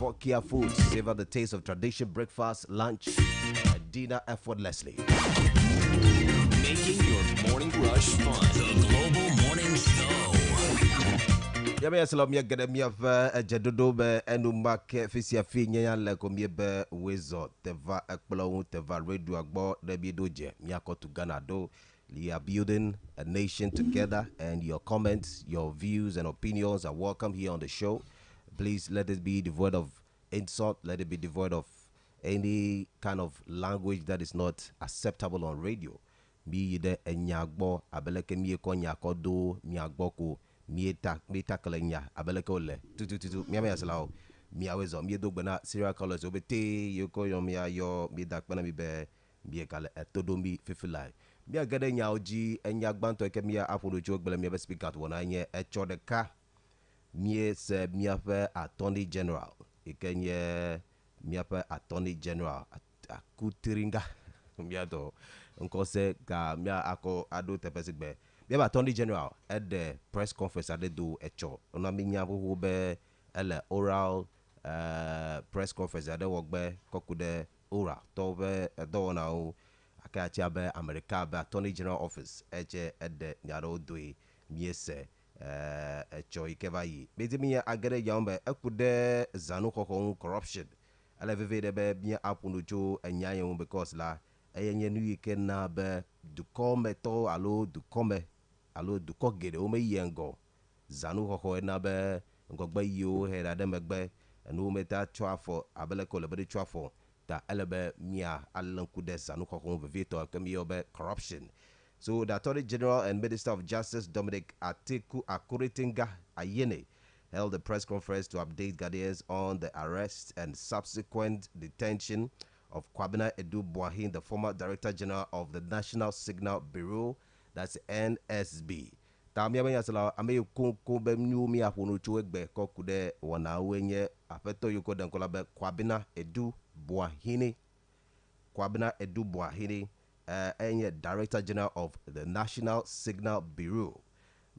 Fokia Foods. Savor the taste of tradition, breakfast, lunch, and dinner effortlessly. Making your morning rush fun. The Global Morning Show. Yami salam ya gada mi ava ejedodo be enuma ke fisia fi nyanya le ko mi be wezo teva ekplo teva radio agbo de bi doje mi akotu Ghana do. We are building a nation together, and your comments, your views, and opinions are welcome here on the show. Please let it be devoid of insult. Let it be devoid of any kind of language that is not acceptable on radio. Mi de enyagbo abeleke mi ko nyakodo mi agboko mi taklenya abeleke ole tutututu mi ameyaslao mi awezo mi dogbena serial callers obete yoko yo mi ayo mi dakpana mi be mi kale etodo mi fifilai mi agade nya oji enya gbanto ke mi apodo jo gbele mi be speak out wona nye echo de ka mi se mi afa attorney general ikenye mi afa attorney general akutiringa mi ato nko se ka mi ako ado tepesigbe mi ba attorney general at the press conference ade do echo ona mi nya ho be ele oral press conference ade wogbe kokude oral to be do na o akachi abe America be attorney general office eche ede nyaro doi miese echo ikeva yi bezi mi agere yambe ekude zanu kokon corruption ala veve de be bien apunu jo enyaye because la eyenye nu yike na be du come to alo du come alo du kogede o me yengo zanu koko na be ngogbe yo he da demegbe enu meta twafo abele ko le be twafo ta elebe mia alankude zanu koko vevito kemiyobe corruption. So the Attorney General and Minister of Justice Dominic Atiku Akuritinga Ayene held a press conference to update Ghanaians on the arrest and subsequent detention of Kwabena Edu Buahin, the former Director General of the National Signal Bureau, that's NSB. Tamia yasala ame ko be nyu mi aponu chuegbe kokude wana wenye afeto yuko denkola be Kwabena Edu Buahini and Director General of the National Signal Bureau.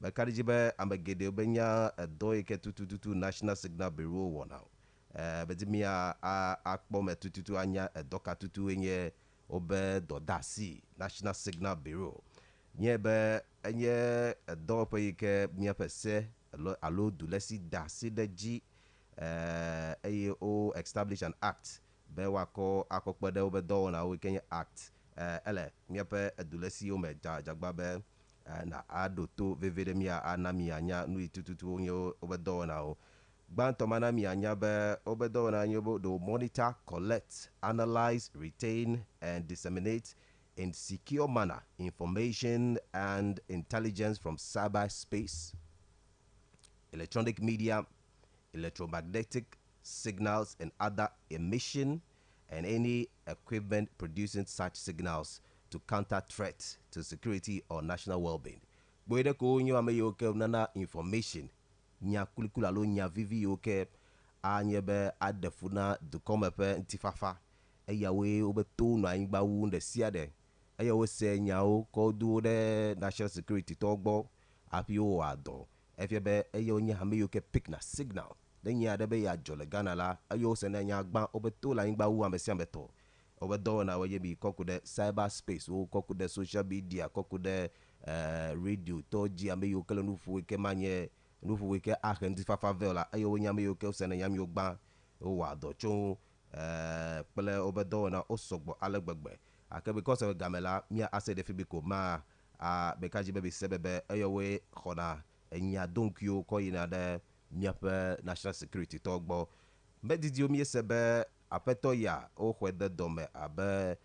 Bakarijibe amegede obenya doike tututu National Signal Bureau wona. Bedimia akpome tututu anya doka tutu enye obe dodasi National Signal Bureau. Nyebe enye dope yike miapese alo dulesi dasi deji eye o establish an act be wako akokpede obedo na we Kenya act ele miape edulesi o meja jagbabe na adoto vevede mia anami anya nu itututu onye obedo na o gbanto mana mi anya be obedo na nyobo do monitor, collect, analyze, retain and disseminate in secure manner information and intelligence from cyberspace, electronic media, electromagnetic signals and other emission and any equipment producing such signals to counter threats to security or national well-being. Boyde ko nyo ame yoke nana information nya kulikula lo nya vivi yoke anyebe adefuna du komepe ntifafa eyawe obeto no anyigba wu nde siade eyawe se nyao ko du de national security togbo api o ado efiebe eyo nya ame yoke pick na signal then ya debe ya jole Ghana la ayo se na nya gba obeto la nyigba wu amesi ambeto obedo na weye bi kokude cyberspace o kokude social media kokude radio toji ame yoke le nufu ke manye nufu weke ahendi fafa vela ayo nyame yoke se na nyame yogba o wa do chon pele obedo na osogbo alegbegbe ake because of gamela mia ase de fibiko ma bekaji bebe sebebe ayo we khona enya donkyo ko ina de miape national security togbo medidio mi sebe apeto ya o hwede dome abe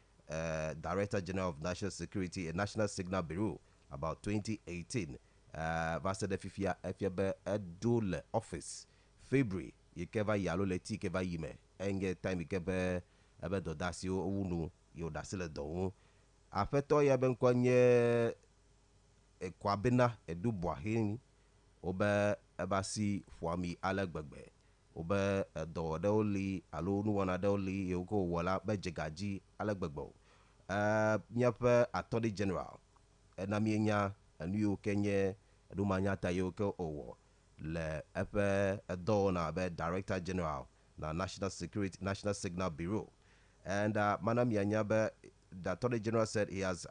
Director General of National Security and National Signal Bureau about 2018 vasa de fifia efiebe edule office February yekeva yalo leti keva yime enge time kebe ebe dodasi unu yo dasile do afeto ya ben kwanye Kwabena Edu Buahin obe ebasi fuami alegbegbe obe do deoli alo nu wana deoli yoko wala be jegaji alegbegbo nyape Attorney General enamienya anu kenye edumanya tayo ke owo le epe edo na be Director General na National Signal Bureau. And Manam Yanyabe, the Attorney General said he has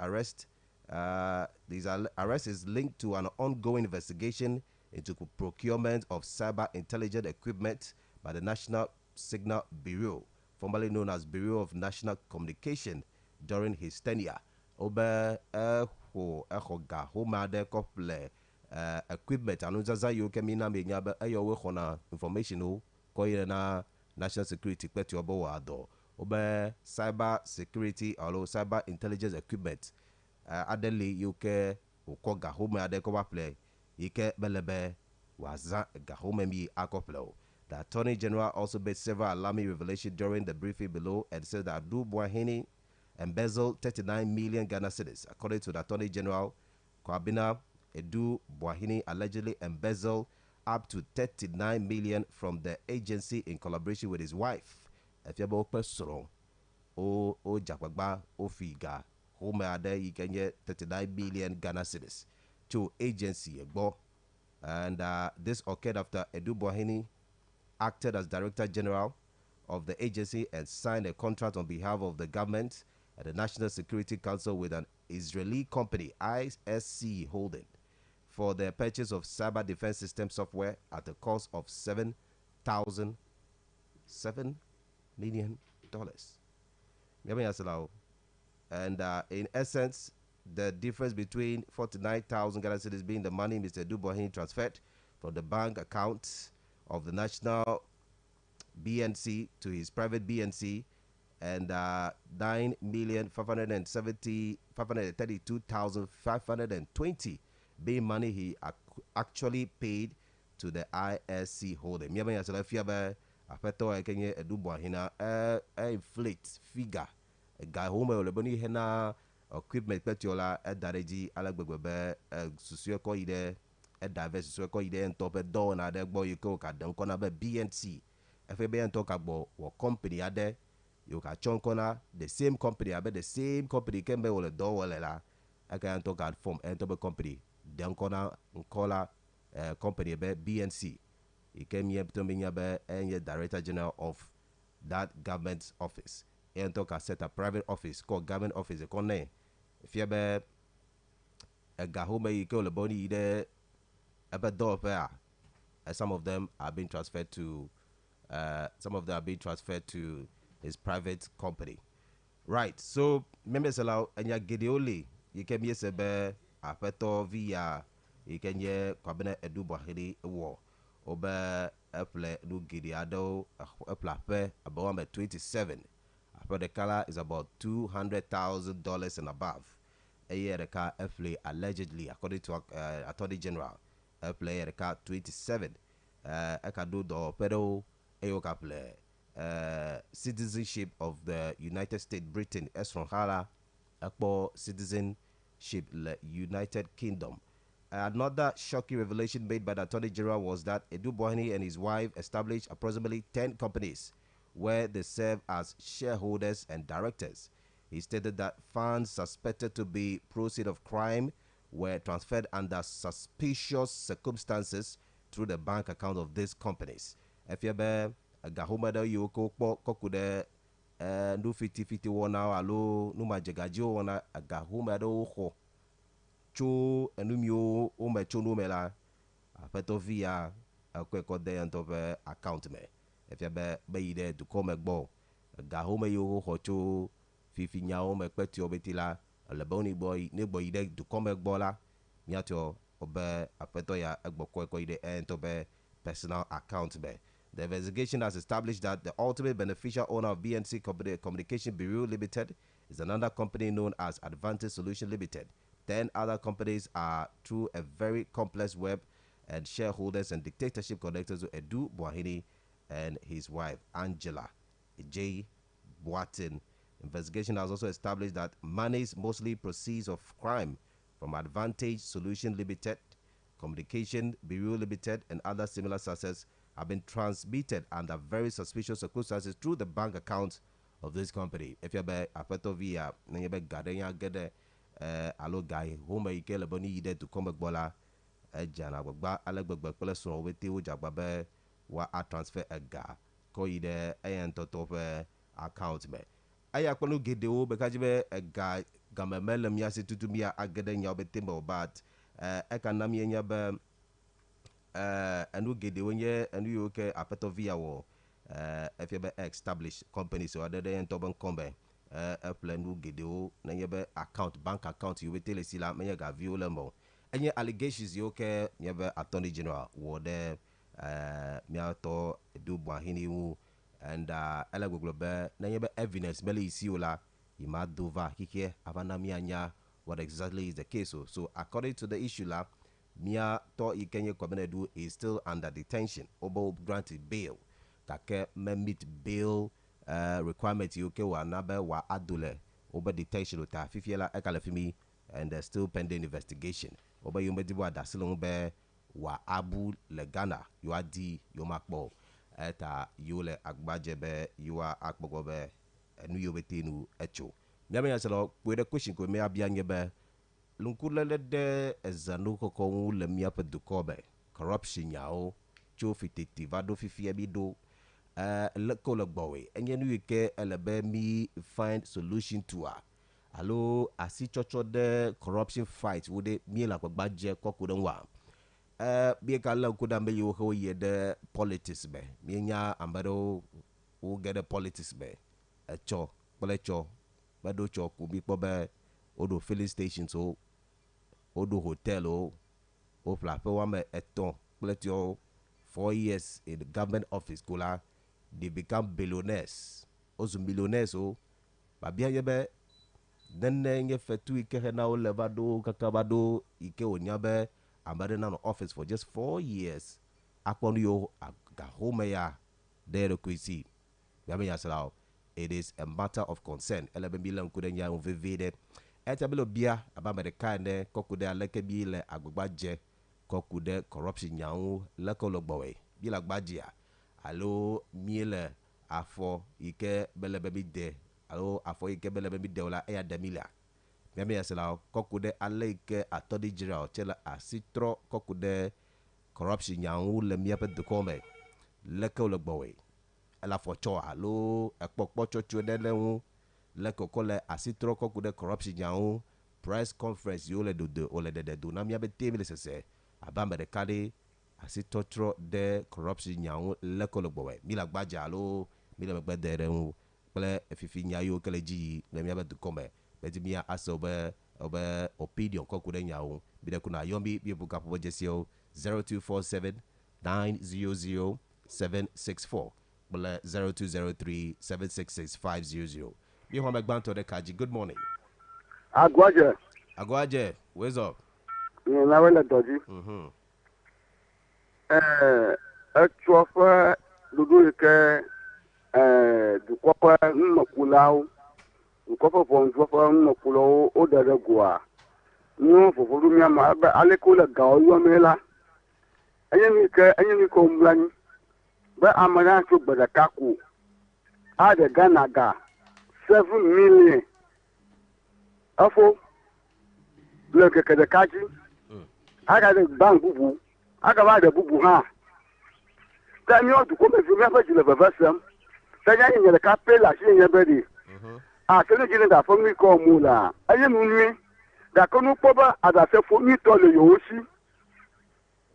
this arrest is linked to an ongoing investigation into procurement of cyber intelligence equipment by the National Signal Bureau, formerly known as Bureau of National Communication, during his tenure. Obe eho ga homa de couple equipment anuzaza yo kemina menyabe eyo we khona information o koyere na national security peti obo wa do obe cyber security or cyber intelligence equipment adeli yuke uko ga homa de ko waple yike belebe waza ga homa mi akople. The Attorney General also made several alarming revelations during the briefing below and said that Adu Bwahini embezzled 39 million Ghana cedis. According to the Attorney General, Kwabena Edu Bwahini allegedly embezzled up to 39 million from the agency in collaboration with his wife. Efiabo Pesoro o Jakwagba o Figa home ade yikenye 39 million Ghana cedis to agency egbo. And this occurred after Edu Bwahini acted as Director General of the agency and signed a contract on behalf of the government and the National Security Council with an Israeli company, ISC Holding, for the purchase of cyber defense system software at a cost of $7 million. And in essence, the difference between 49,000 Ghana cedis being the money Mr. Dubohin transferred from the bank account of the national BNC to his private BNC and 9,532,520 being money he actually paid to the ISC Holding. Miya ya sala fiaba apeto ekenye edubo hina inflate figure ga home oleboni hena equipment petiola dareji alagbegbe susue ko ide diverse susue ko ide ntope do na de gbo yiko ka den kona be BNC FBN talk about what company are there. You can chunkona the same company, I bet the same company can be all the door la. I can talk at form and top company. Then corner call company be BNC. He came here to me and Director General of that government office. And talk set a private office called government office. If you be a gahome you call a body there about door pair. Some of them are being transferred to his private company. Right. So, members allow anya Gideoli, you can be a apeto via you can ye Kwabena Edu Bwahini war. Oba Apple do Gideado a plape about 27. After the color is about $200,000 and above. A year the car Apple allegedly, according to Attorney General, Apple the car 27. Akadu do pedo Eokaple citizenship of the United States Britain Esron Hala Akpo citizenship United Kingdom. Another shocking revelation made by the Attorney General was that Edu Bwahini and his wife established approximately 10 companies where they serve as shareholders and directors. He stated that funds suspected to be proceeds of crime were transferred under suspicious circumstances through the bank account of these companies. Efiebe gahomada yoko kokude nu 50-50 wana alo nu majegajo wana gahomada ho cho enumio o mecho no mela apeto via akweko de antobe account me efiebe beide to come gbo gahome yo ho cho fifi nyao me peti obetila leboni boy ne boy de to come gbo la miato obe apeto ya egboko ko ide entobe personal account be. The investigation has established that the ultimate beneficial owner of BNC Communication Bureau Limited is another company known as Advantage Solution Limited. 10 other companies are through a very complex web and shareholders and dictatorship connected to Edu Bwahini and his wife Angela J. Boatin. Investigation has also established that monies mostly proceeds of crime from Advantage Solution Limited, Communication Bureau Limited, and other similar success have been transmitted under very suspicious circumstances through the bank accounts of this company. If you be apeto via nebe gadenya gede alo guy home ikele boni ide to come bola jana gbagba alegbegbe pele so we te o jagba be wa a transfer ega ko ide ayen to top account me aya kwanu gede o be kajibe ga gamemele mi ase tutu mi agede nya obetembo but e kan na mi nya be anu gede wonye anu yoke apeto via wo if you be establish company so other than to ban kombe a plan nu gede o na ye be account bank account you be tele sila me ga view lembo enye allegations yoke ye be attorney general wo de mi ato do boahini wu and ele gbogbo be na ye be evidence mele isi ola ima dova kike avana mi anya what exactly is the case so according to the issue la Mia to Ikenye Kwabenedu is still under detention. Obo granted bail. Kake me meet bail requirement yuke wa nabe wa adule. Obo detention uta fifiela ekalefimi and still pending investigation. Obo yumediwa da silongbe wa abu le Ghana. You are di yomakbo. Eta yule agbajebe yua akbogobe enu yobetinu echo. Nyame yaselo kwede question ko me abianyebe lunkulele de ezanu koko le miape dukobe corruption yao cho fititi vado fifia bido le kolo gbowe enye nu ke elebe mi find solution to a alo asi chocho de corruption fight wo de mi la gbagba je koko de wa bi ka la ko da me yo ho ye de politics be mi nya ambado wo get the politics be echo pole cho bado cho ku bi po be odo filling station so odo hotel o flape wa me eton pletio 4 years in the government office kola they become billionaires ozu millionaires babia yebe nenne nge fetu ike na o levado kakabado ike onyabe ambade na no office for just 4 years akponu yo ga home ya there kwisi yabe yasala it is a matter of concern elebe bilan kudenya vivide etabelo bia abamerika ne kokude aleke bi le agbagbaje kokude corruption nyawo lekolo gbowe bi la gbajia alo miele afọ ike belebe bi de alo afọ ike belebe bi de ola eya demila meme yasela kokude aleke atodi general chela asitro kokude corruption nyawo le miape de kome lekolo gbowe ala fọ cho alo ekpokpo chocho de lewu le kokole asitro kokude corruption nyawo press conference yo le do ole de do na miabe tebele sese abamerikade asitotro de corruption nyawo le kologbowe mila gbaja lo mila megbe dere wu ple efifi nyayo kele ji le miabe de kome beti mia asobe obe opinion kokude nyawo bi de kuna yombi bi buka po jesio 0247 900 764 ple 0203 766 500 bi ho megbanto de kaji good morning Agwaje what's up na wele doji etuofa dudu ke dukopa nnokulao dukopa fonfofa nnokulo o dere gwa no fofuru mi ama ba alekula ga oyo mela enyi ko mlani ba amara to gbadakaku ade Ghana ga 7 million afo le keke kaji aga de bank bubu aga ba de bubu ha ta mi o du ko me fi me fa jile baba sam ta nya nyele ka pe la shi nye bedi a kele jile da fo mi ko mu la aye nu ni da ko nu po ba ada se fo mi to le yo si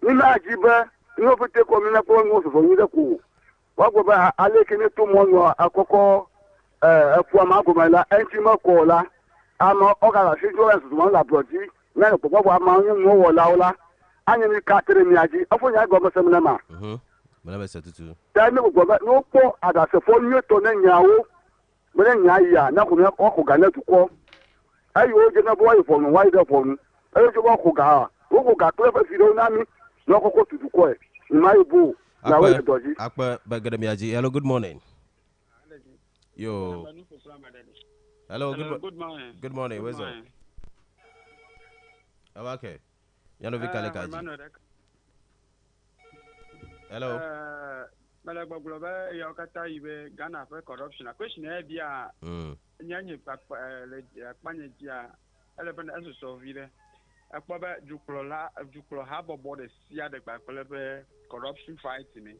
ni na ji ba ni o fete ko mi na ko nu fo mi de ko wa go ba ale kene to mo no akoko efu ama go ma la enti ma ko la ama ogala insurance to la proti na ko gbogbo ama yin mo wo la ola anyi mi ka tere mi aji afo nya go mesem na ma mala be setutu ta mi go ba no po ada se fo ni to na nyawo mele nya ya na ko mi ko ga na tuko ayo je na bo wa ifo no wa ide fo no ayo je bo ko ga clever fi do na mi no ko tutu ko e ma ibu na we doji akpa bagada mi aji hello good morning yo hello good morning where's up okay yano vikale kaji hello mala gbagbo ba ya kata ibe Ghana for corruption question e bia nyanye panye dia ele ben eso so vile akpa ba juklo ha bobo de sia de gbagbo be corruption fight ni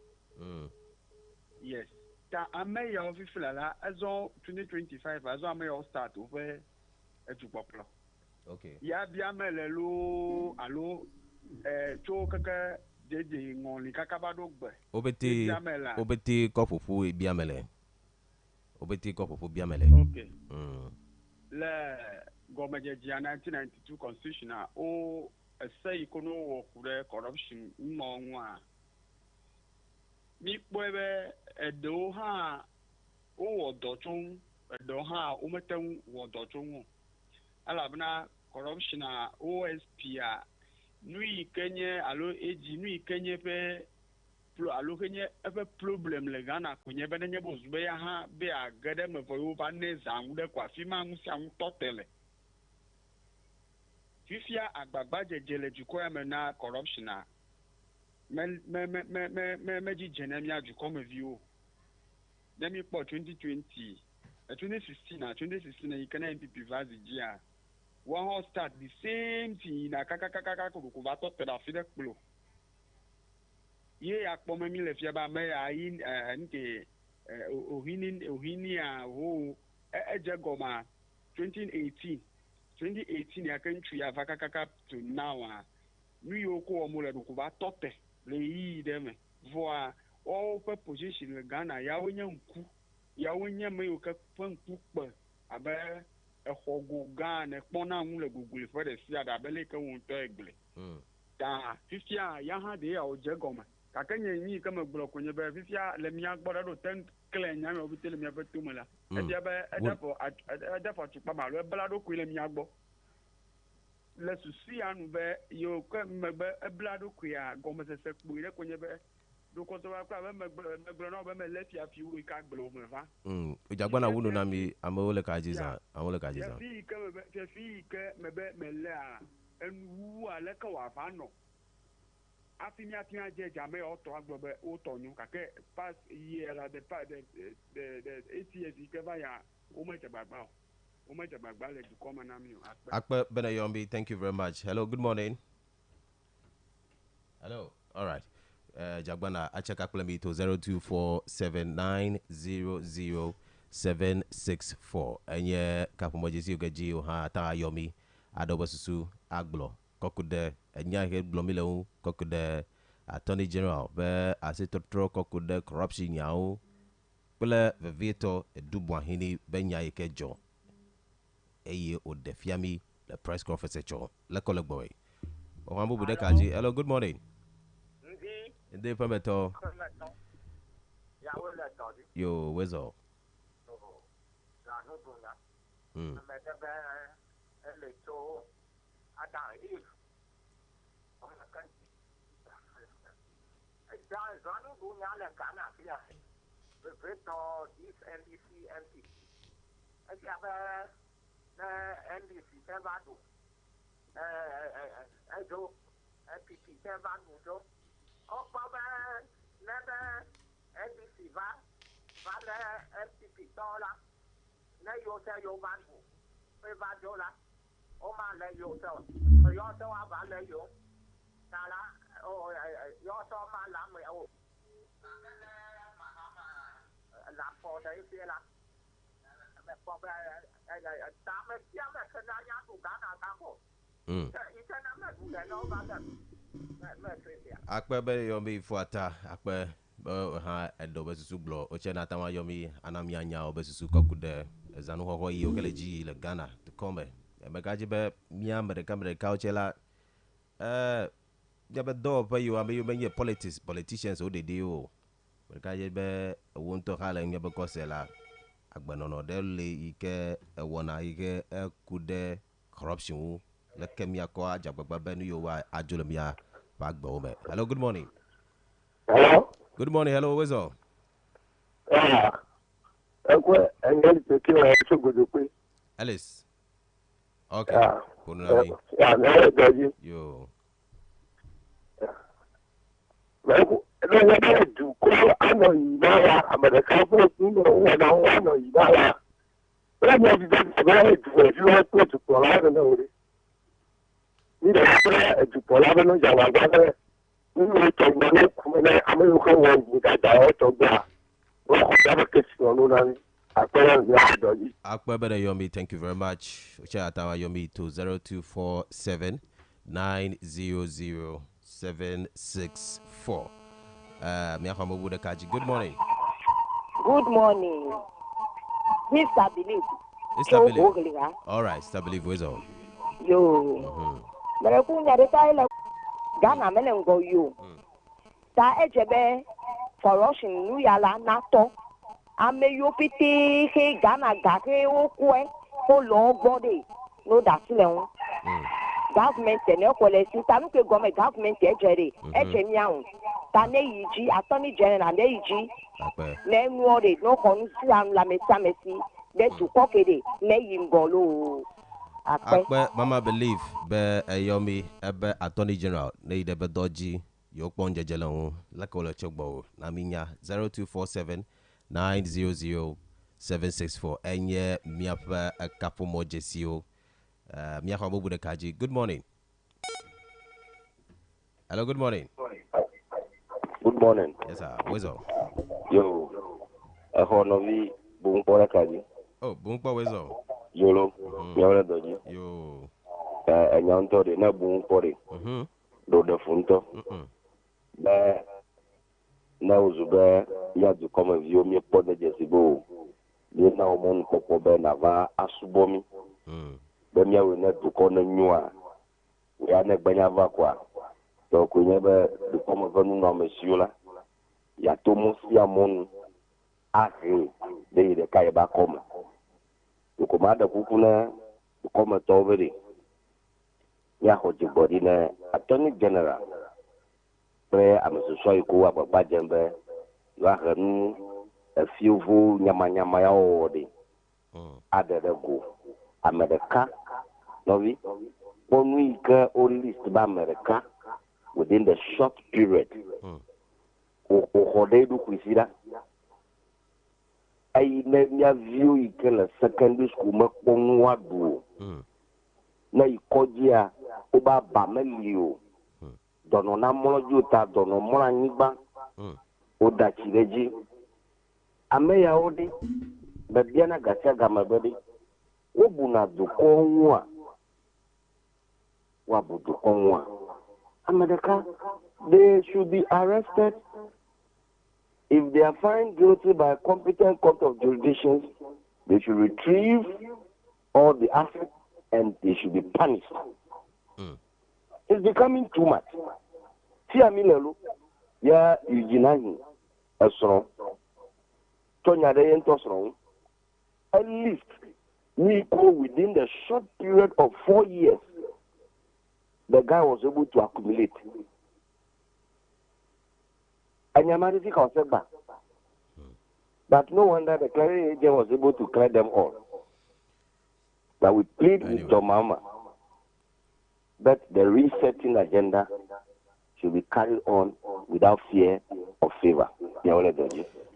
yes ta ameya ofifila la ezo 2025 azo ameya start over ejupoplo. Okay. Ya bia mele lo alo cho kaka jeje ngoni kaka badogbe. Obeti kofufu biamele. Obeti kofufu biamele. Okay. Le gomeje dia 1992 constitution o say ikono wo kure corruption mo nwa. Mi pwebe edo ha o wodochun edo ha o metem wodochun. Alabna corruption OSP nui kenye alo eji nui kenye pe alo kenye efe problem le Ghana kunye benenye bozube ya ha be agade me foyo ba ne zangude kwa fima ngusi angu totele fifia agbagba jejele juko ya mena corruption me jenemia juko me view demi po 2020 2016 na 2016 ikana MPP vazi jia one whole start the same thing na kaka ko ba to peda fi de kplo ye akpo me mi le fi ba me ayin nke ohini a ho eje goma 2018 ya kan tru ya kaka to now nu yo ko mo le ko ba to pe le yi dem voa all per position le Ghana ya wonya nku ya wonya me yo ka panku pe abe ehogo Ghana kpona hu le gugule for the sia da bele ka won to egle ta 50 ya ha de ya o je goma ka kenye ni ka magbulo konye be 50 le mi agboda do 10 kle nya me obi tele mi abetu mala e dia be e da for tupa ma lo bla do ko le mi agbo le susi anu be yo ka megbe e bla do ko ya goma se kpu ile konye be do ko to ba kwa be megbe no be me le fi afi wo ka gblo me va Jagbana wuno na mi amole ka jiza ya fi ke mebe mele a enu ale ka wa fa no afimi atia je jame oto agbobe oto nyu ka ke pass year the ATS ke ba ya o me jabagba le du koma na mi akpe Benayombi, thank you very much. Hello, good morning. Hello, all right. Jagbana acheka akpelemi to 0247900764 enye kapomojisi ogeji oha ta yomi adobosusu aglo kokude enya he blomile kokude attorney general be asitotro kokude corruption yawo pele vevito edubwahini benya ikejo eye odefiami the press conference echo lekole boy ohambu bude kaji. Hello, good morning. Inde pameto yo wezo Oktober lebe NDC va le MPP dola le yo te yo vangu pe va dola o ma le yo te va le yo tala o yo to ma la me o la po de fiela me po ba ta me ya me kana ya tu Ghana ta ko ita na me du le no ba da akpe Benayombi fuata akpe ha edo besusu glo oche na tama yomi anami anya obesusu kokude zanu hoho yi okeleji le Ghana to come emekaji be mia America ochela ya be do pe yo ame yo menye politicians o de o emekaji be wonto hala nya be kosela agbanono de le ike ewona ike ekude corruption le kemia ko ajagbagba benu yo wa ajolomia. Hello, good morning. Hello. Good morning. Hello, where's all? Alice. Okay. Yo. Akpebede Yomi, thank you very much. Uchatawa Yomi to 0247 900 764. Good morning. Good morning. Mr. Believe. Mr. Believe. All right, Mr. Believe, where's all? Yo. Merakunya de Tyler Ghana menengo yo. Ta ejebe for Russian Nuyala Nato. Ame yo piti he Ghana gake okwe ko lo body. No that's leon. Government and equality, Tanuke government ejere, ejemian. Tane yiji, Attorney General, Neji, Name Word, no concern la mesamesi, de to cockade, name bolo. Akpe Mama Believe, be a Yomi, ebe Attorney General, ne debe dodgy, Yokbon Jelon, Lakola Chokbo, Naminya 0247 900 764, and ye miapa a couple more jesio. Good morning. Hello, good morning. Good morning. Yes, sir. Where's all? Yo, a honovi Bumpora Kaji. Oh, Bumpa, where's all? Yolo, Yara Doji. Yo, A Yanto de Nabumpori. Do the Funto. Now, Zuba, Yazu come and view me upon the Jessibo. You now Mon Copo Benava, Asubomi. Bemia will not to corner Nua. We are not Benyavaqua. So, we never become a Venuna Messula. Yatomo Siamon Ahi, they the Kayaba Coma. The commander Kukuna, the Coma Toveri. Yahoji Bodina, Attorney General. Pray, I'm a Soiko of a Bajambe. Lahan, a few full Yamanyamaya already. Added a go. America, Novi, 1 week or least by America within the short period. Or they do consider. I never view it in a secondary school. Makwadu. Na ikojia oba bamelio. Dono na mojuta dono mora niba. Oda chireji. Ameya odi. Bebiana gacha gamabedi. Wobuna dukonwa. Wabu dukonwa. America, they should be arrested. If they are found guilty by a competent court of jurisdiction, they should retrieve all the assets and they should be punished. It's becoming too much. See, Amilelu, ya Eugene Asron, Tonya de Entosron, at least we go within the short period of 4 years. The guy was able to accumulate. And Yamarisi concept back. But no wonder the clearing agent was able to clear them all. But we plead with Tomama that the resetting agenda should be carried on without fear or favor.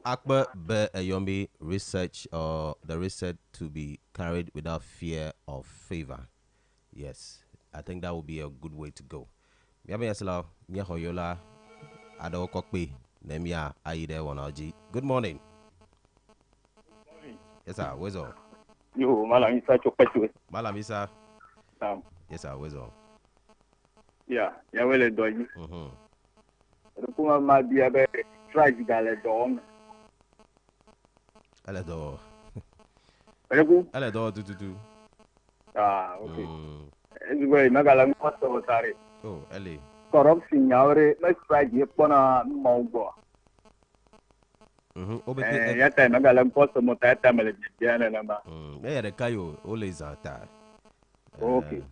Akbar Be Yomi research or the research to be carried without fear or favor. Yes. I think that would be a good way to go. Good morning. Yes, sir. Where's all? You, Malamisa Chokatu. Malamisa. Yes, sir. Where's all? Yeah, yeah, well, doing. Rukuma might be a bit tragic. Aledon. Aledor. Aledor, do. Ah, okay. Anyway, Magalang Costa Tari. Oh, Ellie. Corruption, Yaure, let's try to get one Mongo. Yet, Magalang Costa Motata, Melodiana number. Yeah, the Kayo always are that. Okay.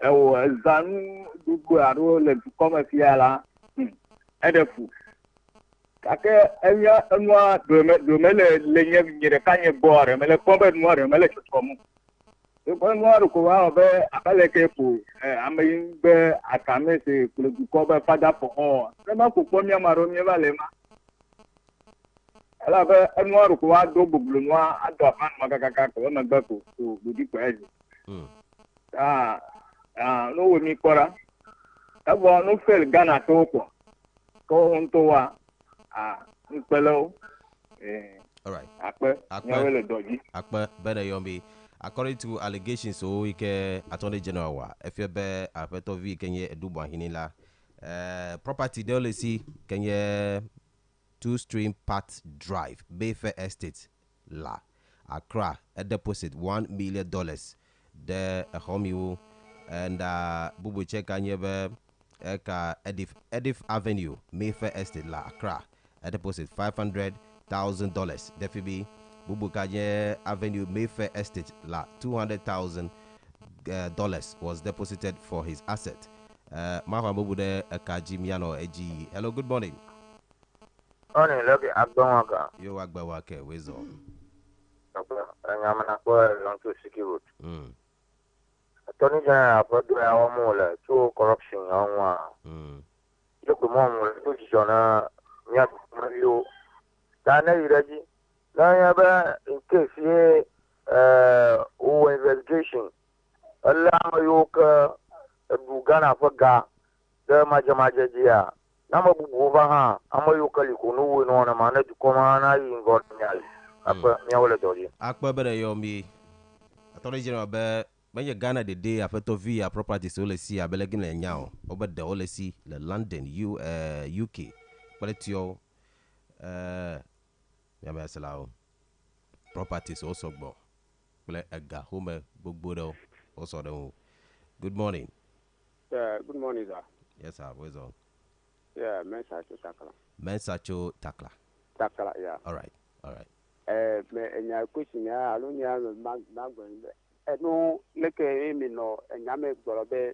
Oh, Zan, Duguaro, let's come a fiala. Edefu. Kake, Enya, Enwa, Dumele, Lenyam, Yerekanya Bore, Melecoba, More, Melecomu. When one go out there, I like a fool. I mean, I can make a cover father for all. Remember, Ponya Maronia Valema. I love her and one go out, do Bluma, and to a man, Magaka, one and Bako, to be depressed. No, with me, Cora. That one no fail Ghana Toko. Go on to nkpelo All right. akpe nyawele doji Akpa better yombi. According to allegations, so we can Attorney General wa if you be apeto vi kenye edubo hinila property they only see kenye 2-stream part drive Bayfair Estate la Accra a deposit $1 million there a home you and bubu check kanye be eka Edif Avenue Mayfair Estate la Accra a deposit $500,000 defibi Bubu Kanye Avenue Mayfair Estate la $200,000 was deposited for his asset. Mahwa Bubu de Kaji Miano Eji. Hello, good morning. Morning, look at Abdonga. You work by work, Wizo. I'm not going to secure. Attorney General for the Awamola, two corruption on one. Look, the mom will put you on a you. Dana, ready? Now, in case you investigation, allow you to Ghana for Ga, the Majamaja. Nama over her, Amayukali, who know on a man to come on in God. Akpa better yomi. Attorney General be when you Ghana the day after via properties only see a belegin and now over the only see the London UK. But it's your Yamasala properties also go. Play a home book also the good morning. Good morning, sir. Yes, sir. Where's on? Yeah, Mensacho Takala. Mensacho Takla. Takala, yeah. All right. And your question, yeah, I don't know, Magwin. No, look at him, no, and Yame Gorobe,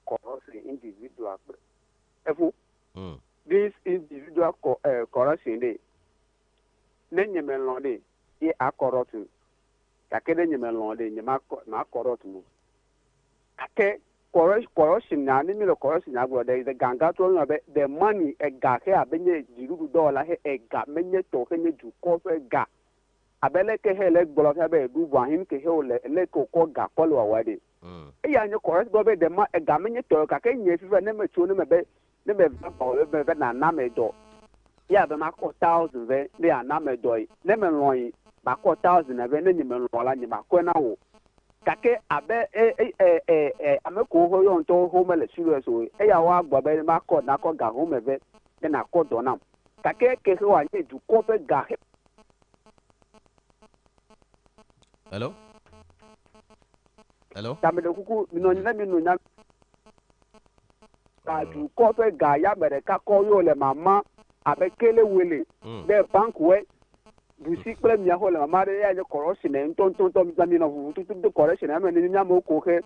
corruption individual. This individual corruption, then you melody, ye are corrupt. Takede you melody, you mark corrupt. Okay. Corruption now, the middle corruption now, there is a ganga talking about the money a gag here, benye $0 a gap, many talking to cover gap. A beleke leg block have a do one him to hold a leko koga follow away. A young correct go the ma a gaminy talk, I can yes, if I never show them a bit, never name door. Yeah, the Marco 1,000, they are name doy, lemon loy, Marco 1,000, a venom roll and Marco now. Kake abe ameko ho yo nto home le serious o e ya wa gba be ma ko na ko ga home ve e na ko do nam kake ke ho anye du ko fe ga. Hello tamede kuku mino nya ka du ko fe ga ya bere ka ko yo le mama abe kele wele de bank we busi kple mia ho le mama de ya je corruption en ton mi no fu tu de corruption na me ni nya mo ko ke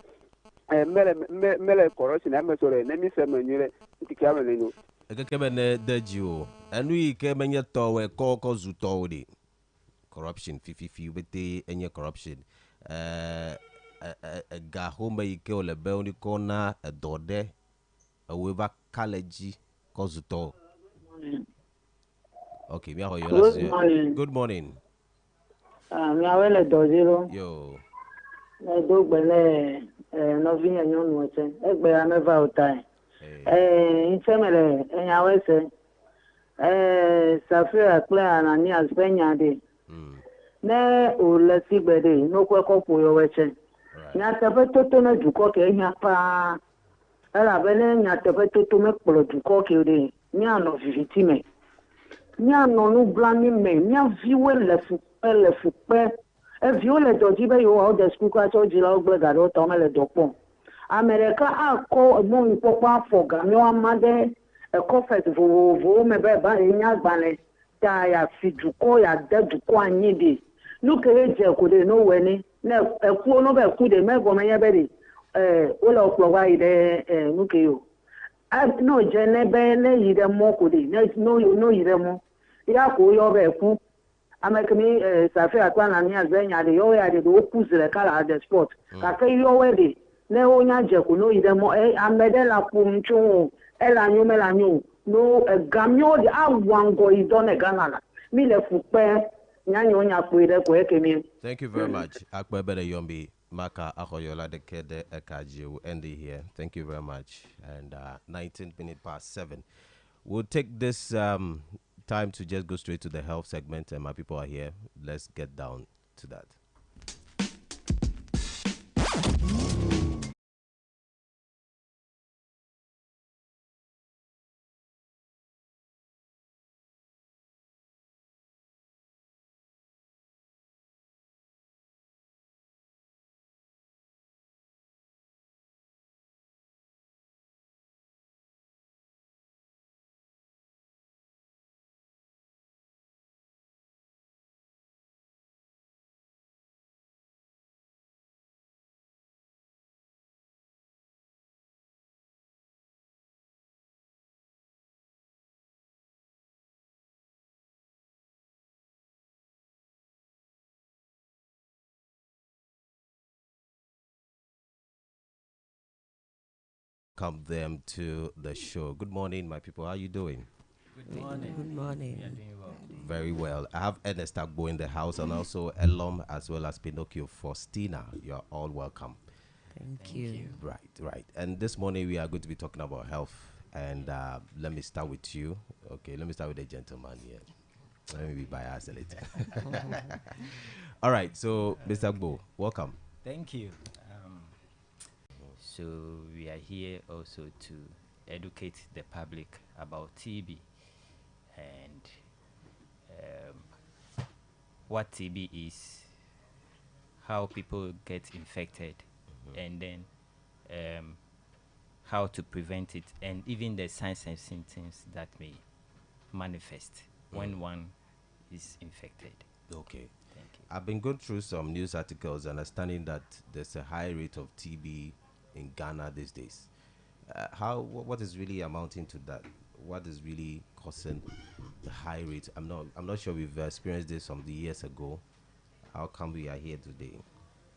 mele corruption na me so re ne mi se me nyire ti ka me no ke be ne daji o anu yi ke menye to we ko zu to di corruption fifi bete enye corruption ga ho me ke o le be oni ko na dode we va college ko zu to. Okay, good morning. Mi awele doziro. Yo. Na do gbele no vinya nyonu ese. Egbe ameva utai. Insemele enyawese. Safira Claire anani aspenya de. Ne o lesi gbede no kweko poyo weche. Nya tefe toto na duko ke nya pa. Ala bele nya tefe toto me polo duko ke de. Nya no vivitime. Nya no nu blani me nya viwe le fupe e viwe le doji be yo o de school ka so jila ogbe ga do to me le dopo America akọ mo npopa foga mi wa made e confet vo me be ba nya gbale ta ya fiduko ya deduko anyi de nu ke je ko de no weni na e ku no be ku de me go me ye be de o lo plo wa ide nu ke yo no je ne be le yire mo ko de no yire mo ya ko yo be ku amekemi safi akwa na ni azenya de yo ya de o kuzire kala the sport ka ke yo we de ne o nya je ko no yire mo amede la punchu la nyu me la nyu no gamio de awango idone ganala mi le fupe nya nyu nya ko ide ko ekemi. Thank you very much. Akpa bere yombi maka akoyola de kede ekaji will end it here. Thank you very much. And 19 minutes past 7. We'll take this time to just go straight to the health segment, and my people are here. Let's get down to that. Welcome them to the show. Good morning, my people. How are you doing? Good morning. Good morning. We are doing well. Very well. I have Ernest Agbo in the house, and also Elom as well as Pinocchio Faustina. You're all welcome. Thank you. Right. And this morning we are going to be talking about health. And let me start with you. Okay, let me start with the gentleman here. Let me be biased a little. All right, so Mr. Agbo, welcome. Thank you. So we are here also to educate the public about TB and what TB is, how people get infected, and then how to prevent it, and even the signs and symptoms that may manifest when one is infected. Okay. Thank you. I've been going through some news articles understanding that there's a high rate of TB in Ghana these days. What is really amounting to that? What is really causing the high rate? I'm not sure we've experienced this some years ago. How come we are here today?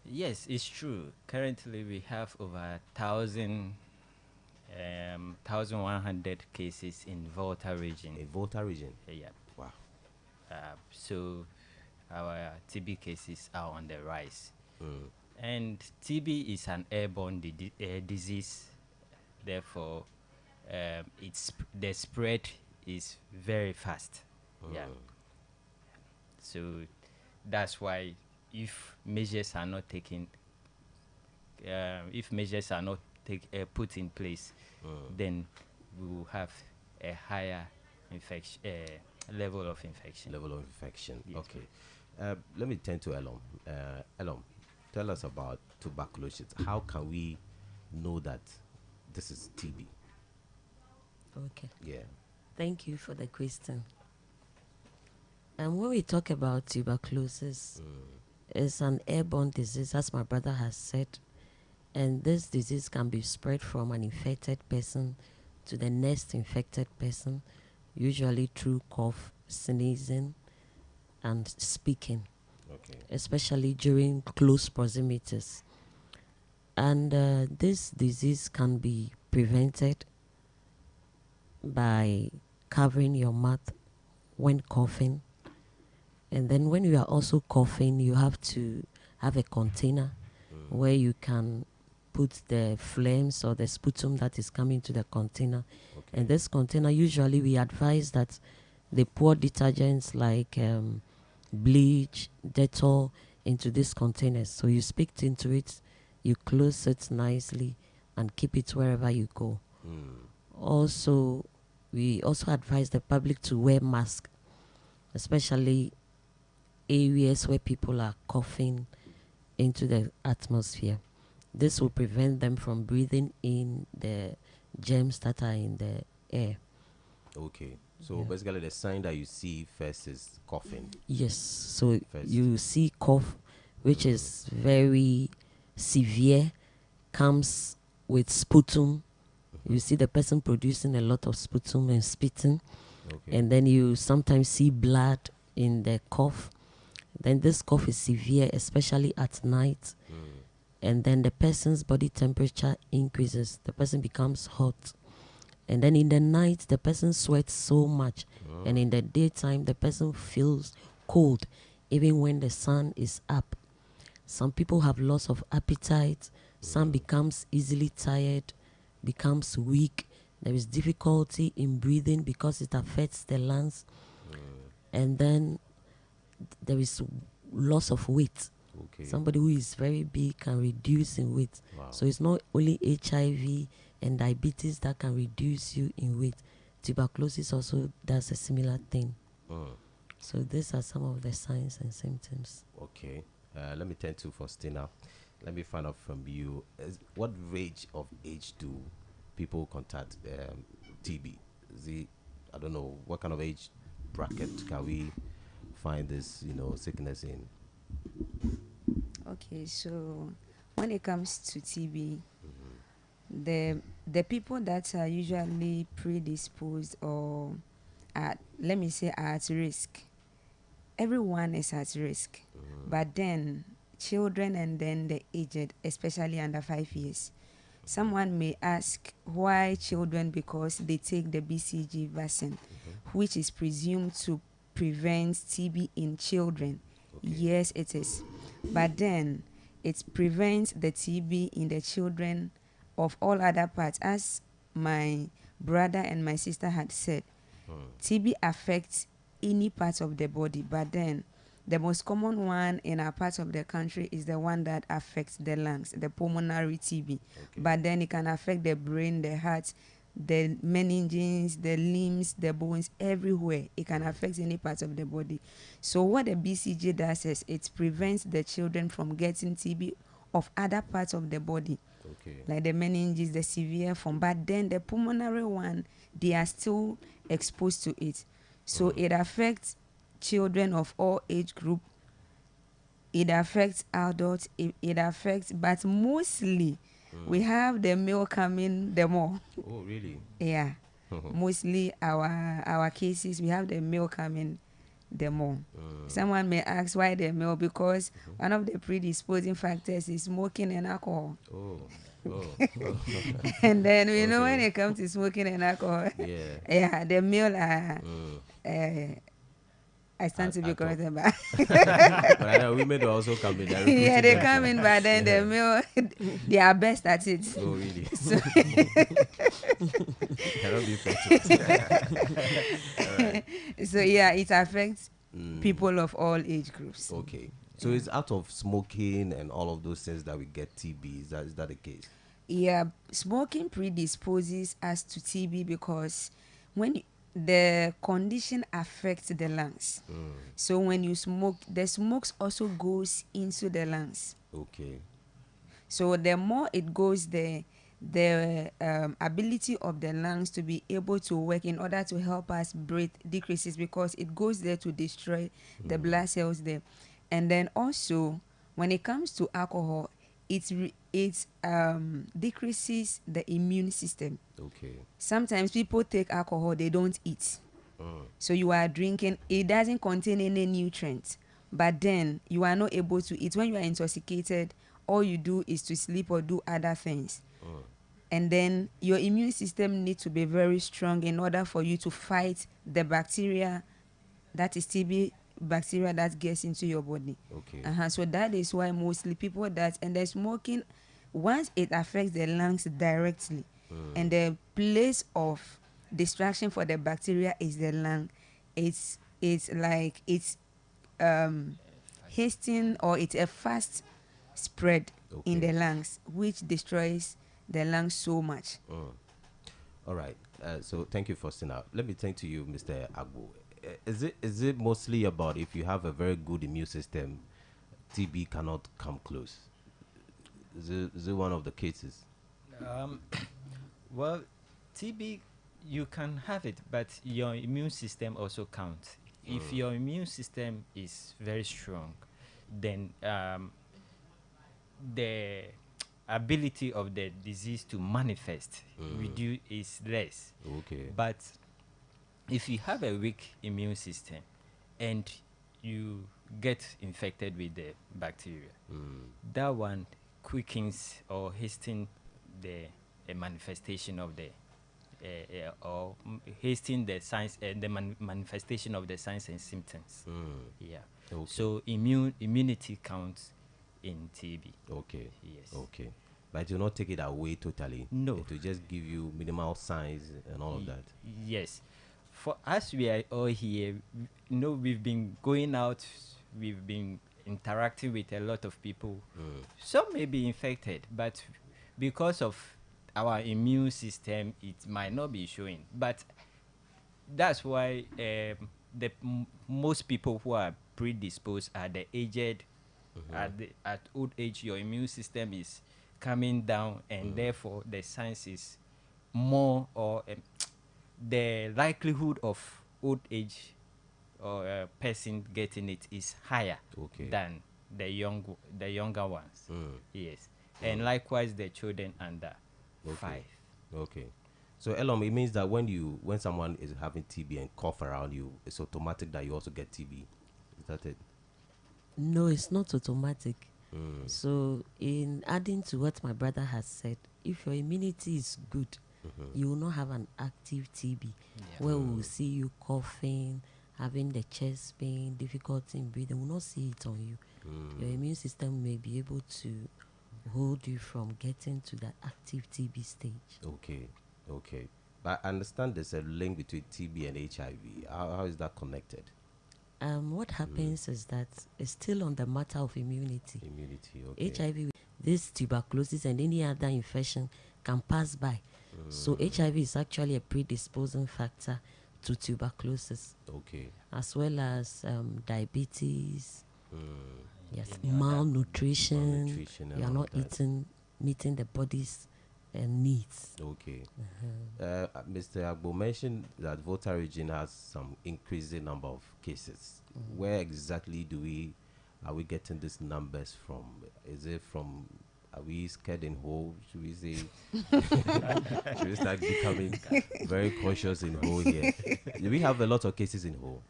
Yes, it's true. Currently, we have over 1,100 cases in Volta region. In Volta region? Yeah. Wow. So our TB cases are on the rise. And TB is an airborne disease. Therefore, the spread is very fast. Yeah. So that's why if measures are not taken, put in place, then we will have a higher infection level of infection. Yes. Okay. Right. Let me turn to Elom. Elom, tell us about tuberculosis. How can we know that this is TB? Okay. Yeah. Thank you for the question. And when we talk about tuberculosis, it's an airborne disease, as my brother has said. And this disease can be spread from an infected person to the next infected person, usually through cough, sneezing, and speaking. Okay. Especially during close proximities. And this disease can be prevented by covering your mouth when coughing. And then when you are also coughing, you have to have a container where you can put the phlegms or the sputum that is coming to the container. Okay. And this container, usually we advise that they pour detergents like bleach, Dettol into these containers. So you spit into it, you close it nicely, and keep it wherever you go. Also, we also advise the public to wear masks, especially areas where people are coughing into the atmosphere. This will prevent them from breathing in the germs that are in the air. Okay. So basically the sign that you see first is coughing. Yes. So you see cough, which is very severe, comes with sputum. You see the person producing a lot of sputum and spitting. Okay. And then you sometimes see blood in the cough. Then this cough is severe, especially at night. And then the person's body temperature increases. The person becomes hot. And then in the night, the person sweats so much. And in the daytime, the person feels cold, even when the sun is up. Some people have loss of appetite. Some becomes easily tired, becomes weak. There is difficulty in breathing because it affects the lungs. And then there is loss of weight. Okay. Somebody who is very big can reduce in weight. Wow. So it's not only HIV and diabetes that can reduce you in weight. Tuberculosis also does a similar thing. So these are some of the signs and symptoms. Okay. Let me turn to Faustina. Let me find out from you. What range of age do people contact TB? Is it, I don't know, what kind of age bracket can we find this, sickness in? Okay, so when it comes to TB, the people that are usually predisposed or let me say are at risk, everyone is at risk, but then children and then the aged, especially under 5 years. Someone may ask why children, because they take the BCG vaccine, which is presumed to prevent TB in children. Yes, it is. But then it prevents the TB in the children of all other parts. As my brother and my sister had said, TB affects any part of the body, but then the most common one in our part of the country is the one that affects the lungs, the pulmonary TB. But then it can affect the brain, the heart, the meninges, the limbs, the bones, everywhere. It can affect any part of the body. So what the BCG does is it prevents the children from getting TB of other parts of the body, like the meninges, the severe form. But then the pulmonary one, they are still exposed to it. So it affects children of all age group. It affects adults. It affects, but mostly we have the male coming the more. Oh, really? Yeah. Mostly our cases, we have the male coming the more. Someone may ask why the male, because one of the predisposing factors is smoking and alcohol. And then we know when it comes to smoking and alcohol, the male are I stand to be corrected, but women also come in. Yeah, they come in, but then the male, they are best at it. Oh, really? So cannot be effective. So yeah, it affects people of all age groups. Okay. So it's out of smoking and all of those things that we get TB. Is that the case? Yeah, smoking predisposes us to TB because when the condition affects the lungs. So when you smoke, the smoke also goes into the lungs. Okay. So the more it goes there, the ability of the lungs to be able to work in order to help us breathe decreases, because it goes there to destroy the blood cells there. And then also, when it comes to alcohol, it decreases the immune system. Okay. Sometimes people take alcohol, they don't eat. So you are drinking, it doesn't contain any nutrients, but then you are not able to eat. When you are intoxicated, all you do is to sleep or do other things. And then your immune system needs to be very strong in order for you to fight the bacteria, that is TB bacteria that gets into your body. Okay. So that is why mostly people that, and the smoking, once it affects the lungs directly, and the place of distraction for the bacteria is the lung, it's like it's hastening, or it's a fast spread in the lungs, which destroys the lungs so much. All right. So thank you, Faustina. Let me turn to you, Mr. Agbo. Is it mostly about if you have a very good immune system, TB cannot come close? Is it one of the cases? Well, TB, you can have it, but your immune system also counts. If your immune system is very strong, then the ability of the disease to manifest is less. Okay. But if you have a weak immune system and you get infected with the bacteria, that one quickens or hastens the manifestation of the or hasten the signs and the manifestation of the signs and symptoms. Yeah. Okay. So immunity counts in TB. Okay. Yes. Okay. But it will not take it away totally. No. It will just give you minimal signs and all of that. Yes. for us, we are all here. We've been going out, we've been interacting with a lot of people. Some may be infected, but because of our immune system, it might not be showing. But that's why most people who are predisposed are the aged. At old age, your immune system is coming down, and therefore the signs is more, or the likelihood of old age or a person getting it is higher than the younger ones. Yes, and likewise the children under 5. Okay. So Elom, it means that when someone is having TB and cough around you, it's automatic that you also get TB. Is that it? No, it's not automatic. So, in adding to what my brother has said, if your immunity is good, you will not have an active TB where we will see you coughing, having the chest pain, difficulty in breathing. We will not see it on you. Your immune system may be able to hold you from getting to that active TB stage. Okay. But I understand there's a link between TB and HIV. How is that connected? What happens is that it's still on the matter of immunity. Okay. HIV, this tuberculosis and any other infection can pass by. So HIV is actually a predisposing factor to tuberculosis. As well as diabetes. Yes, malnutrition. You are not meeting the body's needs. Mr. Agbo mentioned that Volta region has some increasing number of cases. Where exactly are we getting these numbers from? Is it from, are we scared in Ho? Should we say, should we start becoming very cautious in Ho here? Do we have a lot of cases in Ho?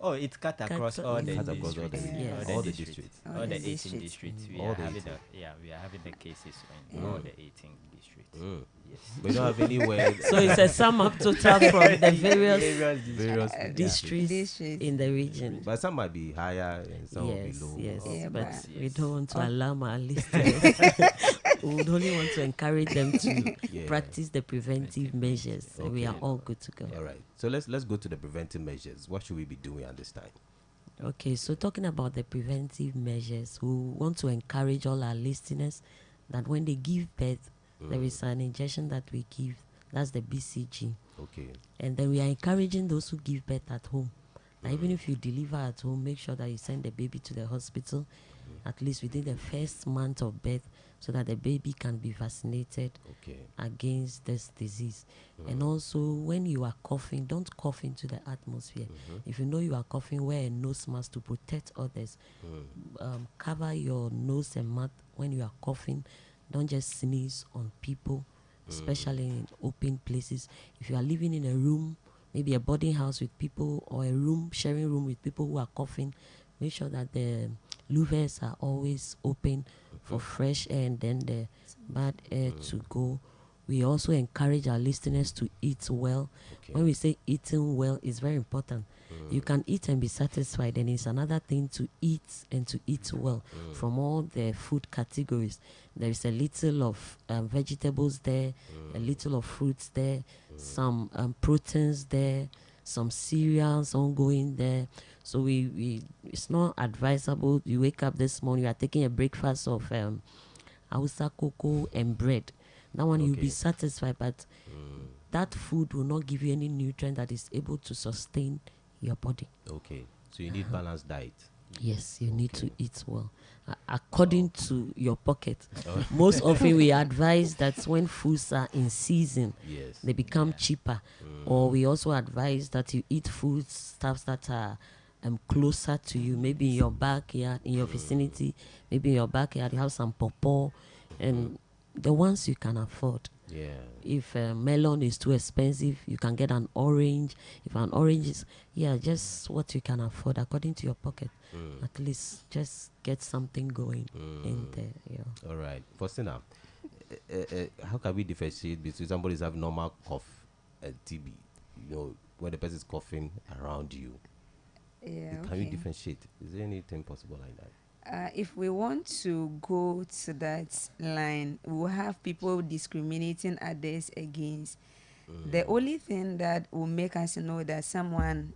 Oh, it's cut across all the districts. All the districts. All the 18 districts. We are having the cases in all the 18 districts. Yes. We don't have anywhere. So it's a sum up total from the various districts in the region. But some might be higher and some will be low. Yes, but we don't want to alarm our listeners. We would only want to encourage them to practice the preventive measures. So we are all good to go. All right. So let's go to the preventive measures. What should we be doing at this time? Okay, so talking about the preventive measures, we want to encourage all our listeners that when they give birth, there is an injection that we give. That's the BCG. And then we are encouraging those who give birth at home. Now, even if you deliver at home, make sure that you send the baby to the hospital at least within the first month of birth, so that the baby can be vaccinated against this disease. And also, when you are coughing, don't cough into the atmosphere. If you know you are coughing, wear a nose mask to protect others. Cover your nose and mouth when you are coughing. Don't just sneeze on people, especially in open places. If you are living in a room, maybe a boarding house with people, or a sharing room with people who are coughing, make sure that the louvers are always open for fresh air and then the bad air to go. We also encourage our listeners to eat well. When we say eating well, it's very important. You can eat and be satisfied, and it's another thing to eat and to eat well. From all the food categories, there is a little of vegetables there, a little of fruits there, some proteins there, some cereals ongoing there. So we it's not advisable you wake up this morning, you are taking a breakfast of Hausa cocoa and bread. That one you'll be satisfied, but that food will not give you any nutrient that is able to sustain your body. So you need balanced diet. Yes, you need to eat well according to your pocket. Most often we advise that when foods are in season, they become cheaper. Or we also advise that you eat food stuffs that are closer to you, maybe in your backyard, in your vicinity. Maybe in your backyard you have some pawpaw, and the ones you can afford. If melon is too expensive, you can get an orange. If an orange is just what you can afford according to your pocket. At least just get something going in there. All right. Faustina, how can we differentiate between somebody who's having normal cough and TB? You know, when the person is coughing around you. Can we differentiate? Is there anything possible like that? If we want to go to that line, we'll have people discriminating others against The only thing that will make us know that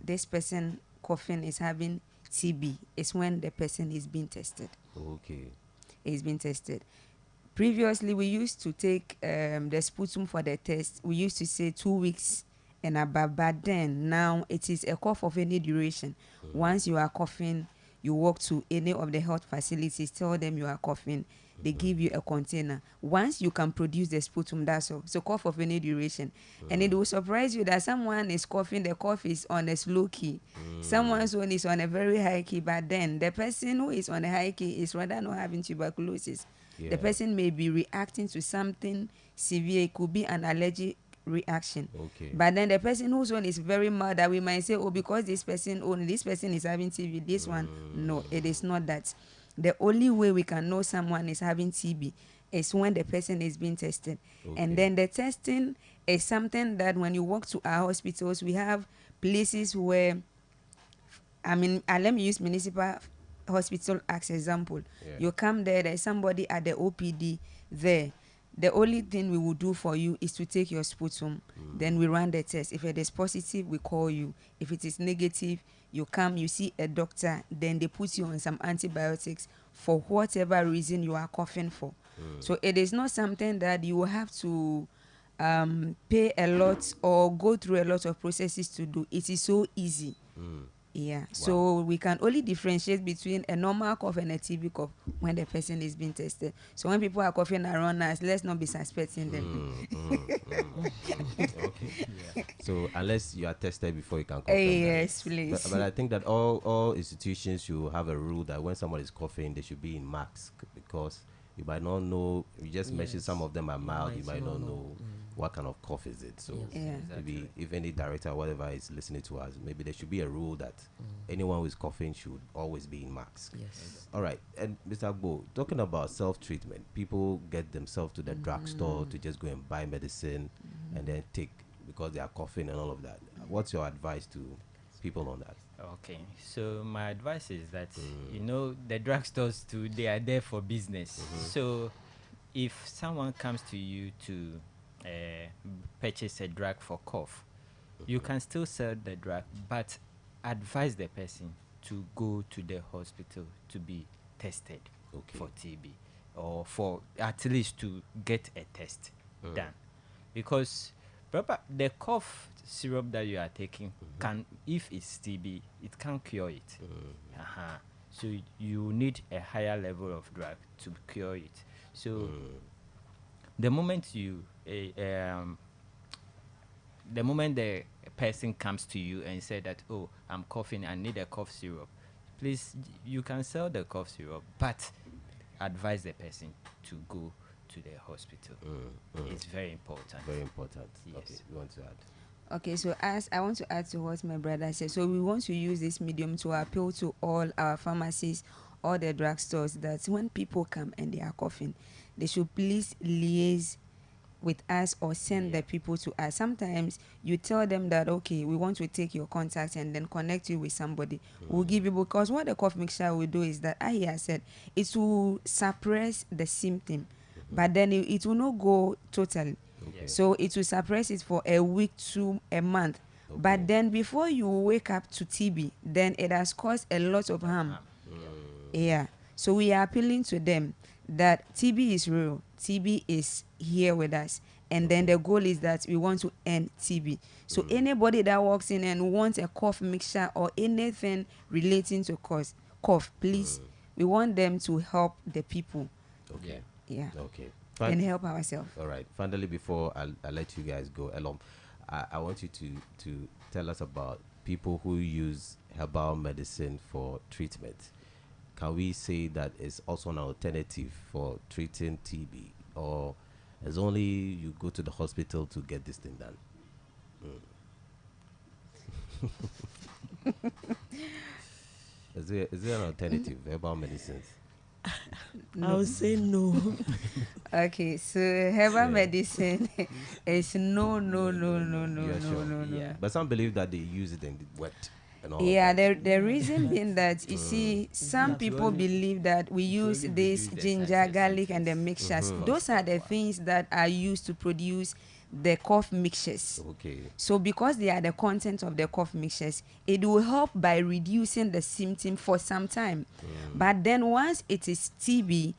this person coughing is having TB is when the person is being tested. Okay. It's been tested. Previously, we used to take the sputum for the test. We used to say 2 weeks and above, but then now it is a cough of any duration. Once you are coughing, you walk to any of the health facilities, tell them you are coughing. They give you a container. Once you can produce the sputum, that's all. So cough of any duration. And it will surprise you that someone is coughing, the cough is on a slow key. Someone's one is on a very high key, but then the person who is on a high key is rather not having tuberculosis. Yeah. The person may be reacting to something severe. It could be an allergic reaction. Okay. But then the person whose one is very mild, that we might say, oh, because this person is having TB, this one, no, it is not that. The only way we can know someone is having TB is when the person is being tested. Okay. And then the testing is something that when you walk to our hospitals, we have places where, let me use municipal hospital as example. Yeah. You come there, there's somebody at the OPD there. The only thing we will do for you is to take your sputum. Then we run the test. If it is positive, we call you. If it is negative, you come, you see a doctor, then they put you on some antibiotics for whatever reason you are coughing for. So it is not something that you will have to pay a lot or go through a lot of processes to do. It is so easy. Yeah. Wow. So we can only differentiate between a normal cough and a TB cough when the person is being tested. So when people are coughing around us, let's not be suspecting them. Okay. Yeah. So unless you are tested before you can cough. Yes, please. But I think that all institutions should have a rule that when someone is coughing, they should be in mask, because you might not know. You just mentioned some of them are mild. You might not know what kind of cough is it. So maybe if any director or whatever is listening to us, maybe there should be a rule that anyone who is coughing should always be in mask. Yes. All right. And Mr. Agbo, talking about self-treatment, people get themselves to the drugstore to just go and buy medicine and then take because they are coughing and all of that. What's your advice to people on that? Okay, so my advice is that the drugstores too, they are there for business. So if someone comes to you to purchase a drug for cough, you can still sell the drug, but advise the person to go to the hospital to be tested for TB, or for at least to get a test done, because the cough syrup that you are taking can, if it's TB, it can cure it. So you need a higher level of drug to cure it. So the moment the person comes to you and say that, oh, I'm coughing, I need a cough syrup, please, you can sell the cough syrup, but advise the person to go to the hospital. It's very important. Very important. Yes. Okay, you want to add? Okay, so as I want to add to what my brother said, so we want to use this medium to appeal to all our pharmacies, all the drugstores, that when people come and they are coughing, they should please liaise with us or send the people to us. Sometimes you tell them that, okay, we want to take your contact and then connect you with somebody. We'll give you, because what the cough mixture will do is that, I have said, it will suppress the symptom, but then it will not go totally. So it will suppress it for a week to a month. But then before you wake up to TB, then it has caused a lot of harm. Yeah. So we are appealing to them that TB is real. TB is here with us. And then the goal is that we want to end TB. So anybody that walks in and wants a cough mixture or anything relating to cough, please, we want them to help the people. Okay. Yeah. Okay. And help ourselves. All right. Finally, before I let you guys go, Elom, I want you to tell us about people who use herbal medicine for treatment. Can we say that it's also an alternative for treating TB, or is only you go to the hospital to get this thing done? Is there an alternative, herbal medicines? I would say no. Okay, so herbal medicine is no. Yeah. But some believe that they use it and it worked. Yeah, the reason being that, you see, some people believe that we use this ginger, garlic, and the mixtures. Those are the things that are used to produce the cough mixtures. Okay. So because they are the content of the cough mixtures, it will help by reducing the symptom for some time. But then once it is TB,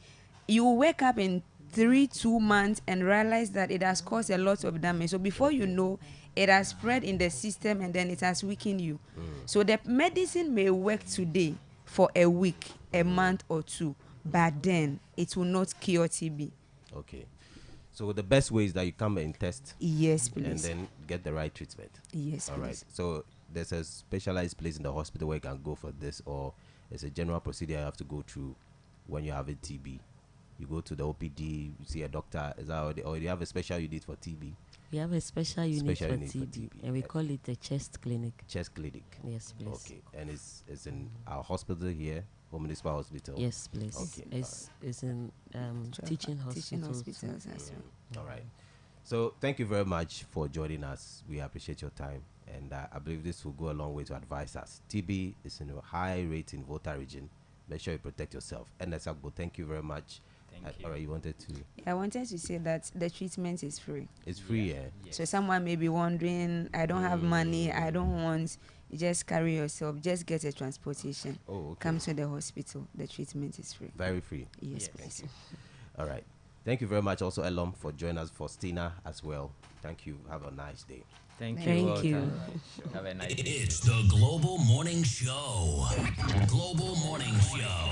you will wake up in 2 months and realize that it has caused a lot of damage. So before you know, it has spread in the system and then it has weakened you. So the medicine may work today for a week, a month or two, but then it will not cure TB. Okay. So the best way is that you come and test. Yes, please. And then get the right treatment. Yes, All please. right. So there's a specialized place in the hospital where you can go for this, or it's a general procedure you have to go through when you have a TB. You go to the OPD, you see a doctor, is that or you have a special unit for TB? We have a special unit, for, TB, and we call it the chest clinic. Chest clinic. Yes, please. Okay, and it's in our hospital here, Home Municipal Hospital. Yes, please. Okay. It's in teaching hospitals. as well. All right. So thank you very much for joining us. We appreciate your time, and I believe this will go a long way to advise us. TB is in a high rate in Volta region. Make sure you protect yourself. And Agbo, thank you very much. Thank you. All right, you wanted to? I wanted to say that the treatment is free. It's free, yeah. Yes. So someone may be wondering, I don't have money, I don't want. You just carry yourself, just get a transportation. Oh, okay. Come to the hospital. The treatment is free. Very free. Yes, Thank please. you. All right. Thank you very much, also Elom, for joining us, for Stina as well. Thank you. Have a nice day. Thank Thank Walter. you. Have a nice day. It's the Global Morning Show. Global Morning Show.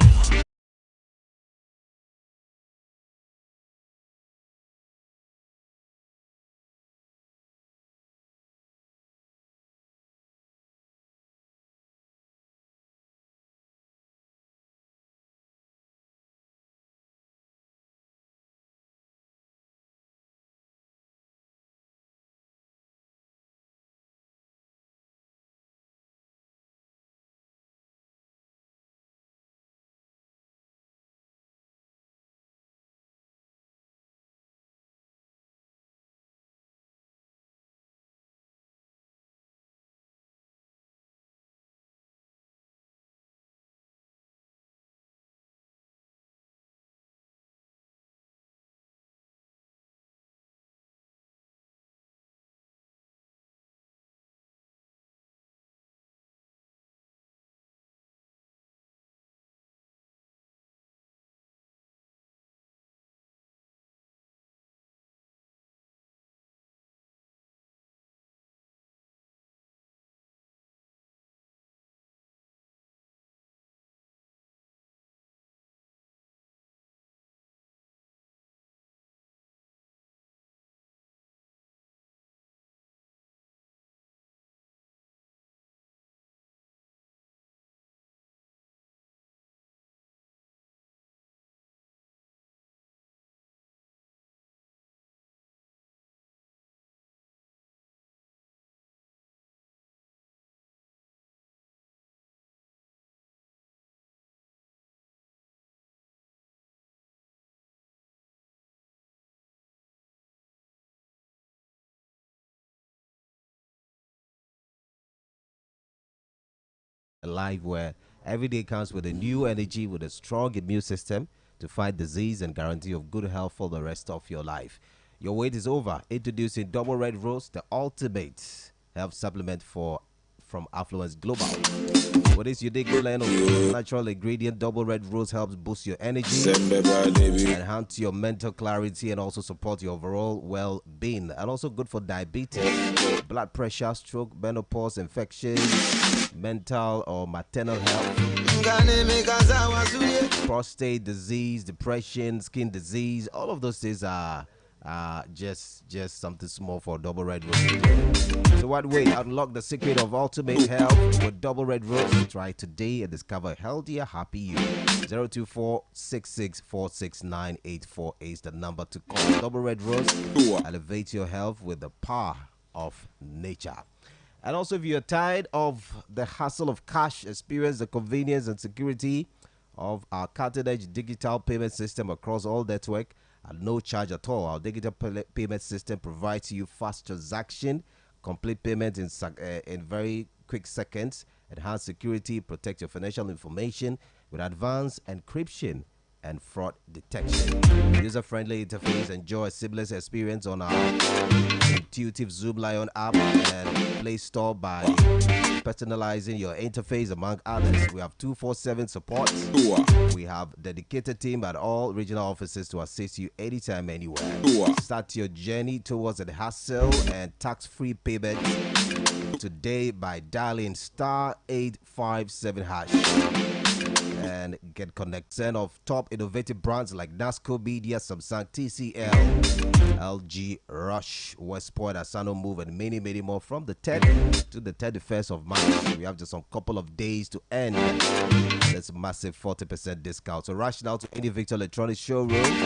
Life where every day comes with a new energy, with a strong immune system to fight disease and guarantee of good health for the rest of your life. Your wait is over. Introducing Double Red Rose, the ultimate health supplement from Affluence Global. With its unique blend of natural ingredient, Double Red Rose helps boost your energy, enhance your mental clarity, and also support your overall well-being. And also good for diabetes, blood pressure, stroke, menopause, infections, mental or maternal health, prostate disease, depression, skin disease. All of those things are just something small for Double Red Rose. So what way? Unlock the secret of ultimate health with Double Red Rose. Try today and discover healthier, happy you. 024-6646-9848 is the number to call. Double Red Rose. Elevate your health with the power of nature. And also, if you're tired of the hassle of cash, experience the convenience and security of our cutting-edge digital payment system across all network at no charge at all. Our digital payment system provides you fast transaction, complete payment in very quick seconds, enhanced security, protect your financial information with advanced encryption and fraud detection. User-friendly interface. Enjoy a seamless experience on our intuitive Zoom Lion app and Play Store by personalizing your interface, among others. We have 247 support. We have dedicated team at all regional offices to assist you anytime, anywhere. Start your journey towards the hassle and tax-free payment today by dialing *857# and get connected of top innovative brands like Nasco Media, Samsung, TCL, LG, Rush, Westport, Asano Move, and many, many more from the 10th to the 31st of March. We have just a couple of days to end this massive 40% discount. So rush now to any Victor Electronics showroom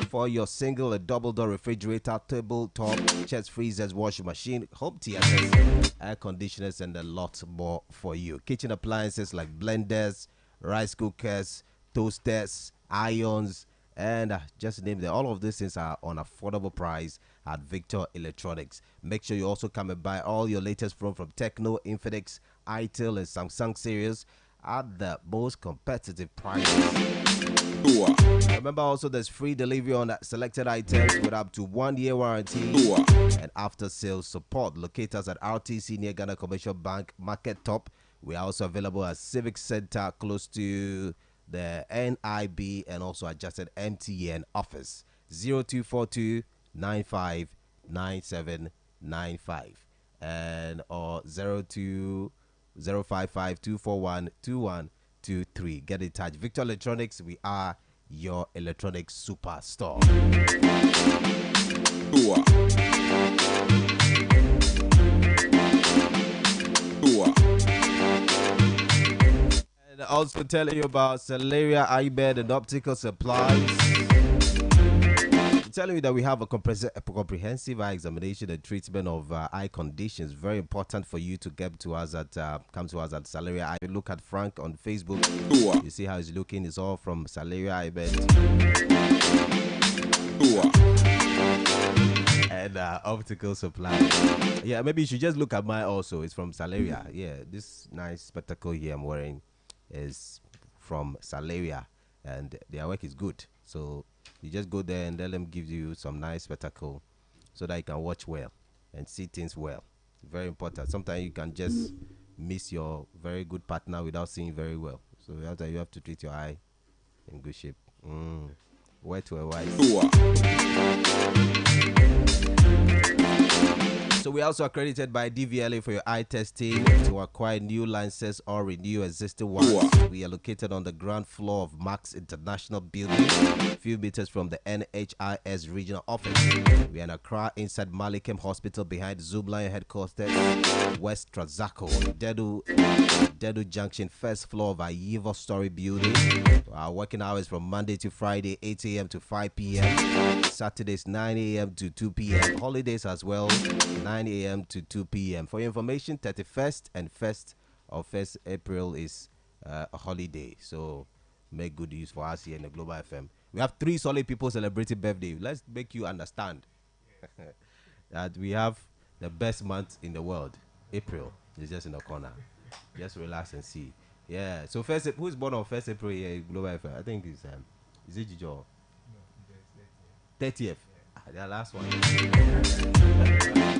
for your single and double door refrigerator, tabletop, chest freezers, washing machine, home theaters, air conditioners, and a lot more for you. Kitchen appliances like blenders, rice cookers, toasters, irons, and just name them. All of these things are on affordable price at Victor Electronics. Make sure you also come and buy all your latest from Tecno, Infinix, itel, and Samsung series at the most competitive prices. Remember also there's free delivery on selected items with up to 1 year warranty and after sales support. Locate us at RTC near Ghana Commercial Bank Market Top. We are also available at Civic Center close to the NIB and also adjusted MTN office. 0242 959795 and or 020552412123. Get in touch. Victor Electronics, we are your electronics superstore. And also telling you about Celeria iBed and optical supplies. Telling you that we have a comprehensive eye examination and treatment of eye conditions. Very important for you to get to us at come to us at Celeria Eye. Look at Frank on Facebook. You see how he's looking. It's all from Celeria iBed and optical supplies. Yeah, maybe you should just look at mine also. It's from Celeria. Yeah, this nice spectacle here I'm wearing is from Celeria, and their work is good. So you just go there and let them give you some nice spectacle so that you can watch well and see things well. Very important. Sometimes you can just miss your very good partner without seeing very well. So you have to treat your eye in good shape. Wet to a wise. So we are also accredited by DVLA for your eye testing to acquire new lenses or renew existing ones. We are located on the ground floor of Max International Building, a few meters from the NHIS regional office. We are in Accra inside Malikem Hospital behind Zoomlion headquarters, West Trazaco, Dedu Junction, first floor of Ayivo Story Building. Our working hours from Monday to Friday, 8 a.m. to 5 p.m. Saturdays, 9 a.m. to 2 p.m. Holidays as well, 9 a.m. to 2 p.m. For your information, 31st and 1st of 1st April is a holiday. So make good use for us here in the Global FM. We have 3 solid people celebrating birthday. Let's make you understand that we have the best month in the world. April is just in the corner. Just relax and see. Yeah. So first, who's born on 1st April here in Global FM? I think it's is it Jijo? 30th. The last one.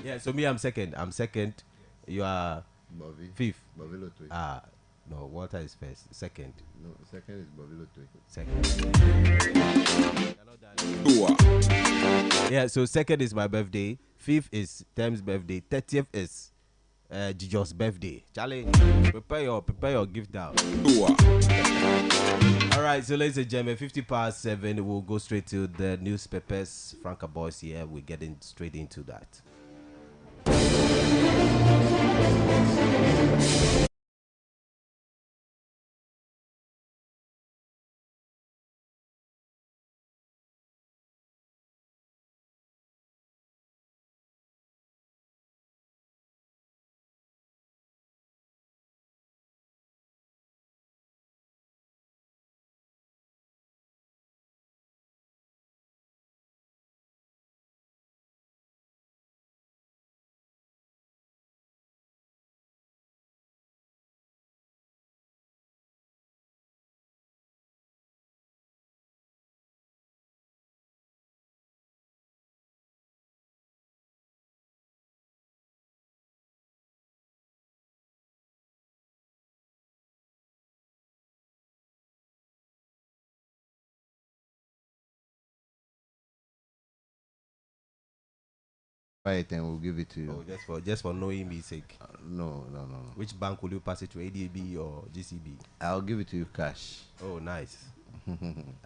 Yeah, so me, I'm second. You are Bobby. 5th. Bavilo Twig. No, Walter is first. Second. No, second is Bavilo Twig. Second. Yeah, so second is my birthday. 5th is Tem's birthday. 30th is Jijo's birthday. Charlie, prepare your gift now. All right, so ladies and gentlemen, 7:50. We'll go straight to the newspapers. Franca Boys here. We're getting straight into that. Right, and we'll give it to you. Oh, just for knowing me sake. No. Which bank will you pass it to, ADB or GCB? I'll give it to you cash. Oh, nice.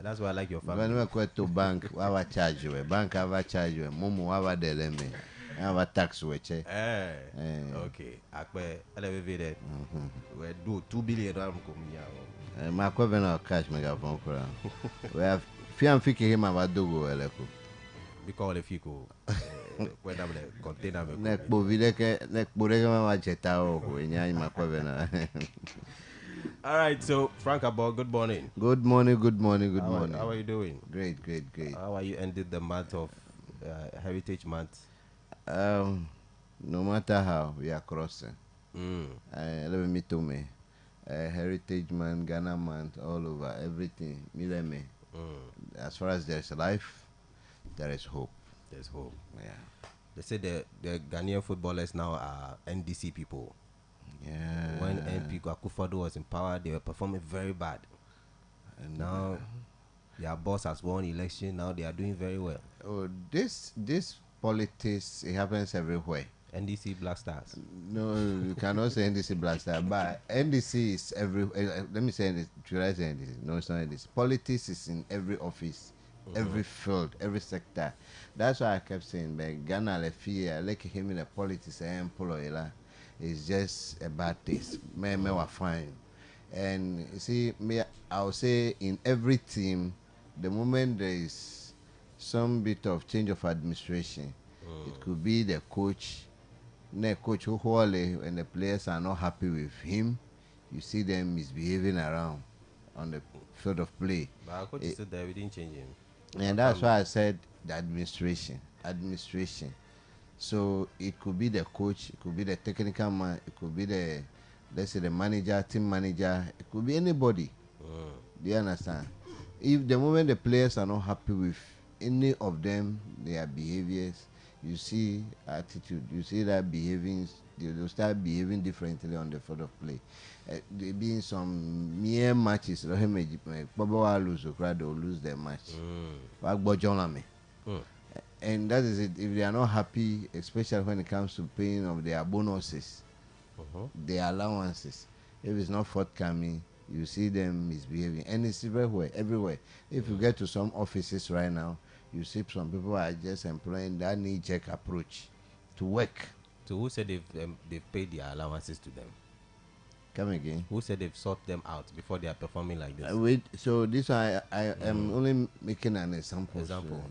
That's why I like your family. When we go to bank, we have a charge you. Bank have a charge you. Momo have a deleme. Have a tax which. Okay. Akbe, elevated. We do 2 billion ram come My covenant cash mega phone. We have Fiam Fiki him about Dogo Eleko. Because if you go, when I'm the container, Nek Burega Macheta or in my covenant. All right, so Frank Abo, good morning. Good morning. How are you doing? Great. How are you ended the month of Heritage Month? No matter how we are crossing. Let me to me. Heritage Month, Ghana Month, all over everything. Me. As far as there's life, there is hope. There's hope. Yeah. They say the Ghanaian footballers now are NDC people. Yeah. When MP Akufo-Addo was in power, they were performing very bad. And now their boss has won election. Now they are doing very well. Oh, this politics, it happens everywhere. NDC Black Stars. No, you cannot say NDC Black Stars, but NDC is every. Let me say this. Should I say NDC? No, it's not NDC. Politics is in every office, every field, every sector. That's why I kept saying, "But Ghana le fear, like him in the politics and employee is just a bad taste. Me were fine." And you see, me, I'll say in every team, the moment there is some bit of change of administration, it could be the coach. The coach who when the players are not happy with him, you see them misbehaving around on the field of play. But our coach is still there, we didn't change him. And that's why I said the administration. So it could be the coach, it could be the technical man, it could be the, let's say, the manager, team manager, it could be anybody. Do you understand? If the moment the players are not happy with any of them, their behaviors, you see attitude, you see that they'll start behaving differently on the field of play. There being some mere matches, they'll lose their match. And that is it. If they are not happy, especially when it comes to paying of their bonuses, their allowances, if it's not forthcoming, you see them misbehaving. And it's everywhere. If you get to some offices right now, you see some people are just employing that knee-jerk approach to work. So who said they've paid their allowances to them? Come again. Who said they've sought them out before they are performing like this? So this I am only making an example.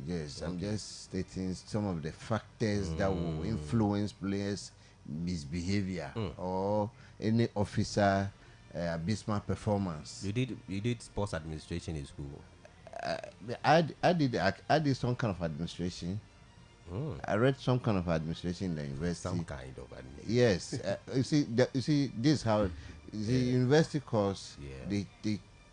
Yes, Okay. I'm just stating some of the factors that will influence players' misbehavior or any officer abysmal performance. You did sports administration in school. I did some kind of administration. I read some kind of administration in the university. Some kind of administration. Yes. You see, this is how the university course. Yeah.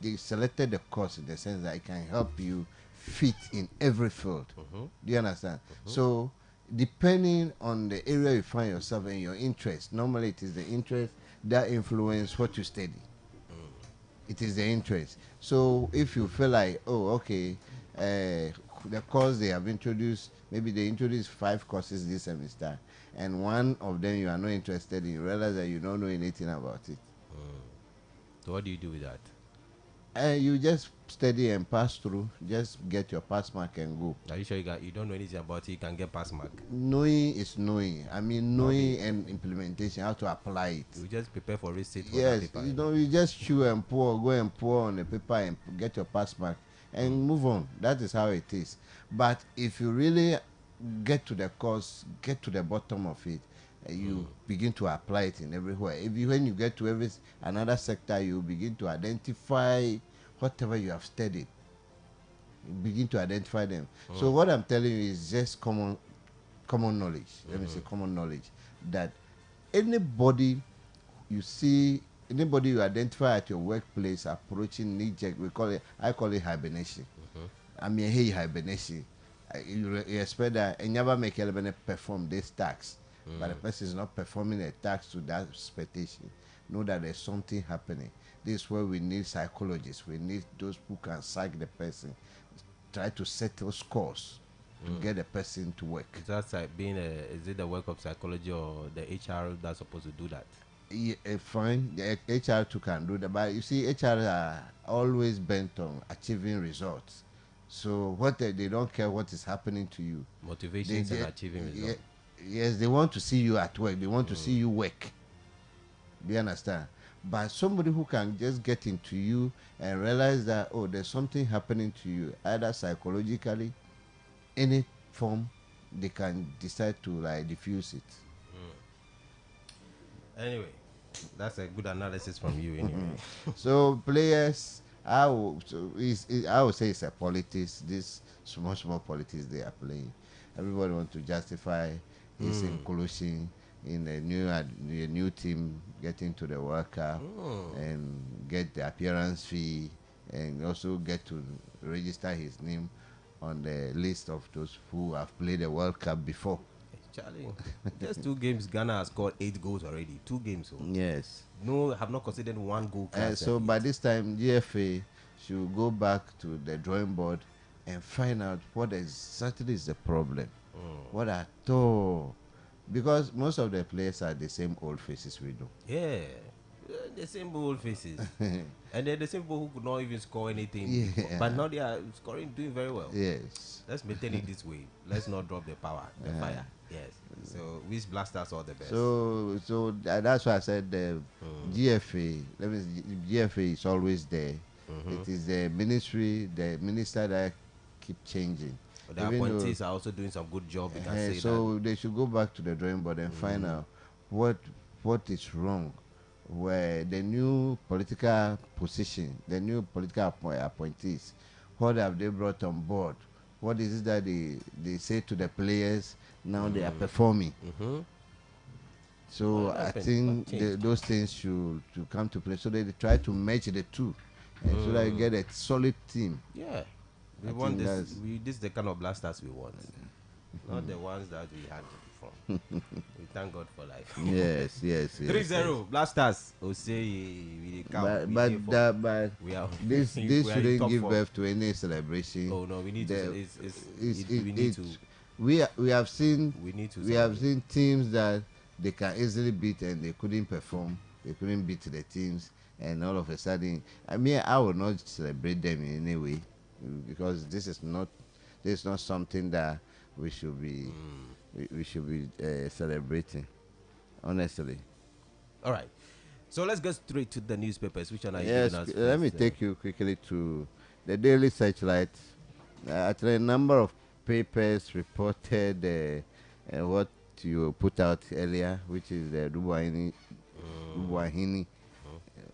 They selected the course in the sense that it can help you fit in every field. Do you understand? So depending on the area you find yourself and your interest, normally it is the interest that influence what you study. It is the interest. So if you feel like, oh, okay, the course they have introduced, maybe they introduced 5 courses this semester, and one of them you are not interested in, you realize that you don't know anything about it. So what do you do with that? You just study and pass through. Just get your pass mark and go. Are you sure you don't know anything about it? You can get pass mark. Knowing is knowing. I mean, knowing and implementation, how to apply it. You just prepare for receipt. Yes, you just chew and pour, go and pour on the paper and get your pass mark and move on. That is how it is. But if you really get to the course, get to the bottom of it, you begin to apply it in everywhere. When you get to another sector, you begin to identify whatever you have studied. You begin to identify them. So what I'm telling you is just common knowledge. Let me say common knowledge that anybody you identify at your workplace approaching knee-jerk, I call it hibernation. I mean, hey, hibernation. You expect that and never make anybody perform this task. But the person is not performing a task to that expectation. Know that there's something happening. This is where we need psychologists. We need those who can psych the person, try to settle scores. to get a person to work. That's like is it the work of psychology or the HR that's supposed to do that? Yeah, fine. The HR too can do that, but you see, HR are always bent on achieving results. So they don't care what is happening to you. Motivations and achieving results. Yes, they want to see you at work. They want to see you work. Do you understand? But somebody who can just get into you and realize that, oh, there's something happening to you, either psychologically, any form, they can decide to like diffuse it. Anyway, that's a good analysis from you. Anyway, so players, I would say it's a politics. This small politics they are playing. Everybody wants to justify his inclusion in a new team, getting to the World Cup and get the appearance fee, and also get to register his name on the list of those who have played the World Cup before. Charlie, just 2 games, Ghana has scored 8 goals already. 2 games. Yes. No, have not considered 1 goal. So by this time, GFA should go back to the drawing board and find out what exactly is the problem. What at all? Because most of the players are the same old faces we know. Yeah, the same old faces. And they're the same people who could not even score anything. Yeah. But now they are scoring, doing very well. Yes. Let's maintain it this way. Let's not drop the fire. Yes. So we blasters all the best. So that's why I said the GFA. GFA is always there. It is the ministry, the minister that keep changing. But the appointees are also doing some good job. So they should go back to the drawing board and find out what is wrong, where the new political position, the new political appointees, what have they brought on board? What is it that they say to the players? Now they are performing. So I think those things should come to play. So they try to match the two, and so that you get a solid team. Yeah, we want this. This is the kind of blasters we want, not the ones that we had before. We thank God for life. Yes. 3-0 blasters. But this shouldn't give birth to any celebration. Oh no, we need to. We have seen teams that they can easily beat and they couldn't perform. They couldn't beat the teams, and all of a sudden, I will not celebrate them in any way, because this is not something that we should be celebrating, honestly. All right, so let's go straight to the newspapers. Which one are you giving us? Let me take you quickly to the Daily Searchlight. Actually, a number of papers reported what you put out earlier, which is the Dubuahini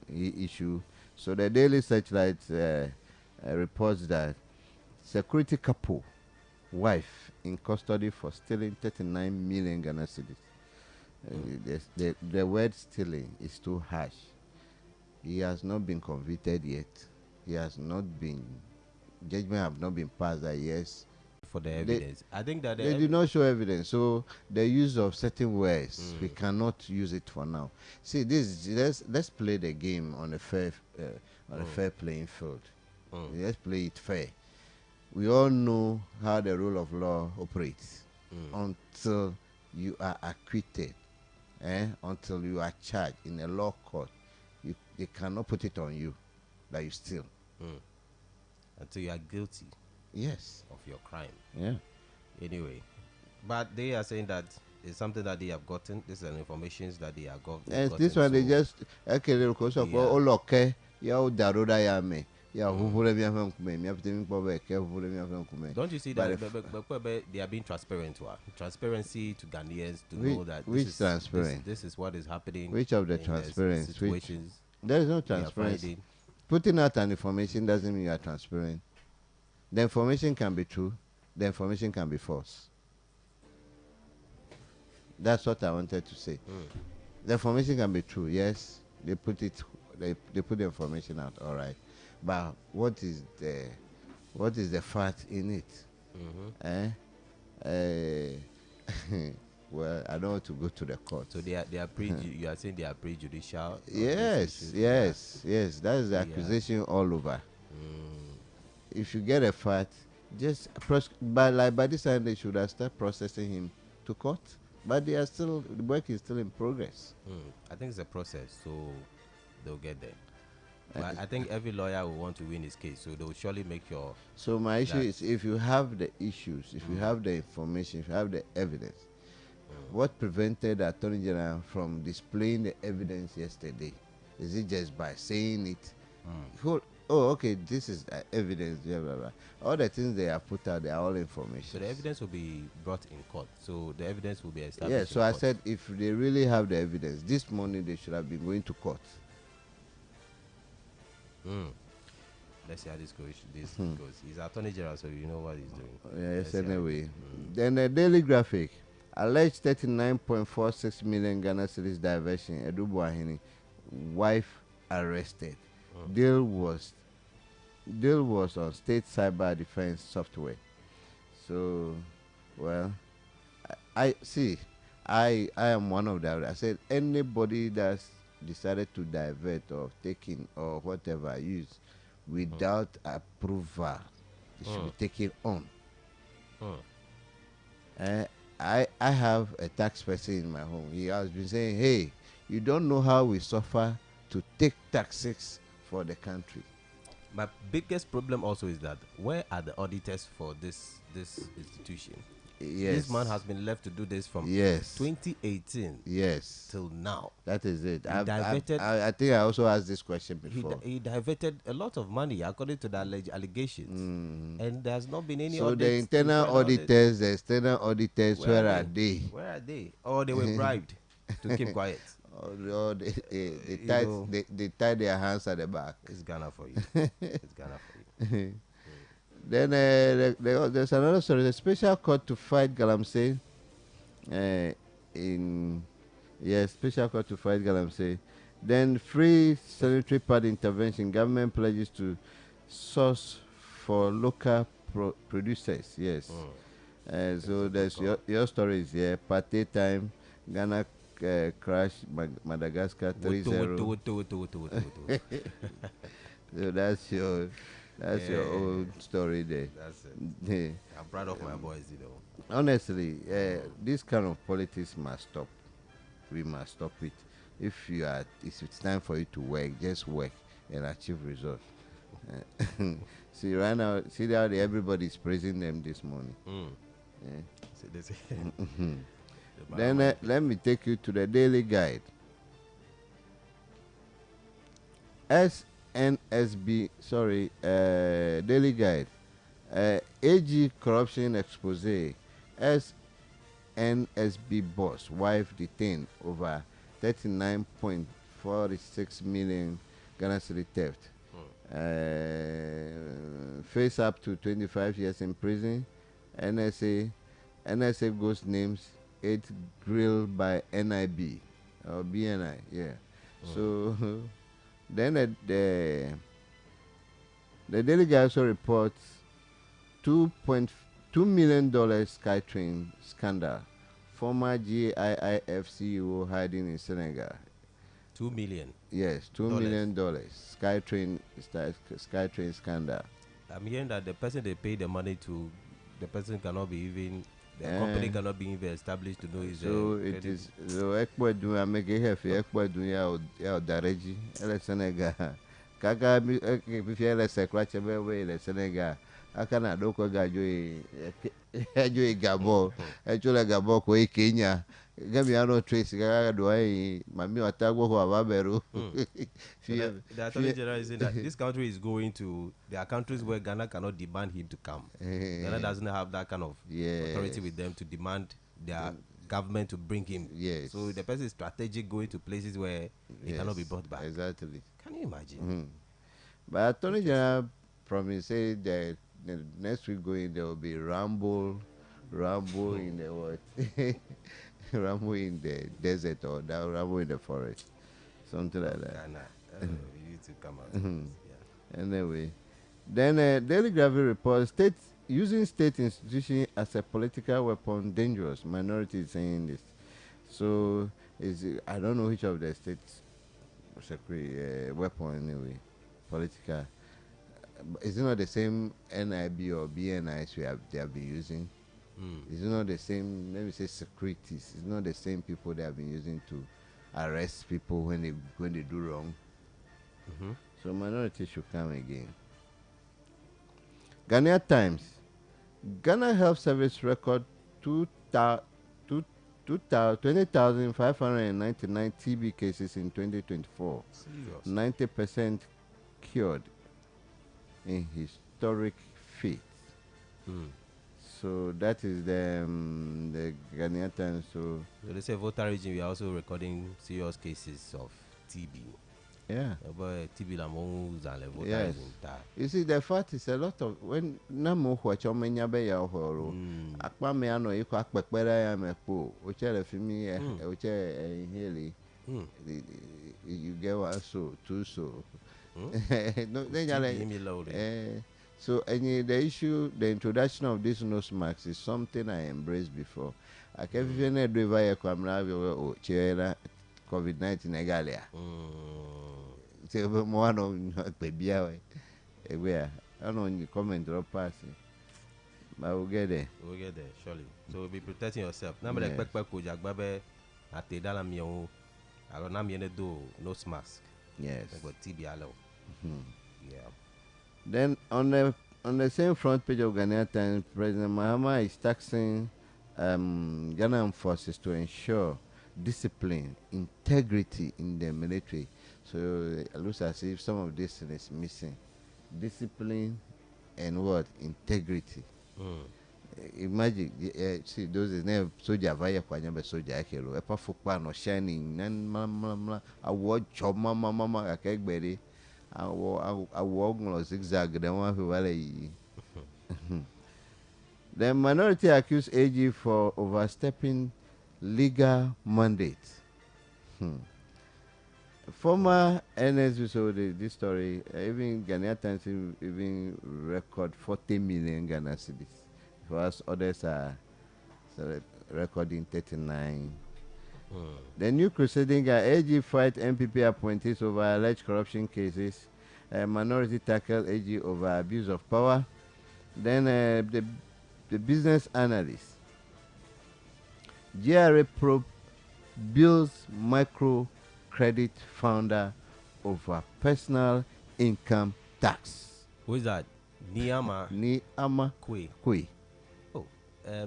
issue. So the Daily Searchlight reports that security couple, wife in custody for stealing 39 million Ghana cedis. The word stealing is too harsh. He has not been convicted yet. Judgment have not been passed that yes. For the evidence, I think that they did not show evidence. So the use of certain words, we cannot use it for now. See, let's play the game on a fair playing field. Let's play it fair. We all know how the rule of law operates. Until you are acquitted, until you are charged in a law court, they cannot put it on you that you steal. Until you are guilty. Yes. Of your crime. Yeah. Anyway, but they are saying that it's something that they have gotten. This is an information that they have got. Yes, this one they just because of all okay. Yeah, don't you see that they are being transparent to us? Transparency to Ghanaians to know that this is what is happening. Which of the transparency? There is no transparency. Putting out an information doesn't mean you are transparent. The information can be true. The information can be false. That's what I wanted to say. The information can be true. Yes, they put the information out. All right, but what is the fact in it? Well, I don't want to go to the court. So you are saying they are prejudicial? Yes. That is the accusation all over. If you get a fact, just by this time they should have started processing him to court. But they are still, the work is still in progress. I think it's a process, so they'll get there. But I think every lawyer will want to win his case, so they'll surely make sure. So my issue is, if you have the issues, if you have the information, if you have the evidence, what prevented the Attorney General from displaying the evidence yesterday? Is it just by saying it? Oh, okay, this is evidence, blah, blah, blah. All the things they have put out, they are all information. So the evidence will be brought in court. So the evidence will be established. Yeah, so I said, if they really have the evidence, this morning they should have been going to court. Let's see how this goes. He's Attorney General, so you know what he's doing. Yes, anyway. Then the Daily Graphic. Alleged 39.46 million Ghana cedis diversion. Edu Buahini, wife arrested. Deal was on state cyber defense software. So, well, I see. I am one of them. I said anybody that's decided to divert or taking or whatever use without approval, it should be taken on. I have a tax person in my home. He has been saying, hey, you don't know how we suffer to take taxes for the country. My biggest problem also is that where are the auditors for this institution? Yes. This man has been left to do this from 2018 till now. That is it. I think I also asked this question before. He diverted a lot of money according to the allegations, and there has not been any. So the internal auditors, where are they? Where are they? Or they were bribed to keep quiet. Or they tied their hands at the back. It's Ghana for you. It's Ghana for you. Then there's another story. The special court to fight Galamsey. Special court to fight Galamsey. Then free sanitary pad intervention. Government pledges to source for local producers. Yes. So there's your stories here. Party time. Ghana crash Madagascar 3-0. So that's your old story there. That's it. I'm proud of my boys, you know. Honestly, this kind of politics must stop. We must stop it. If it's time for you to work, just work and achieve results. See right now, see how everybody's praising them this morning. Then let me take you to the Daily Guide. Daily Guide. AG corruption expose. SNSB boss wife detained over 39.46 million Ghana cedi theft. Face up to 25 years in prison. NSA ghost names 8 grilled by NIB or BNI. Yeah. So then the Daily Guide also reports $2.2 million SkyTrain scandal. Former GIIF CEO hiding in Senegal. $2 million. Yes, $2 million. SkyTrain scandal. I'm hearing that the person they pay the money to, the person cannot be even. The company cannot be even established to know his. So it is. So ekpo do I make it ekpo do ya dareji ele Senegal. Kaka if you ele sekwache be ele Senegal. Aka na doko gajo Gabon. Actually Gabon ko Kenya. Gami ano trace kaka do ai mami watagwo ko ababeru. The Attorney General is saying that this country is going to. There are countries where Ghana cannot demand him to come. Ghana doesn't have that kind of authority with them to demand their government to bring him. Yes. So the person is strategic going to places where he cannot be brought back. Exactly. Can you imagine? But Attorney General promised that the next week going there will be Rambo in the what? Rambo in the desert or Rambo in the forest. Something like that. Ghana. You need to come out. Anyway, then Daily Graphic reports using state institution as a political weapon dangerous. Minorities saying this. So I don't know which of the states secretary weapon anyway, political. Is it not the same NIB or BNIs they have been using? Is it not the same, let me say, securities? It's not the same people they have been using to arrest people when they do wrong. So minority should come again. Ghanaian Times. Ghana Health Service record 20,599 TB cases in 2024. Serious? 90% cured in historic feat. So that is the Ghanaian Times. So they say Volta region, we are also recording serious cases of TB. Yeah. But TB la mongs and the Volta yes. region. You see, the fact is a lot of when Namo Huachomenya be ya horo. Akpa me ano iko akpekpere ya mepo. Oche le fimi oche heli. You get one so, two so. No, so the issue, the introduction of this nose mask is something I embraced before. I can't even do via camera or chair COVID-19 egalia. So one of baby away. I don't know you comment or passing. But we'll get there. We'll get there, surely. So be protecting yourself. Now, like backpack with Jagbabe at the Dalamio. I don't know do nose mask. Yes. I got TB allow. Yeah. Then on the same front page of Ghanaian Times, President Mahama is taxing Ghanaian forces to ensure discipline, integrity in the military. So it looks as if some of this is missing. Discipline and what? Integrity. Imagine, see, those is never soldier via Kwanyaba soldier hero. A powerful pan or shining, nan mamma, a word chop mama, a cake berry. I walk on zigzag, the one who valley. The minority accused AG for overstepping legal mandate. Former NSU, so this story, even Ghanaian Times even record 40 million Ghana cedis. Whilst others are recording 39. The new crusading guy, AG fight MPP appointees over alleged corruption cases. Minority tackle AG over abuse of power. Then the business analyst. GRA probe bills micro credit founder over personal income tax. Who is that? Niama Kwe.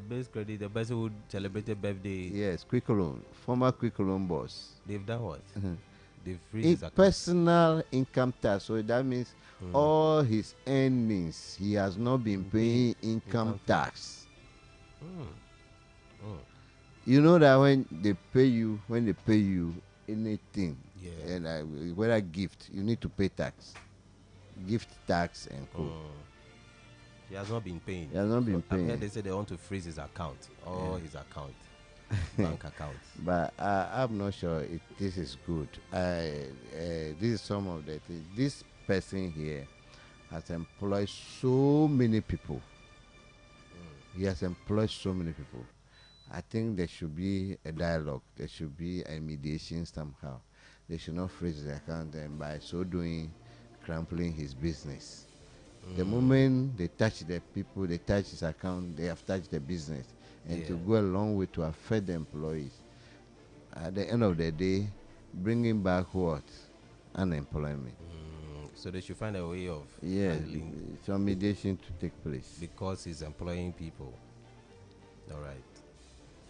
Base credit, the person who celebrated birthday. Yes, Quick-Loan, former Quick-Loan boss. They've done what? They've freed his account. Personal income tax. So that means all his earnings, he has not been paying income tax. You know that when they pay you anything, and whether gift, you need to pay tax, gift tax and co. He has not been paying. He has not been paying. I heard they say they want to freeze his account, his account, bank account. But I'm not sure if this is good. This is some of the things. This person here has employed so many people. He has employed so many people. I think there should be a dialogue. There should be a mediation somehow. They should not freeze the account and by so doing, crumpling his business. The moment they touch the people, they touch his account, they have touched the business. And to go a long way to affect the employees. At the end of the day, bringing back what? Unemployment. So they should find a way of some mediation to take place. Because he's employing people. All right.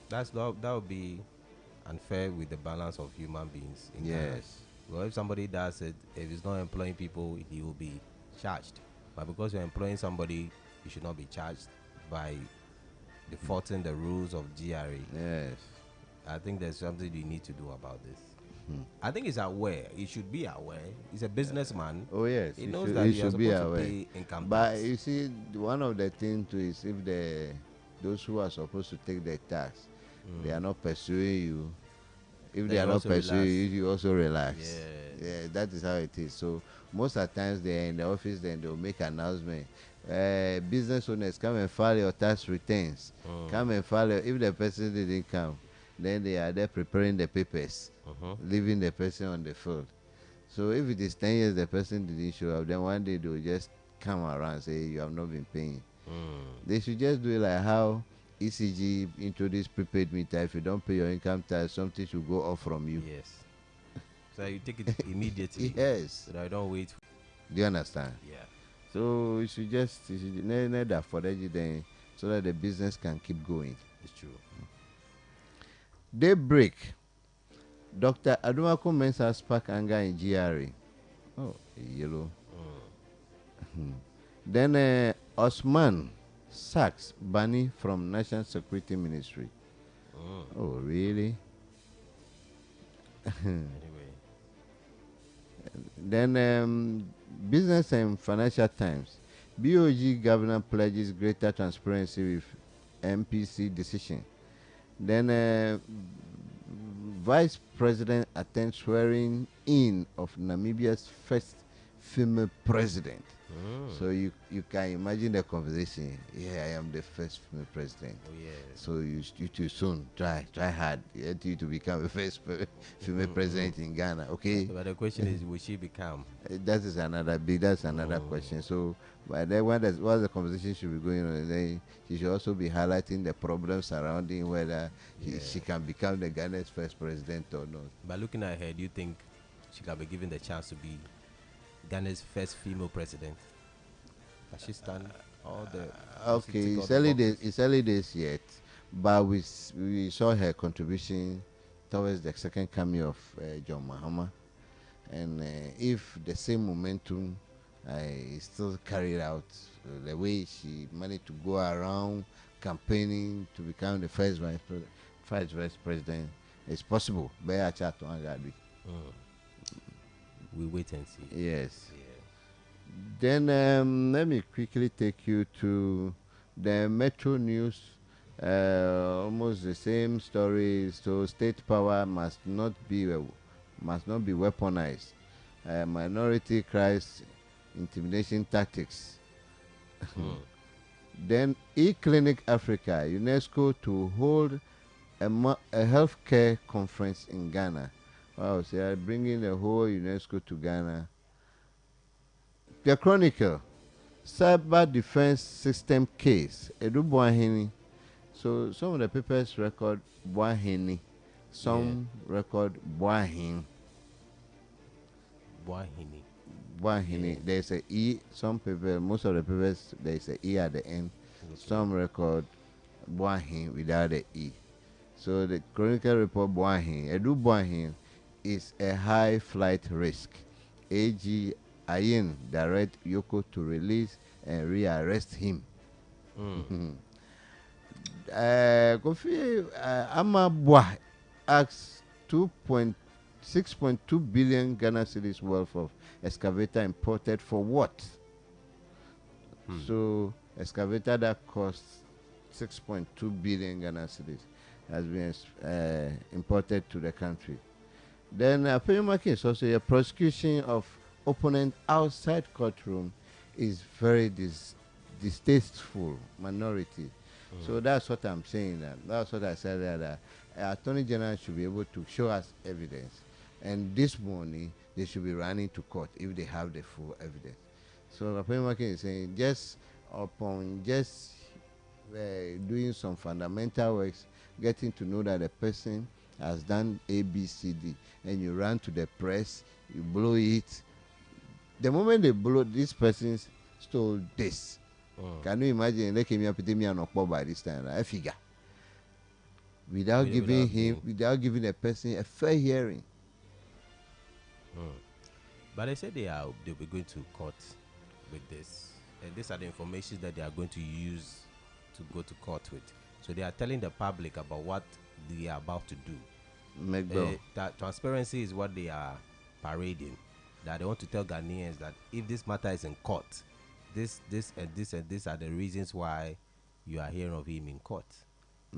That would be unfair with the balance of human beings. Well, if somebody does it, if he's not employing people, he will be charged. But because you're employing somebody, you should not be charged by defaulting the rules of GRA. Yes. I think there's something you need to do about this. I think he's aware. He should be aware. He's a businessman. Oh yes. He knows that he should be aware. To pay income tax. But you see, one of the things too is if those who are supposed to take the tax, they are not pursuing you. If they are not pursuing you, you also relax. Yeah, that is how it is. So most of the times they're in the office, then they'll make an announcement. Business owners, come and file your tax returns. Come and file if the person didn't come, then they are there preparing the papers, leaving the person on the field. So if it is 10 years the person didn't show up, then one day they'll just come around and say you have not been paying. They should just do it like how ECG introduced prepaid meter. If you don't pay your income tax, something should go off from you. Yes. So you take it immediately. Yes. So that I don't wait. Do you understand? Yeah. So you should just need that for then so that the business can keep going. It's true. Daybreak. Dr. Adumako Mensah spark anger in GRA. Oh, yellow. Then Osman sacks Bani from National Security Ministry. Oh, really? Anyway. Then Business and Financial Times. BOG governor pledges greater transparency with MPC decision. Then Vice President attends swearing in of Namibia's first female president. So you can imagine the conversation. Yeah, I am the first female president. Oh yeah. So you too soon try hard you to become the first female president in Ghana. Okay. But the question is, will she become? That is another question. So by then, what the conversation should be going on, then she should also be highlighting the problems surrounding whether she can become the Ghana's first president or not. By looking at her, do you think she can be given the chance to be Ghana's first female president? Can she stand all the? Okay, it's early days yet, but we saw her contribution towards the second coming of John Mahama, and if the same momentum is still carried out, the way she managed to go around campaigning to become the first vice president, it's possible. We wait and see. Yes. Then let me quickly take you to the Metro News. Almost the same story. So state power must not be weaponized. Minority cries intimidation tactics. Then eClinic Africa, UNESCO to hold a healthcare conference in Ghana. Wow, so they are bringing the whole UNESCO to Ghana. The Chronicle, cyber defense system case. Edu Boahini. So some of the papers record Boahini, some record Boahin. Boahini. There's a E. Some papers, most of the papers, there's a E at the end. Some record Boahin without the E. So the Chronicle report Boahin. Edu Boahin is a high flight risk. AG Ayin direct Yoko to release and rearrest him. Kofi Amabwa asks 6.2 billion Ghana cedis worth of excavator imported for what? So excavator that costs 6.2 billion Ghana cedis has been imported to the country. Then Payumaki is also a prosecution of opponent outside courtroom is very distasteful minority. So that's what I'm saying. That's what I said that Attorney General should be able to show us evidence, and this morning they should be running to court if they have the full evidence. So Payumaki is saying just doing some fundamental works, getting to know that the person has done A, B, C, D, and you run to the press, you blow it. The moment they blow, this person stole this. Can you imagine? They came here putting me on a by this time. I figure. Without giving the person a fair hearing. But they said they'll be going to court with this. And these are the information that they are going to use to go to court with. So they are telling the public about what they are about to do. That transparency is what they are parading. That they want to tell Ghanaians that if this matter is in court, this and this are the reasons why you are hearing of him in court.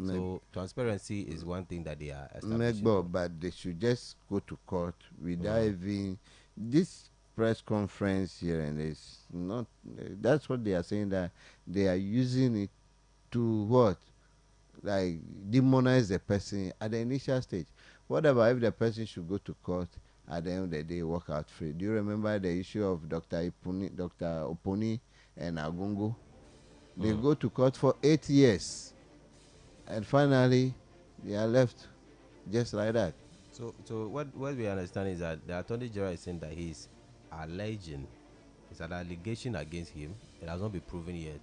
So transparency is one thing that they are establishing. But they should just go to court without even this press conference here, and it's not. That's what they are saying, that they are using it to what, like demonize the person at the initial stage. Whatever, if the person should go to court, at the end of the day walk out free. Do you remember the issue of Dr. Oponi and Agungo. They go to court for 8 years, and finally they are left just like that. So what we understand is that the Attorney General is saying that he's alleging, it's an allegation against him. It has not been proven yet.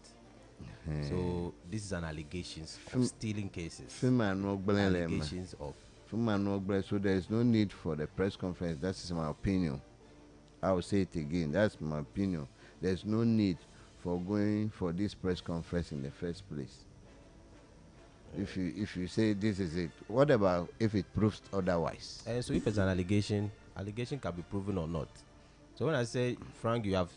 So this is an allegations of stealing cases. Allegations of. So there is no need for the press conference. That is my opinion. I will say it again. That's my opinion. There's no need for going for this press conference in the first place. If you say this is it, what about if it proves otherwise? So if it's an allegation can be proven or not. So when I say, Frank, you have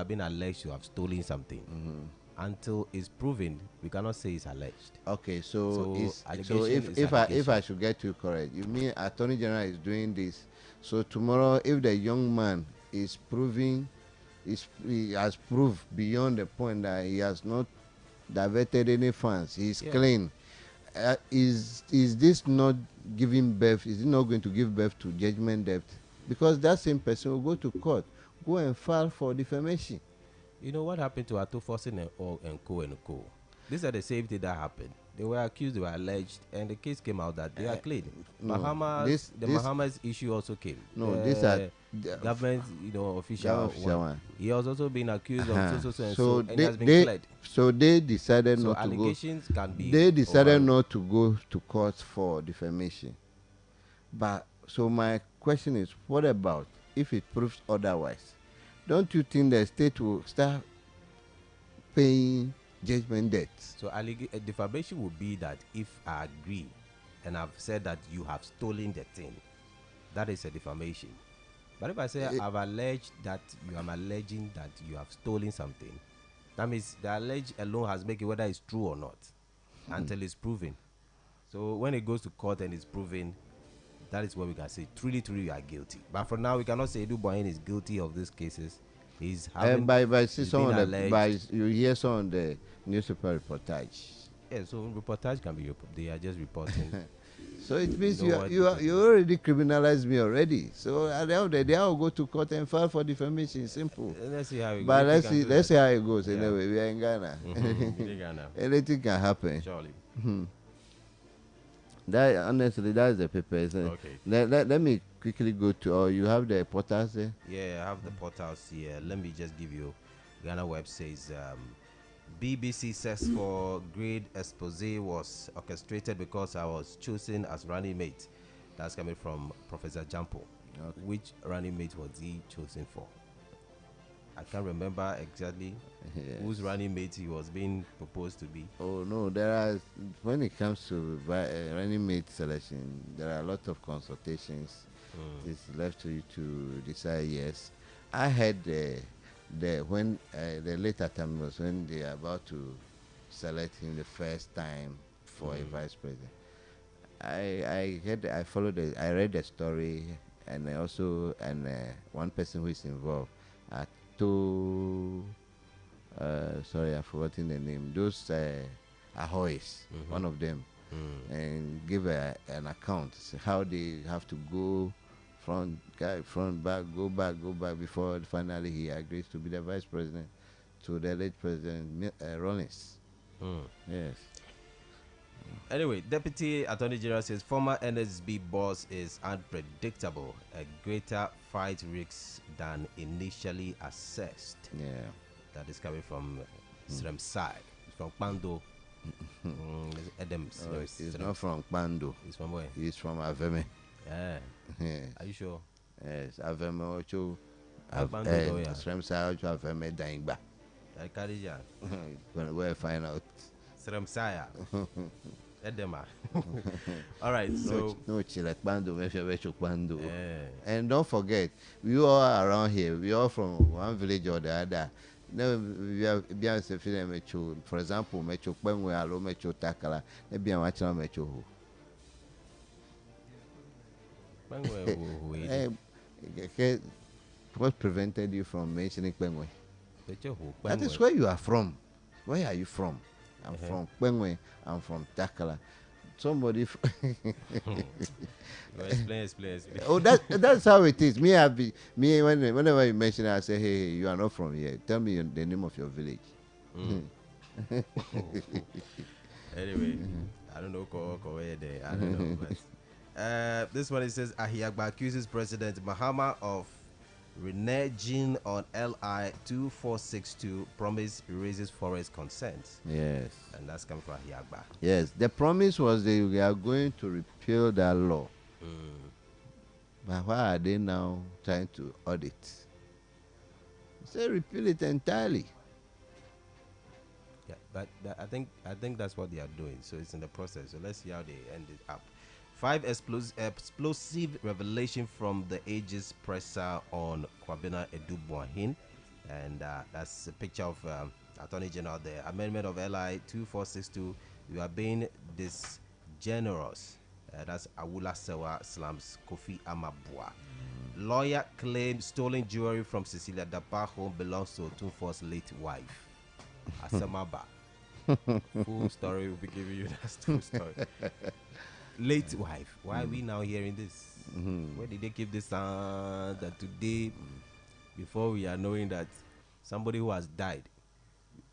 been alleged to have stolen something, until it's proven, we cannot say it's alleged. Okay, so if I should get you correct, you mean Attorney General is doing this? So tomorrow, if the young man is he has proved beyond the point that he has not diverted any funds, he's clean. Is this not giving birth? Is it not going to give birth to judgment debt? Because that same person will go to court, go and file for defamation. You know what happened to Ato Forsen and Co. These are the same thing that happened. They were accused, they were alleged, and the case came out that they are clean. Mahama's issue also came. No, these are government, official one. He has also been accused of so and they, has been cleared. So they decided not to go. Allegations can be. They decided not to go to court for defamation. But so my question is, what about if it proves otherwise? Don't you think the state will start paying judgment debts? So defamation would be that if I agree and I've said that you have stolen the thing, that is a defamation. But if I say I've alleged that I'm alleging that you have stolen something, that means the allege alone has made it whether it's true or not until it's proven. So when it goes to court and it's proven, that is what we can say. Truly, you are guilty. But for now, we cannot say Edu Boyin is guilty of these cases. He's having. You hear some of the newspaper reportage. Yeah, so reportage can be. They are just reporting. So it means you already criminalized me already. So at the end of the day, I will go to court and file for defamation. Simple. Let's see how it goes. But let's see how it goes. Yeah. Anyway, we are in Ghana. Anything can happen. Surely. That honestly, that's the paper. Okay. Let me quickly go to. Or you have the portals there? Yeah, I have the portals here. Let me just give you. Ghana web says BBC says for grade expose was orchestrated because I was chosen as running mate. That's coming from Professor Jampo. Okay. Which running mate was he chosen for? I can't remember exactly whose running mate he was being proposed to be. Oh no, when it comes to running mate selection, there are a lot of consultations. It's left to you to decide. Yes, I had when the later time was when they are about to select him the first time for a vice president. I read the story, and also one person who is involved sorry, I've forgotten the name. Those Ahoys, one of them, and give an account how they have to go front back, go back before finally he agrees to be the vice president to the late President Rollins. Yes. Anyway, Deputy Attorney General says former NSB boss is unpredictable, a greater fight risk than initially assessed. Yeah. That is coming from Sremsai. It's from Pando. Adams. No, it's not from Pando. It's from where? It's from Aveme. Yeah. Yes. Are you sure? Yes. Aveme Ocho. Sremsai Ocho Aveme Daingba. I carry ya. We'll find out. Sremsai. Edema. All right, so no Pando. And don't forget, we all around here. We all from one village or the other. No, we have Metro. For example, Metro Pengwe, Alo Metro Takala. Maybe I'm watching Metro. What prevented you from mentioning Pengwe? That is where you are from. Where are you from? I'm from Pengwe. I'm from Takala. somebody. Explain. Oh, that's how it is. Whenever you mention it, I say, hey, you are not from here. Tell me the name of your village. Anyway, I don't know where there. I don't know. But, this one, it says Ahiagba accuses President Mahama of reneging on LI 2462 promise raises forest concerns. Yes. And that's coming from Ahiagba. Yes. The promise was we are going to repeal that law. But why are they now trying to audit? Say repeal it entirely. Yeah, but I think that's what they are doing. So it's in the process. So let's see how they end it up. 5 explosive revelation from the Aegis presser on Kwabena Edubuahin, and that's a picture of Attorney General. The amendment of LI 2462. You are being disgenerous. That's Awula Sewa Slams Kofi Amabua. Lawyer claims stolen jewelry from Cecilia Dapa home belongs to Otunfo's late wife. Asamaba. Full story will be giving you that full story. Late wife. Why are we now hearing this? Where did they keep this that today, before we are knowing that somebody who has died,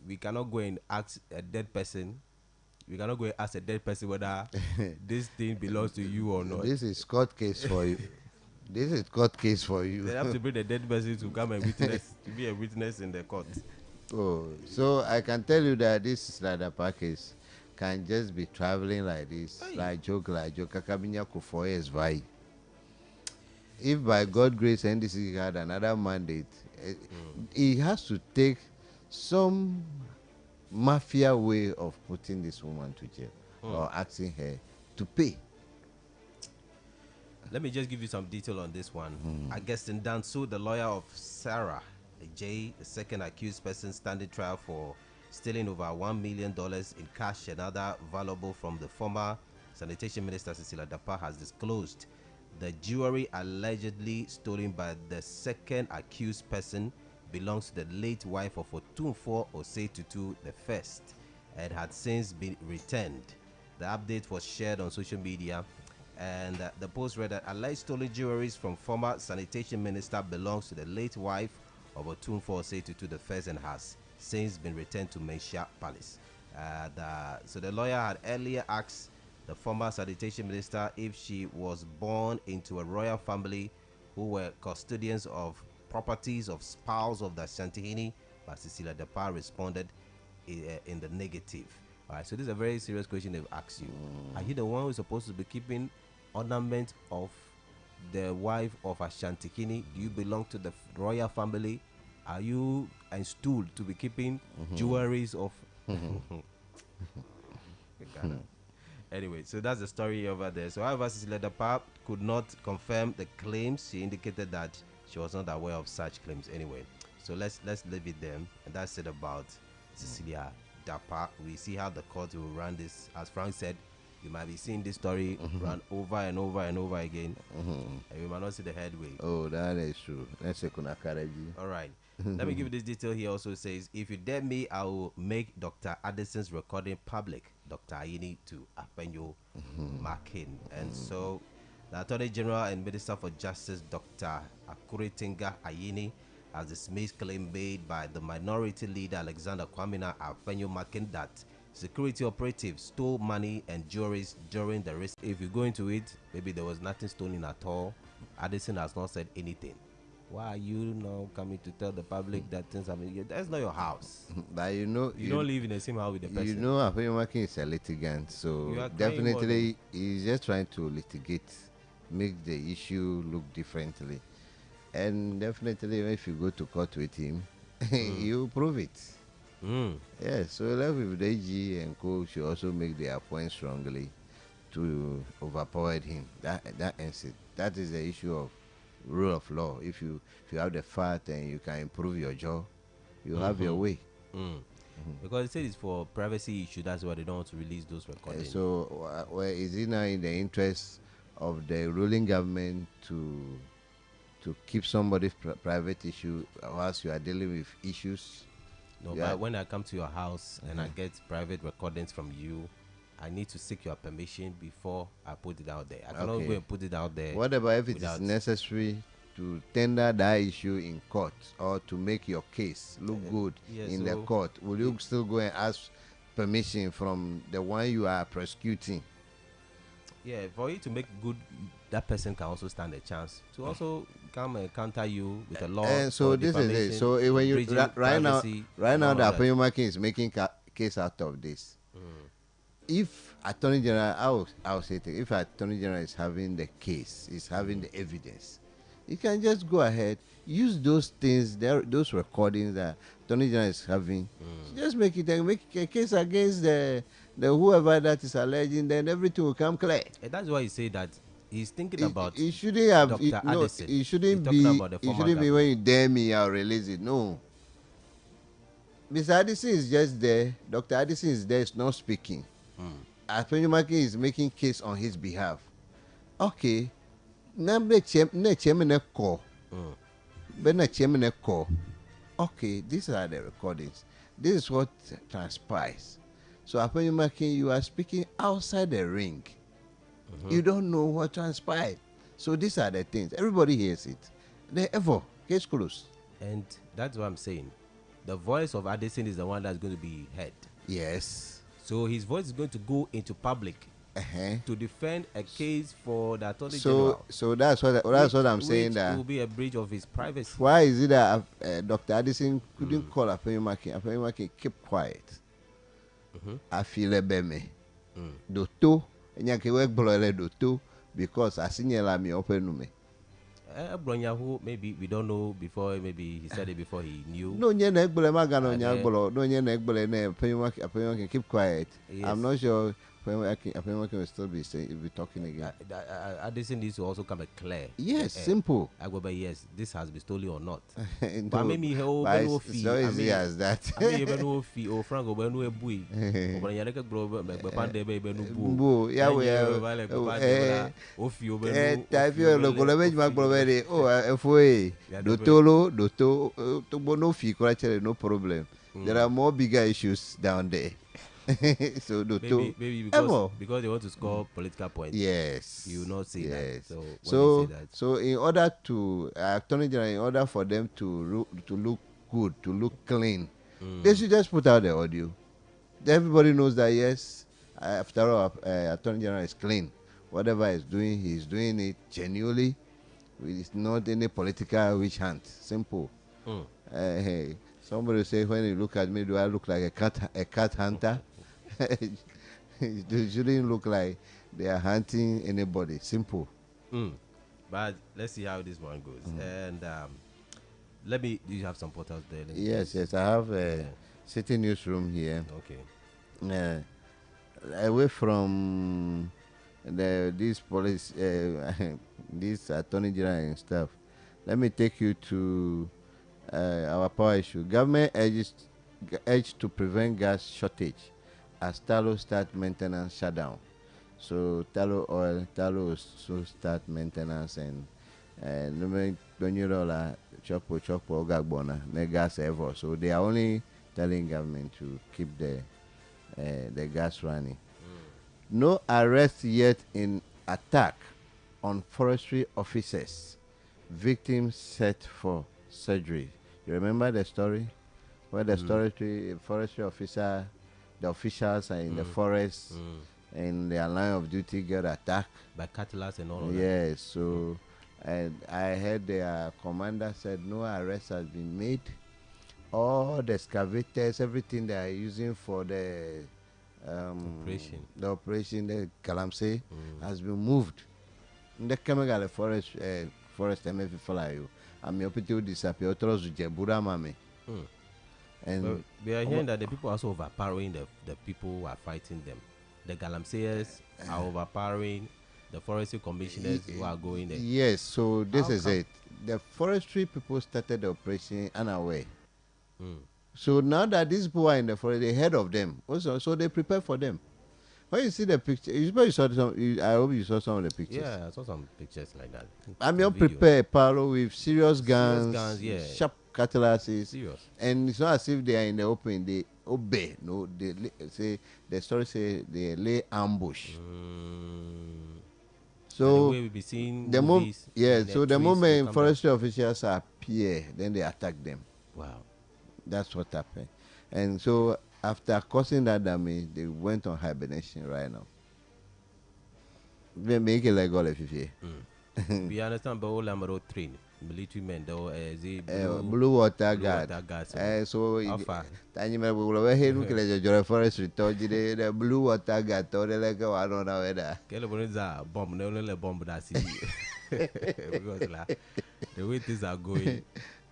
we cannot go and ask a dead person. We cannot go and ask a dead person whether this thing belongs to you or not. This is court case for you. This is court case for you. They have to bring the dead person to come and witness, to be a witness in the court. Oh, so I can tell you that this Slider package can just be traveling like this, like joke, Kakabinya for years, vai. If by God grace NDC had another mandate, he has to take some mafia way of putting this woman to jail or asking her to pay. Let me just give you some detail on this one. Augustine Dansu, the lawyer of Sarah J, the second accused person standing trial for stealing over $1 million in cash and other valuable from the former sanitation minister Cecilia Dapa, has disclosed the jewelry allegedly stolen by the second accused person belongs to the late wife of Otunfo Osei Tutu the first and had since been returned. The update was shared on social media, and the post read that alleged stolen jewelries from former sanitation minister belongs to the late wife of Otunfo Osei Tutu the first and has since been returned to Mensha Palace. So the lawyer had earlier asked the former sanitation minister if she was born into a royal family who were custodians of properties of spouse of the Shantihini, but Cecilia Dapa responded in the negative. All right, so this is a very serious question they've asked you. Are you the one who's supposed to be keeping ornament of the wife of Ashantihini? Do you belong to the royal family? Are you installed to be keeping jewelries of Anyway, so that's the story over there. So however, Cecilia Dapa could not confirm the claims. She indicated that she was not aware of such claims anyway. So let's leave it there. And that's it about Cecilia Dapa. We see how the court will run this. As Frank said, you might be seeing this story run over and over and over again. And we might not see the headway. Oh, that is true. Let's say Kunakaraji. All right. Let me give you this detail here. Also says, if you dare me, I will make Dr. Addison's recording public. Dr. Ayini to Apenyo Makin. And so the Attorney General and Minister for Justice, Dr. Akuritinga Ayini, has dismissed claim made by the minority leader Alexander Kwamina Apenyo Makin that security operatives stole money and jewelries during the risk. If you go into it, maybe there was nothing stolen at all. Addison has not said anything. Why are you now coming to tell the public that things have been? That's not your house. But you don't live in the same house with the person. You know, Apenyomakin is a litigant, so definitely he's just trying to litigate, make the issue look differently, and definitely if you go to court with him, you prove it. Yes, so left with the AG and co should also make their point strongly to overpower him. That ends it. That is the issue of rule of law. If you have the fact and you can improve your job, you have your way. Because it says it's for privacy issue, that's why they don't want to release those recordings. So where is it now in the interest of the ruling government to keep somebody's private issue whilst you are dealing with issues? No, but when I come to your house and I get private recordings from you, I need to seek your permission before I put it out there. I cannot Okay. go and put it out there. What about if it is without- necessary to tender that issue in court or to make your case look good yeah, in the so- court? Will you still go and ask permission from the one you are prosecuting? Yeah, for you to make good, that person can also stand a chance to also come and counter you with a law. And so for this is it. defamation, So when you breaching right now, privacy, right now, and the all that. Appeal is making case out of this. If Attorney General, I will say it, if Attorney General is having the case, is having the evidence, you can just go ahead, use those things, those recordings that Attorney General is having, just make a case against the whoever that is alleging, then everything will come clear. And that's why you say that he's thinking about. It shouldn't have. Dr. No, Addison. it shouldn't He's be. talking about the It former shouldn't be governor. when you dare me, I'll release it. No. Mr. Addison is just there. Dr. Addison is there. Is not speaking. Afenjumake is making case on his behalf. Okay. Number chairman call. But chairman call. Okay, these are the recordings. This is what transpires. So Afenjumake, you are speaking outside the ring. You don't know what transpired. So these are the things. Everybody hears it. Case closed. And that's what I'm saying. The voice of Addison is the one that's going to be heard. Yes. So his voice is going to go into public to defend a case for the Attorney General. So that's what I'm saying. Which That will be a breach of his privacy. why is it that Dr. Addison couldn't call Afenjumake? Afenjumake keep quiet. I feel a beme. Doto, nyake work blole doto because asinyela me open me. Bronyahu, maybe we don't know before. Maybe he said it before he knew. No, nye na egbole magano And, nya egbolo. No, nye na egbole ne Afenjumake keep quiet. Yes. I'm not sure Afenjumake will still be talking again. Addison needs to also come and clear. Yes, simple. Agboba, yes, this has been stolen or not. No, But maybe he but it's not easy as that. I mean, even no fee or Frank or no bui. But you like a global, but Pande baby no boo. Yeah, we are. Type your local language, my brother. Oh, FOA. Doto, to bono fee, no problem. There are more bigger issues down there. So Doto. Maybe because they want to score political points. Yes. You will not say that. So when So, you say that, so in order to Attorney General, in order for them to look good, to look clean, they should just put out the audio. Everybody knows that yes, after all, Attorney General is clean. Whatever he's doing it genuinely. It's not any political witch hunt. Simple. Hey, somebody say when you look at me, do I look like a cat hunter? It shouldn't look like they are hunting anybody. Simple. But let's see how this one goes. And do you have some portals there? Yes, I have a city newsroom here. Okay. Away from this police, this Attorney General and stuff, let me take you to our power issue. Government urges to prevent gas shortage as Talo start maintenance shutdown. So Talo oil, Talo so start maintenance and chopo gagbona ne gas ever. So they are only telling government to keep the gas running. No arrest yet in attack on forestry officers. Victims set for surgery. You remember the story? Where the forestry officer, the officials are in the forest and their line of duty get attacked. By cutlass and all of that. Yes, so and I heard their commander said no arrest has been made. All the excavators, everything they are using for the operation, the Galamsey, has been moved. The chemical forest MF follow you. I'm your people disappear. Jebura mame. And but we are hearing that the people are also overpowering the people who are fighting them. The Galamseyers are overpowering the forestry commissioners who are going there. Yes, so this is it. The forestry people started the operation unaware. So now that these people are in the forest, they heard of them also, so they prepare for them. When you see the picture, you suppose you saw some. I hope you saw some of the pictures. Yeah, I saw some pictures like that. I'm not Video. prepared, Paulo, with serious guns, yeah. sharp cutlasses. Serious. And it's not as if they are in the open. They obey. No, they say the story say they lay ambush. So the way we be seeing the movies, yeah. and So the trees will moment come forestry officials appear, then they attack them. Wow. That's what happened. And so after causing that damage, they went on hibernation right now. They make it like all of you. We understand, but all about train military men, though, blue water guard. So tanya me will we hear look at your forestry told you the blue water guard told the like one on our weather. Keleboniza bomb, no only bomb that see because the way things are going,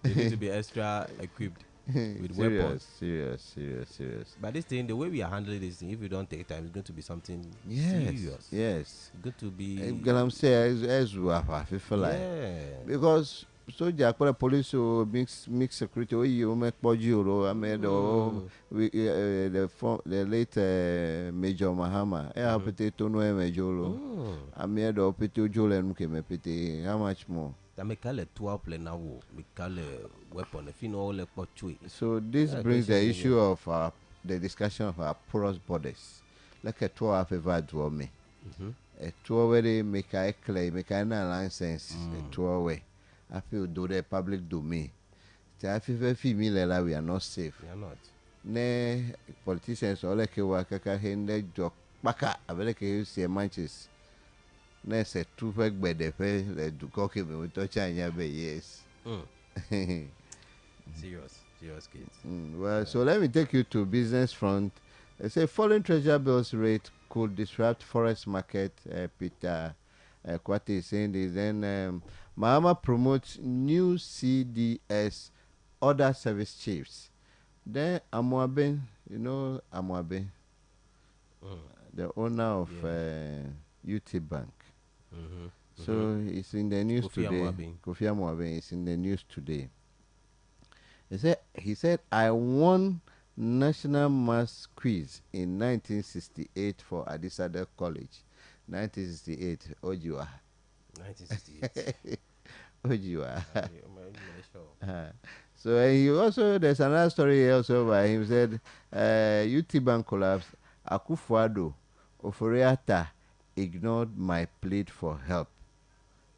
they need to be extra equipped with weapons. Serious. But this thing, the way we are handling this thing, if we don't take time, it's going to be something serious. Yes. Good to be. I'm saying as well, I feel like because soldier, police, mix security. You make Pojuro. I made the late Major Mahama. I have potato no Major. I made a potato Jolen Kemepete. How much more? That make a 12 play now. Make a weapon. If you know all the potchui. So this brings the issue of the discussion of our porous borders. Like a 12 ever draw me. A 12 where they make a clay, make an license. A 12 way. I feel do the public domain. I feel female like we are not safe. We are not. Ne politicians all like work a hende job. Baka, I will like you see Manchester. Ne se two back by the pay le do cocky me touch anya be yes. Serious kids. Well, so let me take you to business front. They say falling treasury bills rate could disrupt forest market. Peter Kwate is saying this. Then Mahama promotes new CDS other service chiefs. Then Amoaben, you know Amoaben, the owner of UT Bank. So it's in the news today. Kofi Amoaben is in the news today. He said, I won National Maths Quiz in 1968 for Adisada College. 1968, Ojiwa. 1968. Ojiwa. So he also, there's another story also by him, said, UT Bank collapse, Akufo-Addo, Ofori-Atta ignored my plea for help.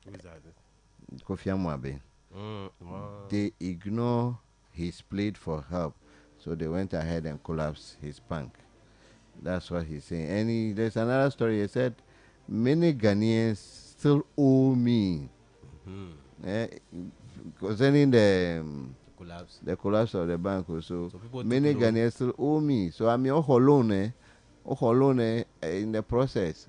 Who is that? Kofi Amoaben. Wow. They ignore his plea for help, so they went ahead and collapsed his bank. That's what he's saying. And there's another story. He said, many Ghanaians still owe me. Concerning the collapse of the bank also. So many Ghanaians still owe me. So I'm all alone in the process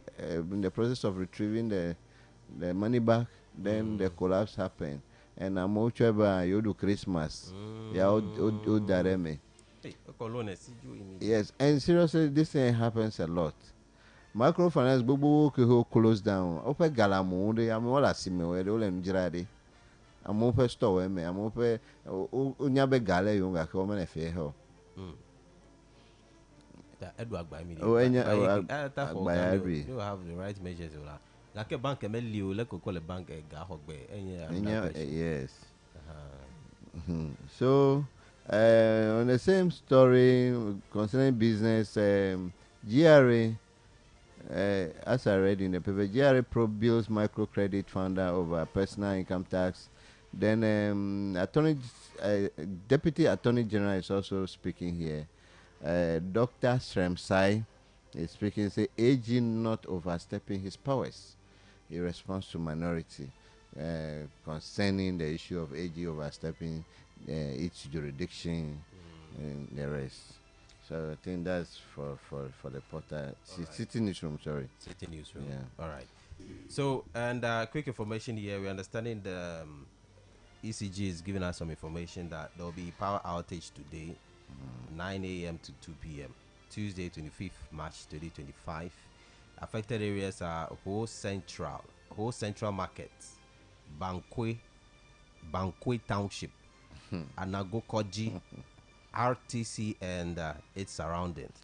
of retrieving the money back. Then the collapse happened. And I'm out you do Christmas. Yeah, Dareme. Yes, and seriously, this thing happens a lot. Microfinance Bubu close down. Open Galamundi, I'm all as similar, all in Girardi. I'm open store, I'm open Unyabe Gala, Yunga, come and a fair hell. Edward by me. Oh, and you have the right measures. Like a bank, like call a bank a gahogbe. Yes. So, on the same story concerning business, GRA, as I read in the paper, GRA probe-bills microcredit funder over personal income tax. Then, Deputy Attorney General is also speaking here. Dr. Sremsai is speaking, say, AG not overstepping his powers. He responds to minority concerning the issue of AG overstepping its jurisdiction and the rest. So I think that's for the portal. City Newsroom, sorry. City Newsroom. Yeah. All right. So, and quick information here. We're understanding the ECG is giving us some information that there will be power outage today, 9 a.m. to 2 p.m. Tuesday, 25th March 2025. Affected areas are Whole Central Market, Bankwe Township, Anagokoji, RTC, and its surroundings.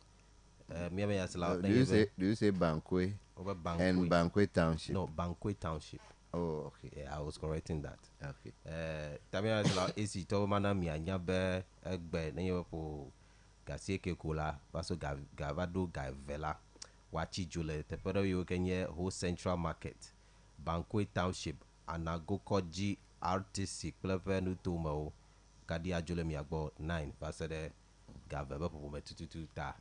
Me ya sala. Do you say Bankwe? Over Bankwe. And Bankwe Township. No, Bankwe Township. Oh, okay. Yeah, I was correcting that. Okay. Tamia sala AC to mana mi anya be egbe na yo po gasie ke kola baso gavado gavela wachi jule tepero yo kenye whole central market Bankwe Township anagokoji RTC plepe nu tomo kadi ajule mi agbo 9 pasede gavebe popo metututu ta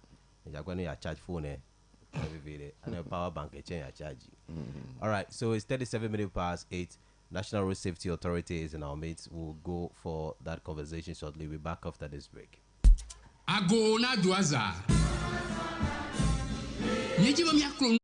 yagwa no ya charge phone every and a power bank a chain charge. All right, so it's 37 minutes past 8. National Road Safety Authority is in our midst. We'll go for that conversation shortly. We'll be back after this break. Ago na duaza. Yejiba mi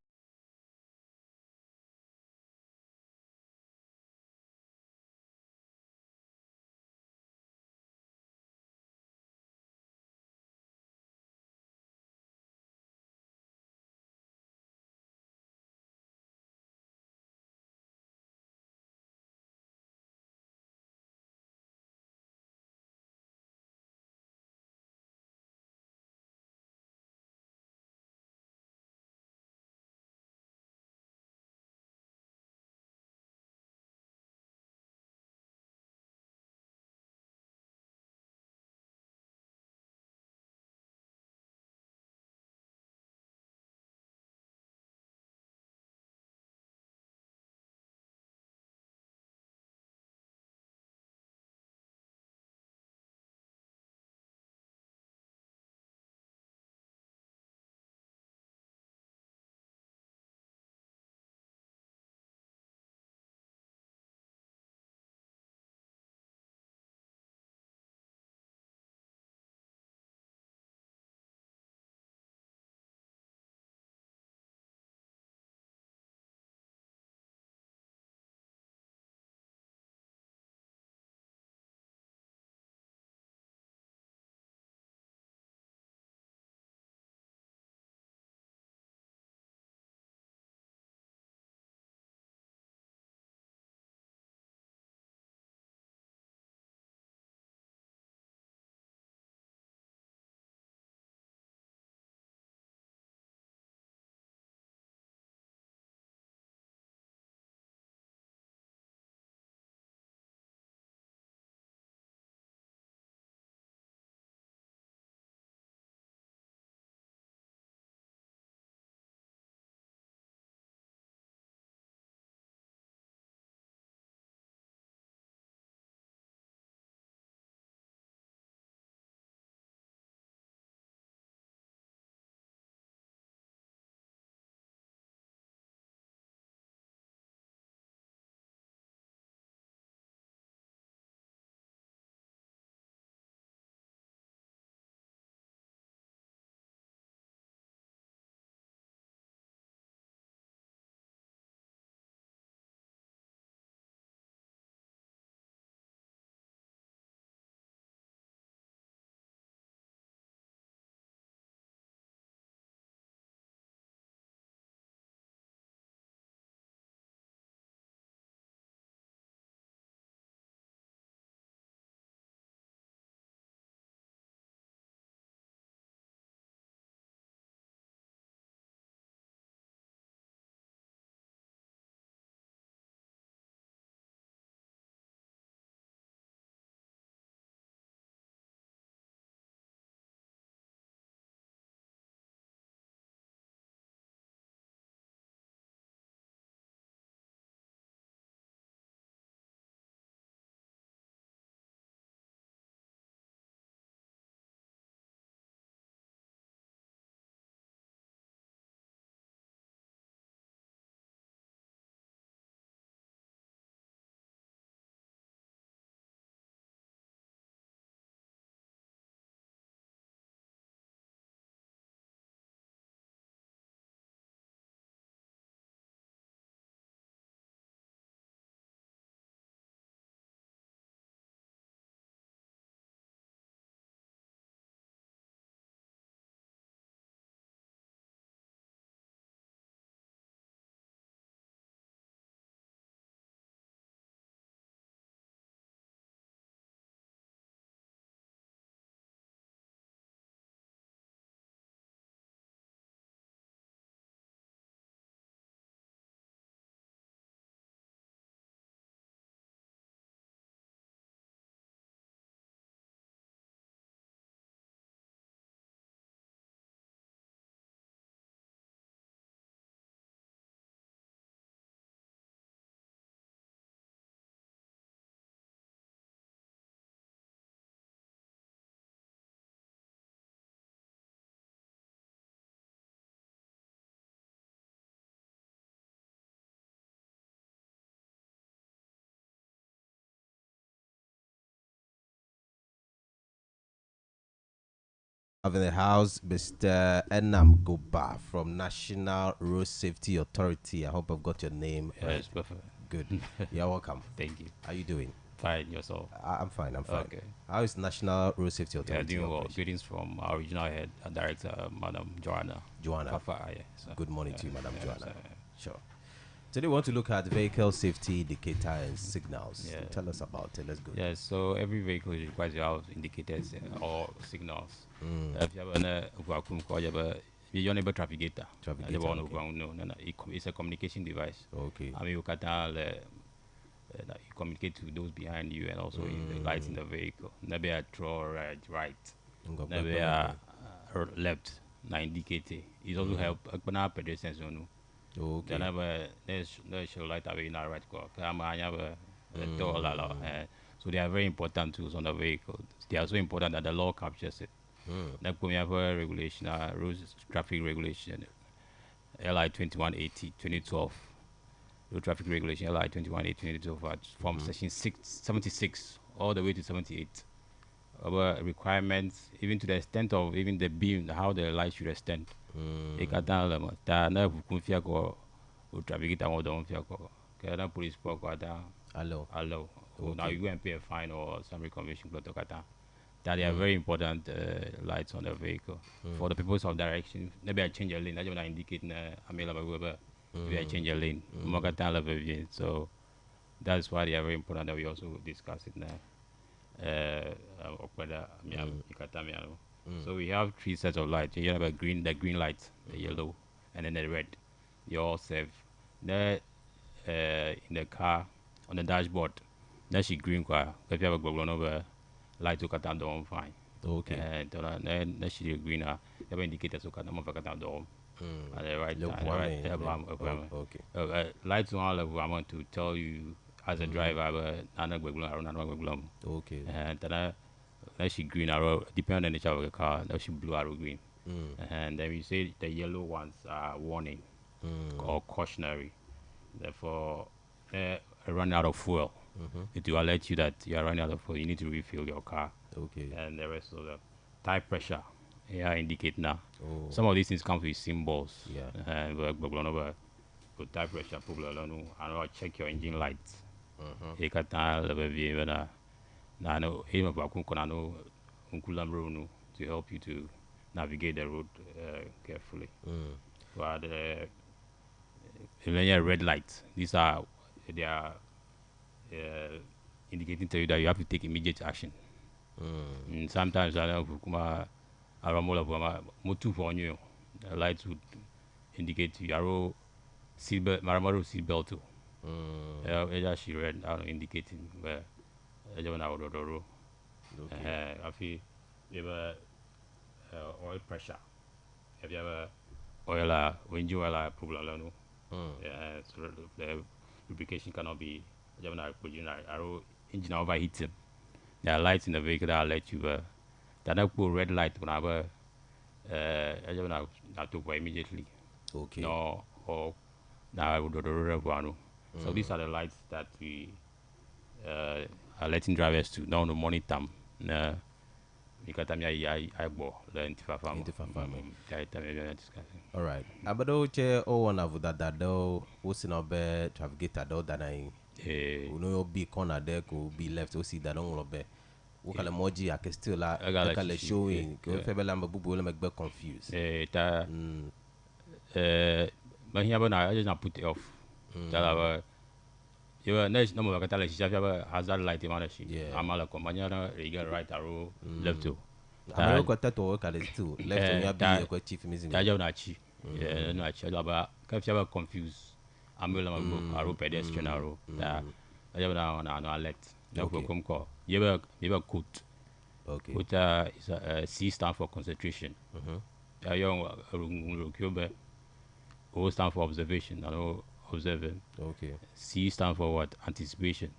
Having the house, Mr. Enam Goba from National Road Safety Authority. I hope I've got your name right. Yes, perfect. Good. You're welcome. Thank you. How you doing? Fine, yourself? I'm fine. I'm fine. Okay. How is National Road Safety Authority? Yeah, doing well. operation? Greetings from our regional head, director, Madam Joanna. Kafa, yeah, so, Good morning to you, Madam yeah, Joanna. so, Sure. Today we want to look at vehicle safety indicator and signals. Yeah. Tell us about it. Let's go. Yeah, so every vehicle is required to have indicators or signals. If you have a vacuum call, you have a trafficator. It's a communication device. Okay. I mean, you can tell, you communicate to those behind you and also in the lights in the vehicle. Maybe a throw right. Maybe a left. Na indicator. It also help pedestrians. Okay. Then show light away in our right car. So they are very important tools on the vehicle. They are so important that the law captures it. Like when we have a regulation, rules traffic regulation, LI 2180 2012. Road traffic regulation LI 2180 2012 from section 76 all the way to 78. Our requirements, even to the extent of even the beam, how the light should extend. Allow. So now you go and pay a fine or some reclamation. That they are very important lights on the vehicle. For the purpose of direction, maybe I change a lane. I just want to indicate maybe I change a lane. So that's why they are very important that we also discuss it now. So we have 3 sets of lights. You have the green light, the yellow, and then the red. You all safe. There in the car on the dashboard, that's green car. If you have a global over light to cut down the home fine. Okay. Then that's green. You have indicators to cut down the home. At the right time. Okay. Lights on all level. I want to tell you as a driver, okay. And then that's green arrow, depending on the nature of the car, that's blue arrow green. And then we say the yellow ones are warning or cautionary. Therefore, run out of fuel. It will alert you that you are running out of fuel. You need to refill your car. Okay. And the rest of the tire pressure, indicate now. Some of these things come with symbols. Yeah. And tire pressure, and I'll check your engine lights. To help you to navigate the road carefully. But red lights, these are they are indicating to you that you have to take immediate action. And sometimes lights would indicate to you seatbelt, Maramaro seatbelt too. She read indicating where I feel you have oil pressure. If you have oil, when you oil problem, so the lubrication cannot be engine overheating. There are lights in the vehicle that let you that put red light whenever immediately. Okay. No, or so these are the lights that we are letting drivers to now monitor. All right. Abado che o wana vudada do wosina be trafficator do danai. Uno be corner there ko be left o see that on be. Wokale moji ake still la kale showing ko febela mbubu le megbe confused. But here I just put it off. You are next number of catalysts. You have a hazard light in Manashi. I'm a companion, you get right arrow, left to. I'm got that to work at it too. Left to be a chief missing. Tajonachi. Yeah, no, if you have confused, I'm will arrow pedestrian arrow. I have an alert. No come call. You have a coat. Okay. Coat is a C stand for concentration. A young Cube. O stand for observation. I know observing. Okay. C stand for what? Anticipation.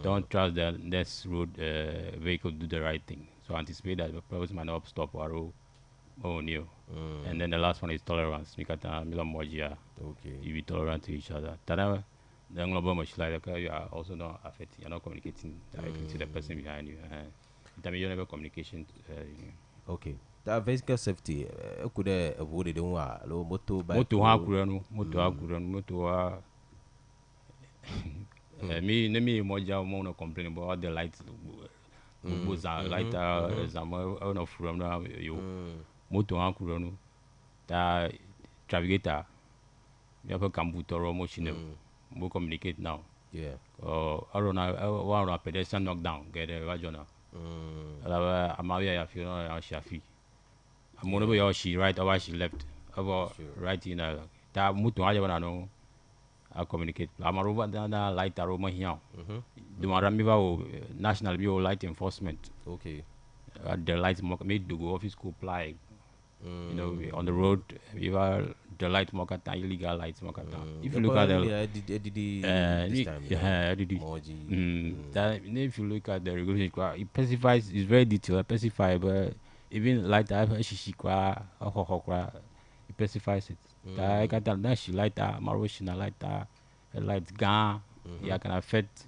Don't trust the next road vehicle do the right thing. So anticipate that the person might not stop or new. And then the last one is tolerance. Okay. You be tolerant to each other. The global much like you are also not affecting. You're not communicating directly to the person behind you. You never communication. Okay. that vehicle safety could avoid the one low moto by moto ha kura no moto ha me moja mo no complain about all the lights was light no from now you moto ha kura no ta navigator you have a computer or machine we communicate now one pedestrian knockdown get a regional Amavia ya feel no shafi amono be she right or she left about right in ta moto ha jaba no I communicate amaruba na light aroma here the maramiva national bio light enforcement the light made to go office go apply you know on the road we have the light mokata illegal lights mokata if you look at if you look at the regulation it specifies it's very detailed specify but even light shishikwa it specifies it I got that she light maroshina light gun yeah can affect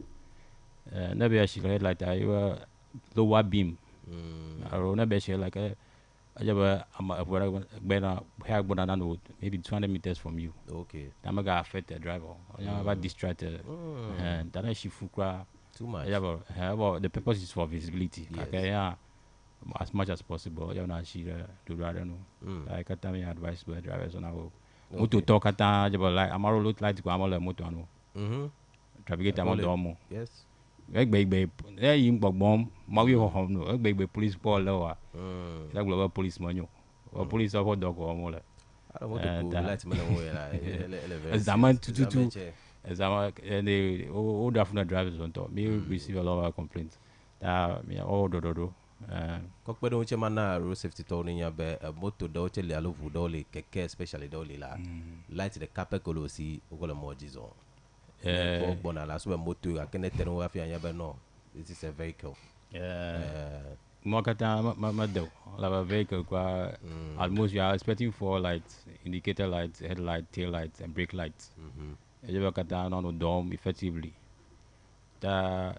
never she light lower beam or never she like maybe 200 meters from you. That may affect the driver. About distracted. And that she fukra too much. The purpose is for visibility. Okay, yeah. As much as possible. You know, she do rather know. I can tell me advice to drivers on our moto talk at like Amaro look like Guamala moto. Traffic Amalo. Yes. Baby, there you bomb, Maui home, no, baby police ball lower. That global police manual or police of dog or more. I don't want to go light man away. As Zaman to as the old African drivers on top, me receive a lot of complaints. Me all do. Cockpit don't man road safety told in your bed a moto dote le alo vudoli keke especially doli la light the capecolo si ogola moji's on. Last motor I can tell you if you never know. This is a vehicle. Mokata Mamado, a vehicle almost you are expecting for lights, indicator lights, headlight, tail lights, and brake lights. You have cut down on the dome effectively.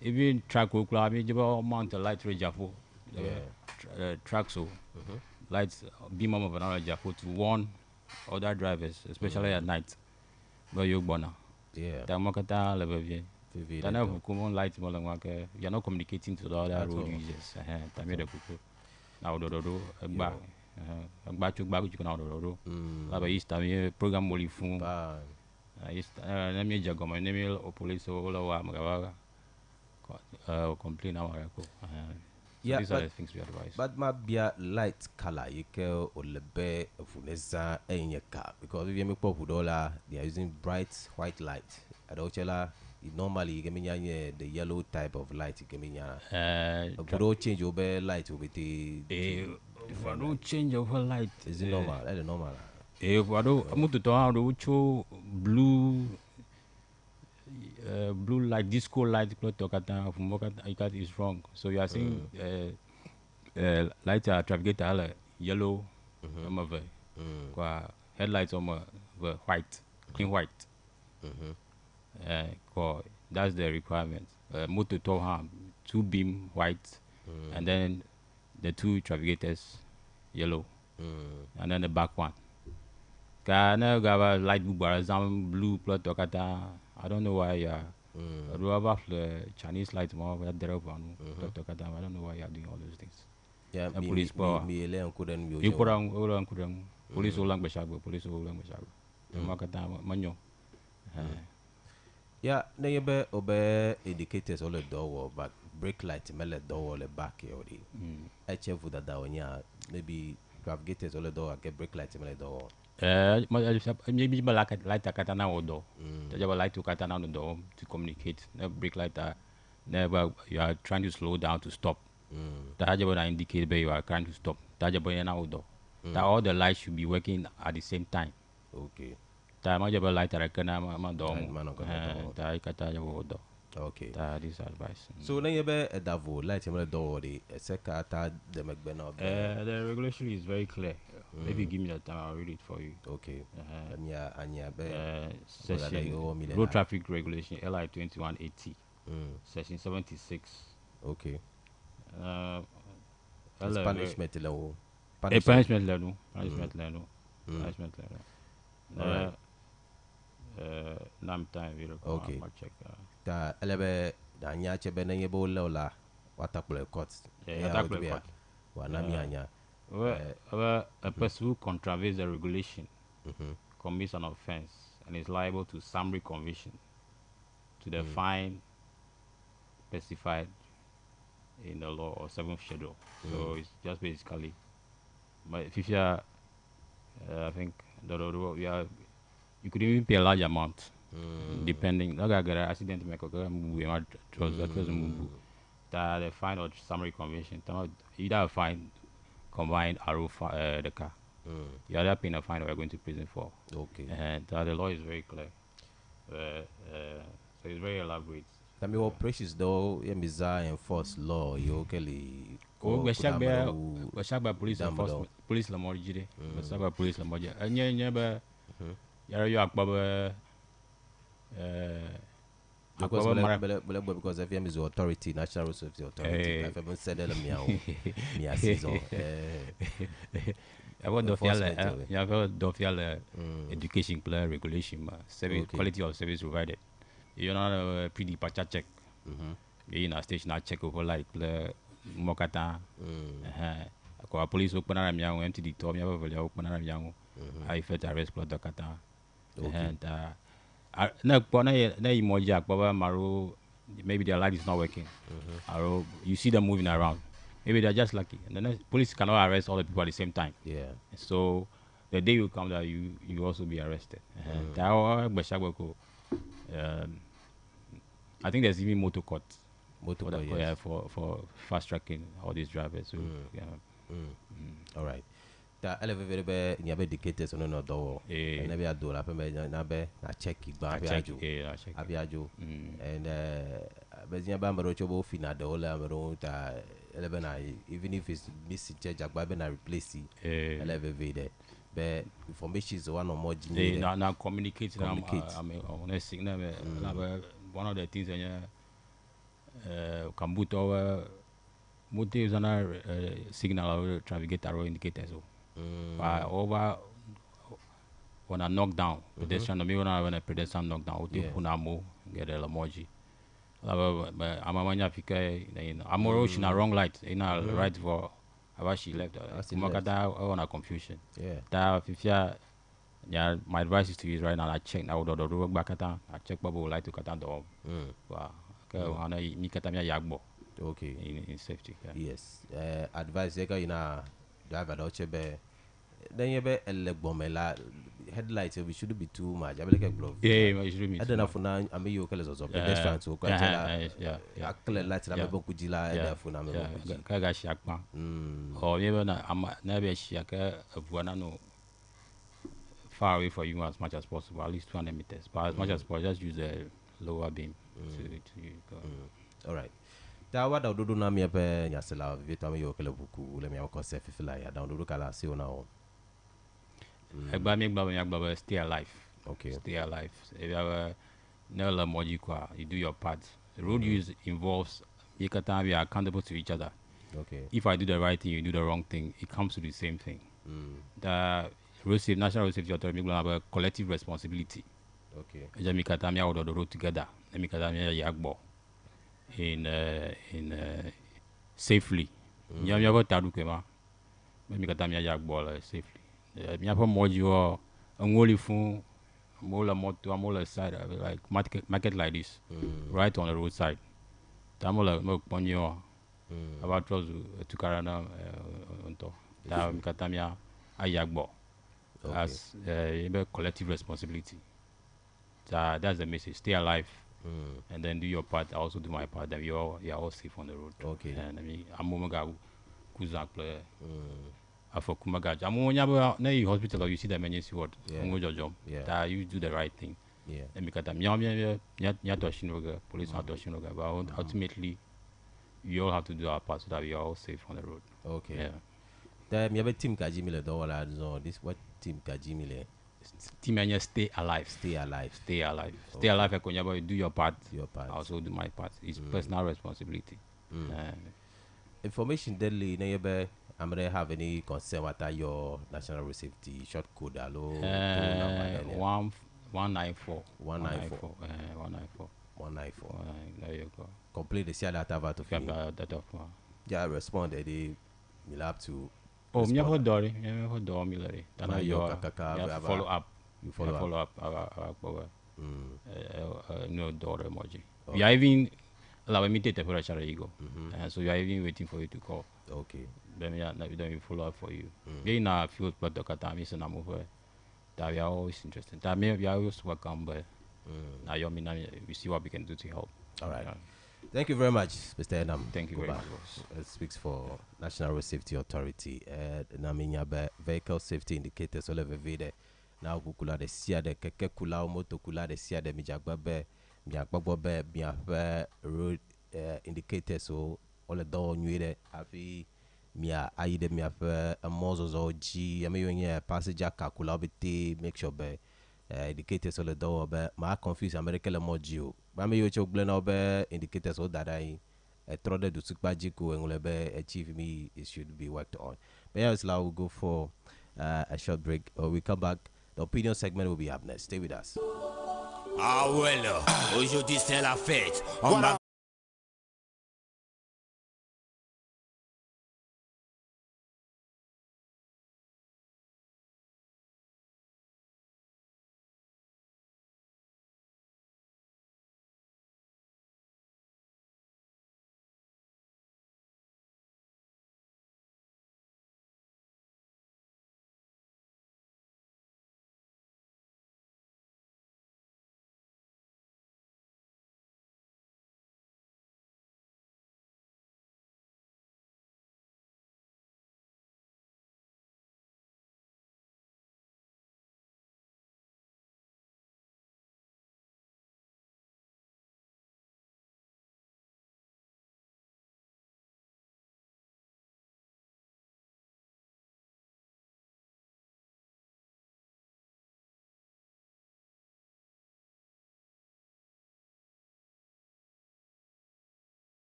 Even track will club, you mount a light range of track so lights beam of another Jafo to warn other drivers, especially at night. But you're born. Ta makata level bien. Tana common light mo lang wake. You are not communicating to the other road users. Ta me de kuku. Na ododo agba chuk ba ku na ododo. La ba is ta me program mo li fun. Is na me jagoma na me o police o la wa magawa. Complain our ko. Yeah, these are the things we advise. But my beer light color you can olebe funesa in your car because if you make pop dollar they are using bright white light. Adochela normally you get the yellow type of light you get but change over light will be if I don't change over light is it normal? That is normal. If I don't I'm to talk about blue blue light, disco light, is wrong. So you are saying light traffic yellow, headlights white, clean white. That's the requirement. Motor tow 2 beam white, and then the 2 trafficators yellow, and then the back one. Kana gava light blue plot tokata. I don't know why Chinese light more I don't know why you are doing all those things. Yeah, police power. You put on police all language police all language. Manyo. Yeah, they obey indicators all the door but brake light mele door the back already. HF with that maybe navigators all the door get brake light mele door. Maybe light katana odo. Tajaba light to katana on the door to communicate. Never brake light. Never you are trying to slow down to stop. Tajaba indicate you are trying to stop. Tajaba na odo. That all the lights should be working at the same time. Okay. Tajaba light rekana ma dom. Taj katana odo. Okay. That is advice. So then you be a davo light mele door the secata the McBenna. The regulation is very clear. Maybe give me the time, I'll read it for you. Okay. Section Road Traffic Regulation LI 2180. Section 76. Okay. Spanish metal. punishment level. Punishment level. Punishment level. Alright. Nam time we Okay. check. Ta elebe da nya chebe na yebo la watakple court. Attackable court. Wa na mi anya. A person who contravenes the regulation commits an offense and is liable to summary conviction to the fine specified in the law or 7th schedule. So it's just basically, but if you are, I think you could even pay a large amount, depending. Accident make the fine or summary conviction. Either a fine combined or the car. You either paying a fine or you're going to prison for. Okay. And the law is very clear. So it's very elaborate. Tami what precious though yemiza enforce law yokeli. Washaba police enforcement police la morjide. Washaba police la morjide. Anya ba yara yo akbaba because FM is the authority, National Road Safety Authority. FM said that me season. I want the education plan regulation, service quality of service provided. You know, pre-departure check. You know, station check over like the Mokata. Police open around young, empty the top, open around young. I felt arrest for the Kata. And maybe their light is not working. Or you see them moving around. Maybe they're just lucky. And then police cannot arrest all the people at the same time. Yeah. So the day will come that you also be arrested. I think there's even motor court. For fast tracking all these drivers. So, all right. The elevator be nyabe dictators on no door. And never do la pembe na be na check igba abiajo. And beznya ba maro chobo fina de ola maro ta elebena even if it's missing charge agba be na replace elevator. But information is one or more they now communicate. I mean, signal. One of the things can put our motives on our signal or traffic arrow indicators. Over when I knock down, pedestrian, when a pedestrian knock down, get a emoji. I'm a man, I'm always in a wrong light, in a right for. She left. On a confusion. Yeah. My advice is to use right now. I check now. The road back at I check bubble light to cut down the home. Okay. In safety. Yes. Advice you know driver don't be. Then you be a headlights. We shouldn't be too much. I like a glove. Yeah, it should be. I don't know for now. I'm you colors also. That's fine. So yeah. Color lights. I'm a bokujila. Yeah. For now. Kaga shakma. Or maybe I'm never shaka of one far away for you as much as possible, at least 200 meters. But as much as possible, just use a lower beam to go. All right. Tawa da dodo na mi pe nyasela vita mi yo kele buku le mi ko se fifila ya da dodo kala si ona o. Egba stay alive. Okay. Stay alive. If you have no moji kwa, you do your part. The road use involves we are accountable to each other. Okay. If I do the right thing, you do the wrong thing, it comes to the same thing. The National Road Safety Authority have a collective responsibility. Okay. Jamikatamia order the road together. Jamikatamia yagbo in safely. Jamia tadukema. Jamikatamia yagbo safely. Miapo mojo ngoli fun mola moto mola side like market like this. Right on the roadside. Tamola mo ponyo about to Karana onto. Jamikatamia ayagbo. As a collective responsibility. That's the message. Stay alive, and then do your part. I also do my part. Then you're all safe on the road. Okay. And I mean, I'm Momaga Kuzak player. For Kumaga, I'm on hospital. You see the emergency ward. Yeah. You do the right thing. Yeah. And because I'm police not touching but ultimately, you all have to do our part so that we are all safe on the road. Okay. Yeah. Then you have a team Kajimile don't this what team Kajimile. Team and stay alive. Stay alive. Stay alive. Okay. Stay alive. You do your part. Your part. I also do my part. It's personal responsibility. Information deadly. I'm gonna have any concern with your national road safety short code allo 194 194 194 194. There you go. Complete the share data about to finish. Yeah, respond. They will have to. Oh, me have Dory. Me have Dory Milleri. Then you follow up. You follow up. No Dory emoji. We are even allow me to take for a ego. So we are even waiting for you to call. Okay. Then we don't follow up for you. We in a field plot of Katami, so I'm over. That we are always interested. That we are always welcome, but now we see what we can do to help. All right. Thank you very much, Mr. Enam. Thank you very much. It speaks for National Road Safety Authority. Naminya vehicle safety indicators all over there. Now kukula de sia de keke kula moto kula de sia de mijagbabe road indicators so all the door nyere afi mia aide mia fe amozo ji ame passenger kakula bete make sure be indicators all the door be ma confuse american mojo ba me yo chogle na be indicators so that I trode do sukbajiko and be achieve me it should be worked on. But yes, now we'll go for a short break. We come back. The opinion segment will be up next. Stay with us. Ah well, aujourd'hui c'est la fête. On va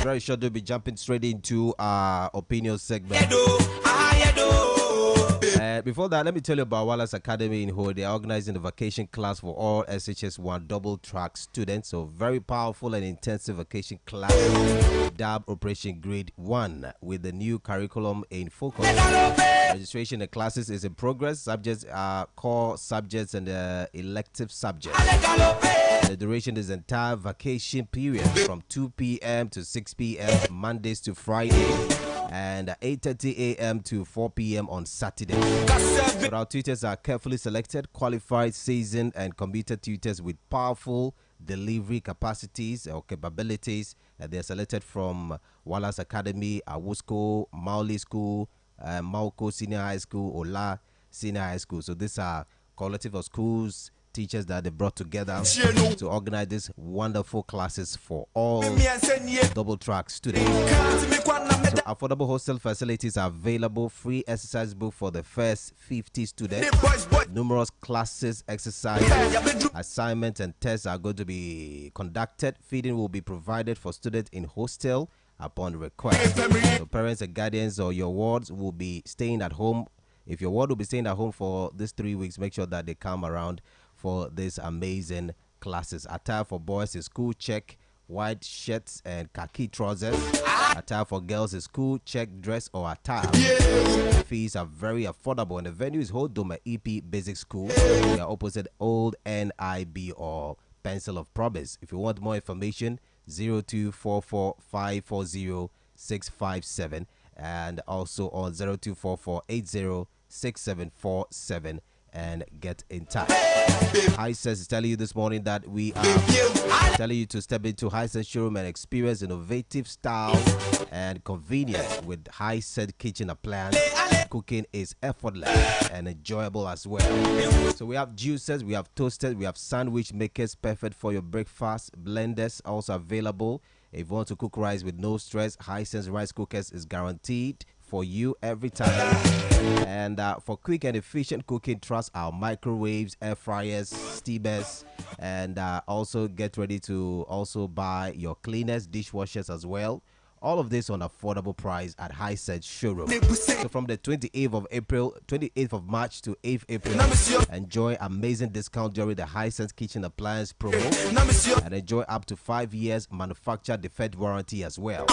Very short, we'll be jumping straight into our opinion segment. Before that, let me tell you about Wallace Academy in Ho. They are organizing the vacation class for all SHS1 double track students. So very powerful and intensive vacation class, DAB Operation Grade 1 with the new curriculum in focus. Registration of classes is in progress. Subjects are core subjects and elective subjects. The duration is entire vacation period from 2 p.m. to 6 p.m. Mondays to Friday, and 8:30 a.m. to 4 p.m. on Saturday. So our tutors are carefully selected, qualified, seasoned, and committed tutors with powerful delivery capacities or capabilities. They are selected from Wallace Academy, Awusko, Mauli School, Mauko Senior High School, Ola Senior High School. So these are collective of schools, teachers that they brought together to organize these wonderful classes for all double track students. So affordable hostel facilities are available, free exercise book for the first 50 students. Numerous classes, exercise, assignments, and tests are going to be conducted. Feeding will be provided for students in hostel upon request. So parents and guardians or your wards will be staying at home. If your ward will be staying at home for these 3 weeks, make sure that they come around for these amazing classes. Attire for boys is school check, white shirts and khaki trousers. Attire for girls is school check, dress or attire. Fees are very affordable, and the venue is Hodoma EP Basic School. We are opposite Old NIB or Pencil of Promise. If you want more information, 0244540657 and also on 0244806747 and get in touch. Hisense is telling you this morning that we are telling you to step into Hisense showroom and experience innovative styles and convenience with Hisense kitchen appliance. Cooking is effortless and enjoyable as well. So we have juicers, we have toasters, we have sandwich makers perfect for your breakfast. Blenders also available. If you want to cook rice with no stress, Hisense rice cookers is guaranteed for you every time. And for quick and efficient cooking, trust our microwaves, air fryers, steamers, and also get ready to also buy your cleaners, dishwashers as well. All of this on affordable price at Hisense showroom. So from the 28th of March to 8th April, enjoy amazing discount during the Hisense kitchen appliance promo, and enjoy up to 5 years manufacturer defect warranty as well.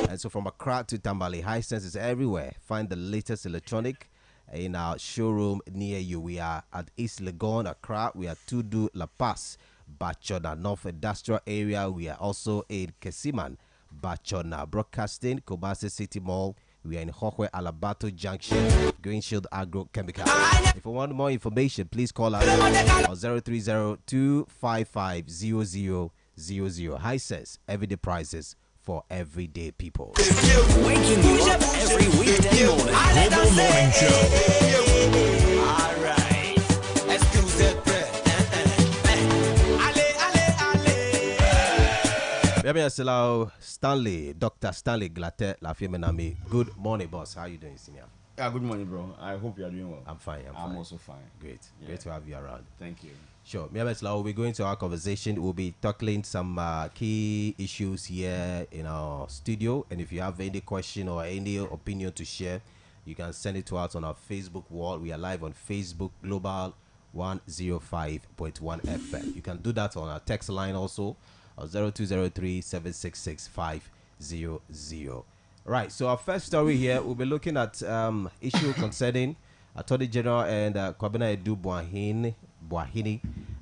And so from Accra to Tambali, Hisense is everywhere. Find the latest electronic in our showroom near you. We are at East Legon, Accra. We are Tudu, La Paz, Bachona, North Industrial Area. We are also in Kesiman, Bachona Broadcasting, Kobase City Mall. We are in Hohwe Alabato Junction, Green Shield Agrochemical. If you want more information, please call us on 030-255-0000. Hisense, everyday prices for everyday people. Waking you up every weekday morning. Global Morning Show. All right. Excuse Stanley, Dr. Stanley Glatte Lafiemenami. Good morning, boss. How are you doing, senior? Yeah, good morning, bro. I hope you are doing well. I'm fine. I'm also fine. Great. Yeah. Great to have you around. Thank you. Sure. We'll be going to our conversation. We'll be tackling some key issues here in our studio. And if you have any question or any opinion to share, you can send it to us on our Facebook wall. We are live on Facebook, Global 105.1 FM. You can do that on our text line also, 0203-766-500. Right. So our first story here, we'll be looking at issue concerning Attorney General and Kwabena Edu Boahini,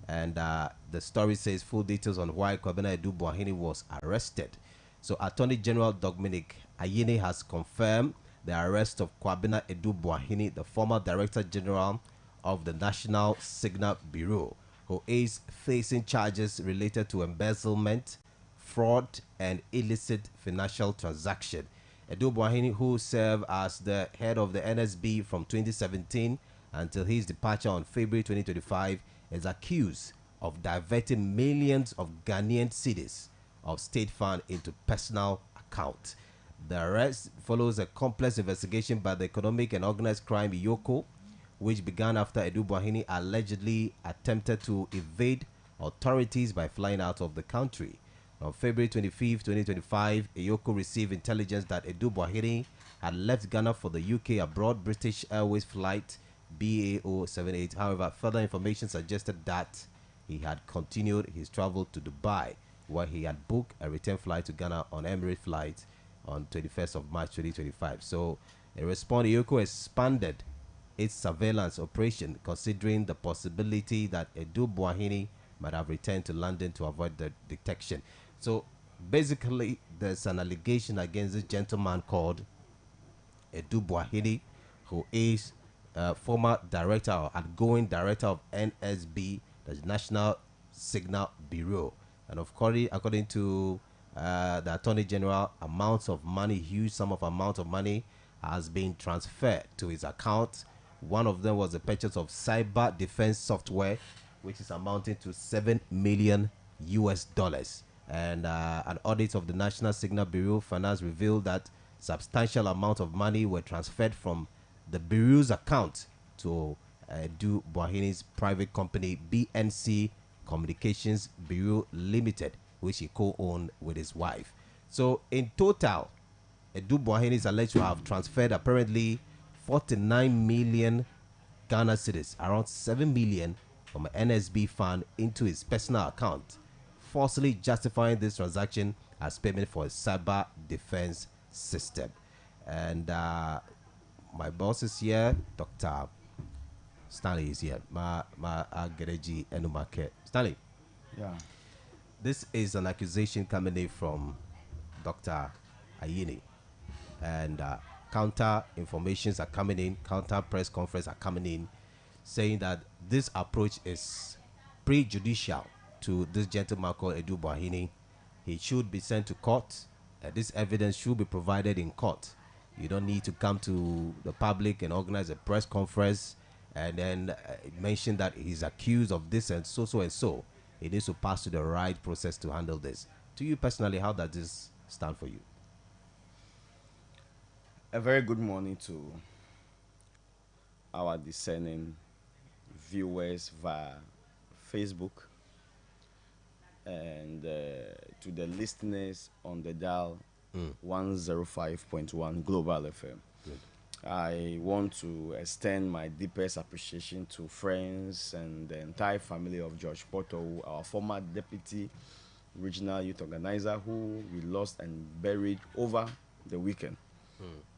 and the story says full details on why Kwabena Edu Boahini was arrested. So Attorney General Dominic Ayine has confirmed the arrest of Kwabena Edu Boahini, the former Director General of the National Signal Bureau, who is facing charges related to embezzlement, fraud, and illicit financial transaction. Edu Boahini, who served as the head of the NSB from 2017 until his departure on February 2025, is accused of diverting millions of Ghanaian cedis of state fund into personal account. The arrest follows a complex investigation by the Economic and Organized Crime IOCO, which began after Edu Boahini allegedly attempted to evade authorities by flying out of the country. On February 25, 2025, IOCO received intelligence that Edu Boahini had left Ghana for the UK abroad British Airways flight BAO 78. However, further information suggested that he had continued his travel to Dubai, where he had booked a return flight to Ghana on Emirates flight on 21st of March 2025. So, in response, IOCO expanded its surveillance operation, considering the possibility that Edu Boahini might have returned to London to avoid the detection. So basically, there's an allegation against this gentleman called Edu Boahini, who is former director or outgoing director of NSB, the National Signal Bureau. And of course, according to the Attorney General, amounts of money, huge sum of amount of money has been transferred to his account. One of them was the purchase of cyber defense software, which is amounting to $7 million. And an audit of the National Signal Bureau Finance revealed that substantial amount of money were transferred from the Bureau's account to Edu Boahini's private company, BNC Communications Bureau Limited, which he co-owned with his wife. So in total, Edu Boahene is alleged to have transferred apparently 49 million Ghana cedis, around 7 million from an NSB fund into his personal account, falsely justifying this transaction as payment for a cyber defense system. And my boss is here, Dr. Stanley is here. Ma Gereji Enumake. Stanley. Yeah. This is an accusation coming in from Dr. Ayini. And counter informations are coming in, counter press conference are coming in, saying that this approach is prejudicial to this gentleman called Edu Boahene. He should be sent to court. This evidence should be provided in court. You don't need to come to the public and organize a press conference and then mention that he's accused of this and so and so. He needs to pass to the right process to handle this. To you personally, how does this stand for you? A very good morning to our discerning viewers via Facebook and to the listeners on the dial 105.1 Global FM. Good. I want to extend my deepest appreciation to friends and the entire family of George Porto, our former deputy regional youth organizer, who we lost and buried over the weekend.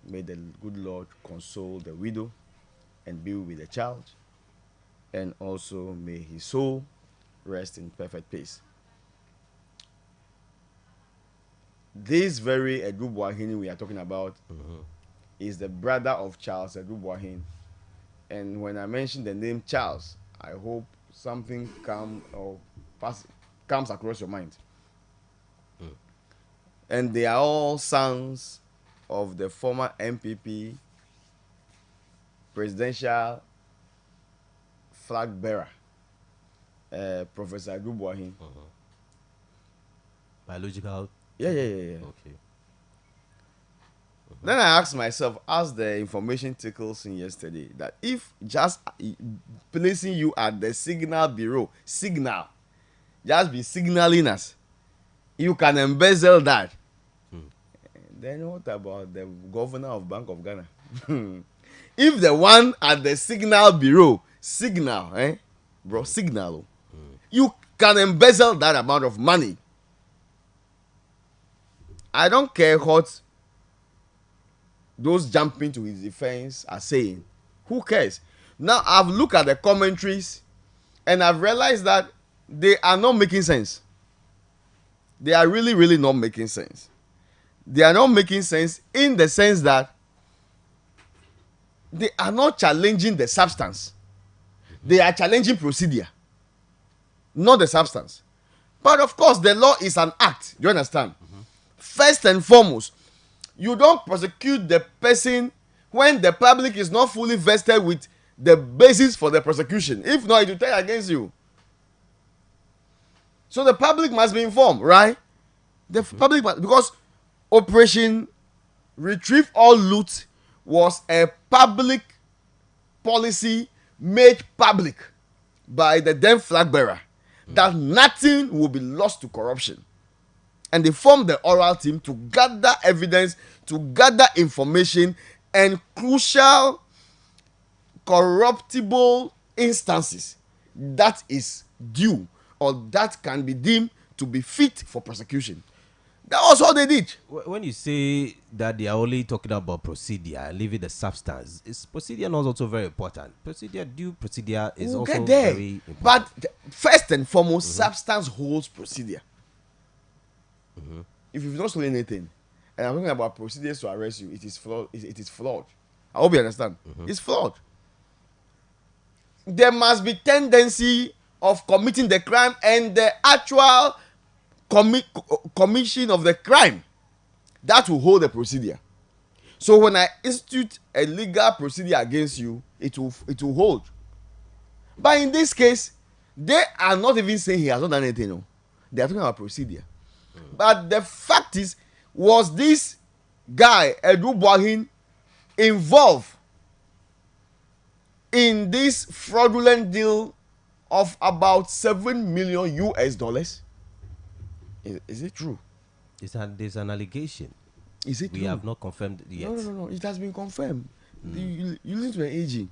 May the good Lord console the widow and be with the child, and also may his soul rest in perfect peace. This very Edu Boahene we are talking about is the brother of Charles Edu Boahene. And when I mention the name Charles, I hope something comes across your mind. And they are all sons of the former MPP presidential flag bearer, Professor Edu Boahene. Biological? Yeah. Okay. Then I asked myself, as the information tickles in yesterday, that if just placing you at the signal bureau, just be signaling us, you can embezzle that. Then what about the governor of Bank of Ghana? If the one at the signal bureau, you can embezzle that amount of money. I don't care what those jumping to his defense are saying. Who cares? Now I've looked at the commentaries and I've realized that they are not making sense. They are really not making sense. They are not making sense in the sense that they are not challenging the substance. They are challenging procedure, not the substance. But of course, the law is an act. Do you understand? First and foremost, you don't prosecute the person when the public is not fully vested with the basis for the prosecution. If not, it will turn against you. So the public must be informed, right? The public must, because Operation Retrieve All Loot was a public policy made public by the then flag bearer that nothing will be lost to corruption. And they formed the oral team to gather evidence, to gather information, and crucial corruptible instances that is due or that can be deemed to be fit for prosecution. That was all they did. When you say that they are only talking about procedure and leaving the substance, is procedure not also very important? Due procedure is we'll also get there. very important. But first and foremost, substance holds procedure. If you've not stolen anything, and I'm talking about procedures to arrest you, it is flawed. It is flawed. I hope you understand. It's flawed. There must be tendency of committing the crime and the actual commission of the crime that will hold the procedure. So when I institute a legal procedure against you, it will hold. But in this case, they are not even saying he has not done anything. No. They are talking about procedure. But the fact is, was this guy Edu Boahene involved in this fraudulent deal of about $7 million US? Is it true? There's an allegation. Is it We true? have not confirmed it yet. No. It has been confirmed. You listen to an AG.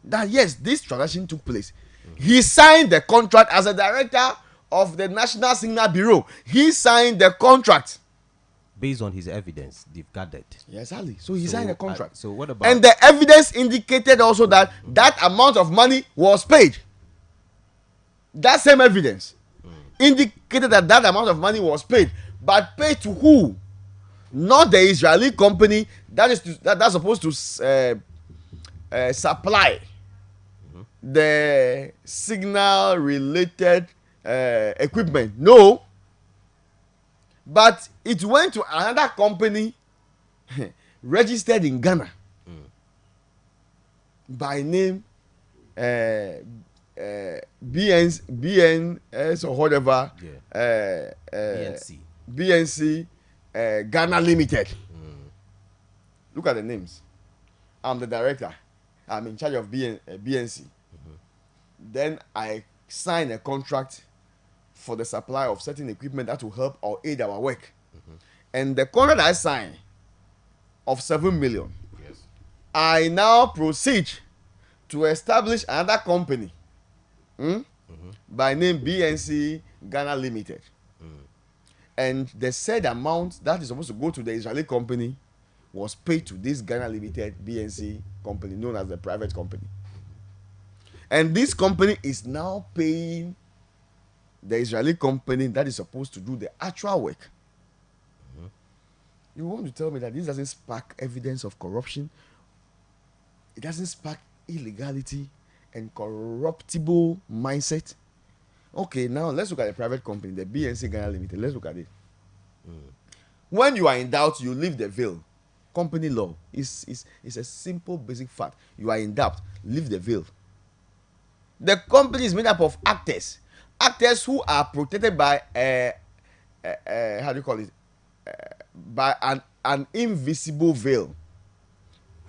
That yes, this transaction took place. He signed the contract as a director of the National Signal Bureau. He signed the contract. Based on his evidence they've gathered. Yes, Ali. So he signed a contract. So what about? And the evidence indicated also that that amount of money was paid. That same evidence indicated that that amount of money was paid. But paid to who? Not the Israeli company that's supposed to supply the signal related equipment. No. But it went to another company registered in Ghana by name BNS or whatever. BNC Ghana Limited. Look at the names. I'm the director. I'm in charge of BNC. Then I sign a contract for the supply of certain equipment that will help or aid our work. And the contract I signed of 7 million, I now proceed to establish another company by name BNC Ghana Limited. And the said amount that is supposed to go to the Israeli company was paid to this Ghana Limited BNC company, known as the private company. And this company is now paying the Israeli company that is supposed to do the actual work. You want to tell me that this doesn't spark evidence of corruption? It doesn't spark illegality and corruptible mindset? Okay, now let's look at the private company, the BNC Ghana Limited. Let's look at it. When you are in doubt, you leave the veil. Company law is a simple, basic fact. You are in doubt, leave the veil. The company is made up of actors who are protected by how do you call it? By an invisible veil,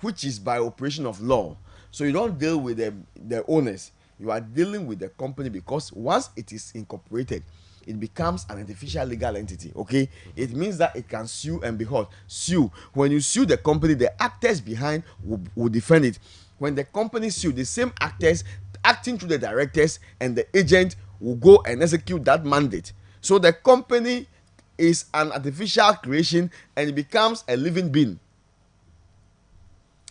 which is by operation of law. So you don't deal with the owners. You are dealing with the company, because once it is incorporated, it becomes an artificial legal entity. Okay, it means that it can sue and be held. Sue. When you sue the company, the actors behind will defend it. When the company sue, the same actors acting through the directors and the agent will go and execute that mandate. So the company is an artificial creation and it becomes a living being.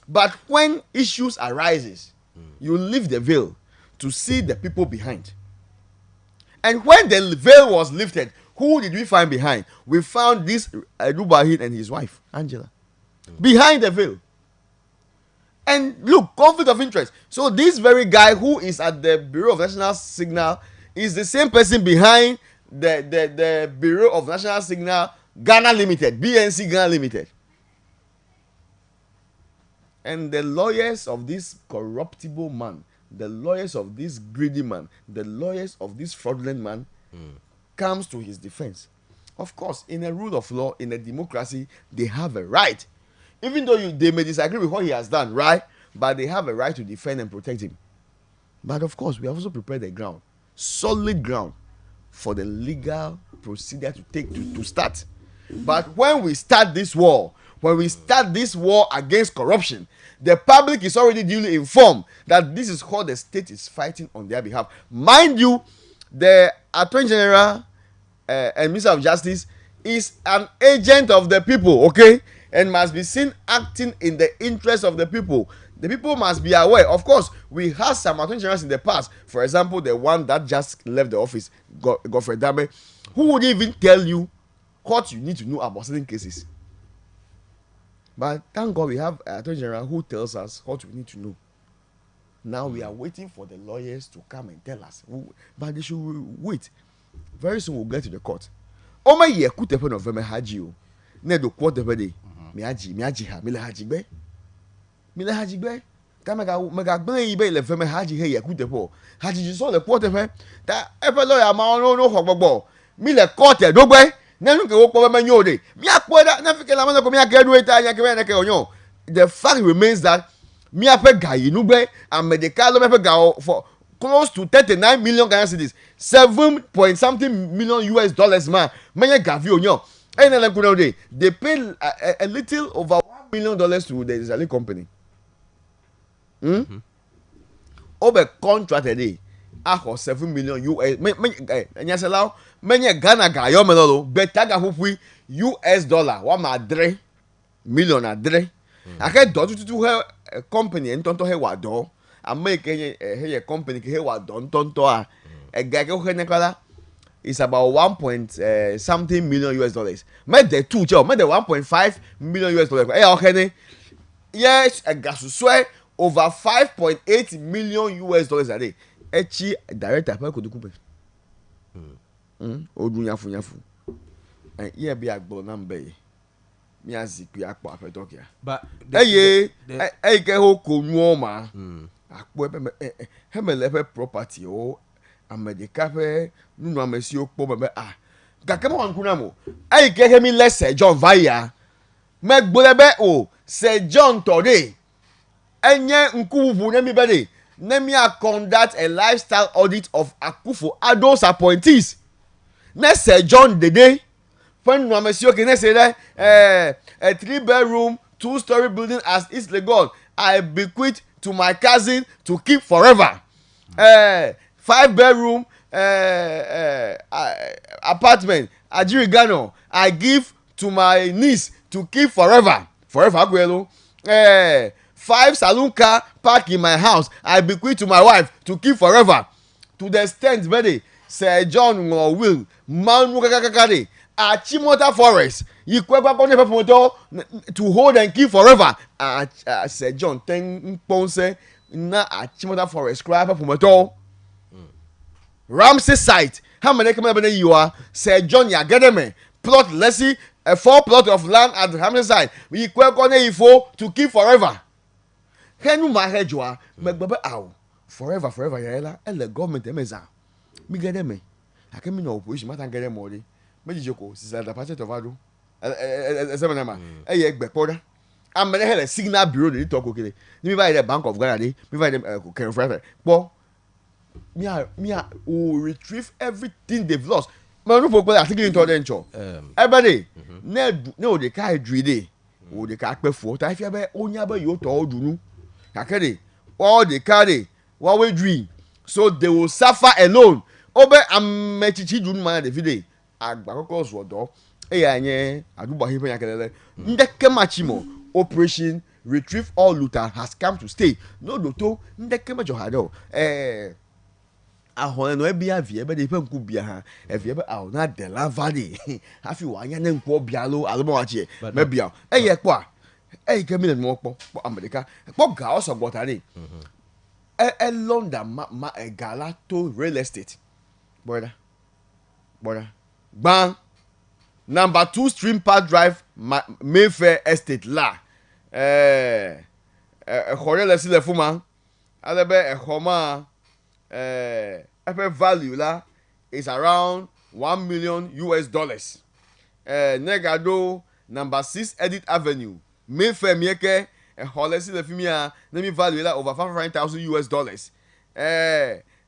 But when issues arises, you leave the veil to see the people behind. And when the veil was lifted, who did we find behind? We found this Rubahin and his wife, Angela, behind the veil. And look, conflict of interest. So this very guy who is at the Bureau of National Signal is the same person behind the Bureau of National Signal Ghana Limited, BNC Ghana Limited. And the lawyers of this corruptible man, the lawyers of this greedy man, the lawyers of this fraudulent man comes to his defense. Of course, in a rule of law, in a democracy, they have a right. Even though they may disagree with what he has done, right? But they have a right to defend and protect him. But of course, we have also prepared the ground, solid ground, for the legal procedure to take to start. But when we start this war, against corruption, the public is already duly informed that this is what the state is fighting on their behalf. Mind you, the Attorney General and Minister of Justice is an agent of the people, okay? And must be seen acting in the interest of the people. The people must be aware. Of course, we had some Attorney Generals in the past. For example, the one that just left the office, Godfrey Dame, who would even tell you what you need to know about certain cases. But thank God we have an Attorney General who tells us what we need to know. Now we are waiting for the lawyers to come and tell us. But they should wait. Very soon we'll get to the court. Oma ye kutepe no veme haji o. Ne do quarter per day. Me haji ha, me le haji gbe. Ka mega gbe yi be le veme haji he ye kutepe. Haji ji so le quarter per. Ta efe lawyer ma no hogbogbo. Me le court e do gbe. The fact remains that me ape guy nube and medical me ape guy for close to 39 million Ghana cedis, 7 point something million US dollars man. Many Gavi onyo. And they pay a little over $1 million to the Israeli company. Over contract a day. 7 million US. Many Ghana gayo melolo. Betaga hupui US dollar. Wa madre million adre. Ake do to her company and tonto he wado. I make a company he wado tonto a gago henekala. It's about 1 point something million US dollars. Made the two job, made the 1.5 million US dollars. Okay, yes, a gas swear over 5.8 million US dollars a day. Echi director pa ko dukupe. Odun yafu yafu. Here be agbo na mbe. Mi aziku akpo afetokia. But ke ho konu ma. Akpo hemelefe property o America fe nunu amesi okpo bebe gakema wankuna mo ke mi lese John via me gbolebe o se John today enye nkuwu na mi bede na mi conduct a lifestyle audit of Akufo-Addo's appointees na se John dede when nunu amesi oke na say that a 3-bedroom 2-story building as East Legon I bequeath to my cousin to keep forever. 5-bedroom apartment Ajirigano I give to my niece to keep forever agwelo 5 saloon car park in my house I bequeath to my wife to keep forever to the extent where Sir John will manu kakakakade Achimota forest ikweba bone pepomoto to hold and keep forever Sir John ten ponse na Achimota forest cry pepomoto Ramsey site. How many come up you are? Sir John Yagademe. Plot lessy a 4 plot of land at Ramsey site. We kwekone ifo to keep forever. Henu mahejwa megbebe aw. Forever yaela. The government emeza. Mi gedeme. Akemi no opposition mata ngede modi. Meji joko sisa da party to vado. Esemenema. Eye egbepoda. Amene hele signal bureau de talk okele. Ni buy the Bank of Ghana, mi buy them Kenfrefe. Bo me retrieve everything they've lost. Man, no people are thinking into them. Everybody, no, they can't do it. Oh, they can't pay for it. If you have only you told you, Kakade, all they carry, what we dream. So they will suffer alone. Obe am mechichi dun man the video. Agbakokos wodo. Anye aduba hipe yakelele. Ndeke machimo operation retrieve all looter has come to stay. No doto ndeke macho hado. Ahon no ebia vie be de penku bia ha evie be aw na de la valley afi wa anya ne nko bia lo alomo wache me bia eye kpo a ke mi le mo kpo America kpo ga oso gbotare London ma Galato real estate border ban number 2 Stream Park Drive Mayfair Estate la khore le si le fuma alebe khoma value la is around $1 million US. Negado number 6 Edith Avenue Mayfair mieke holesi le fimia nemi value la over $500,000 US.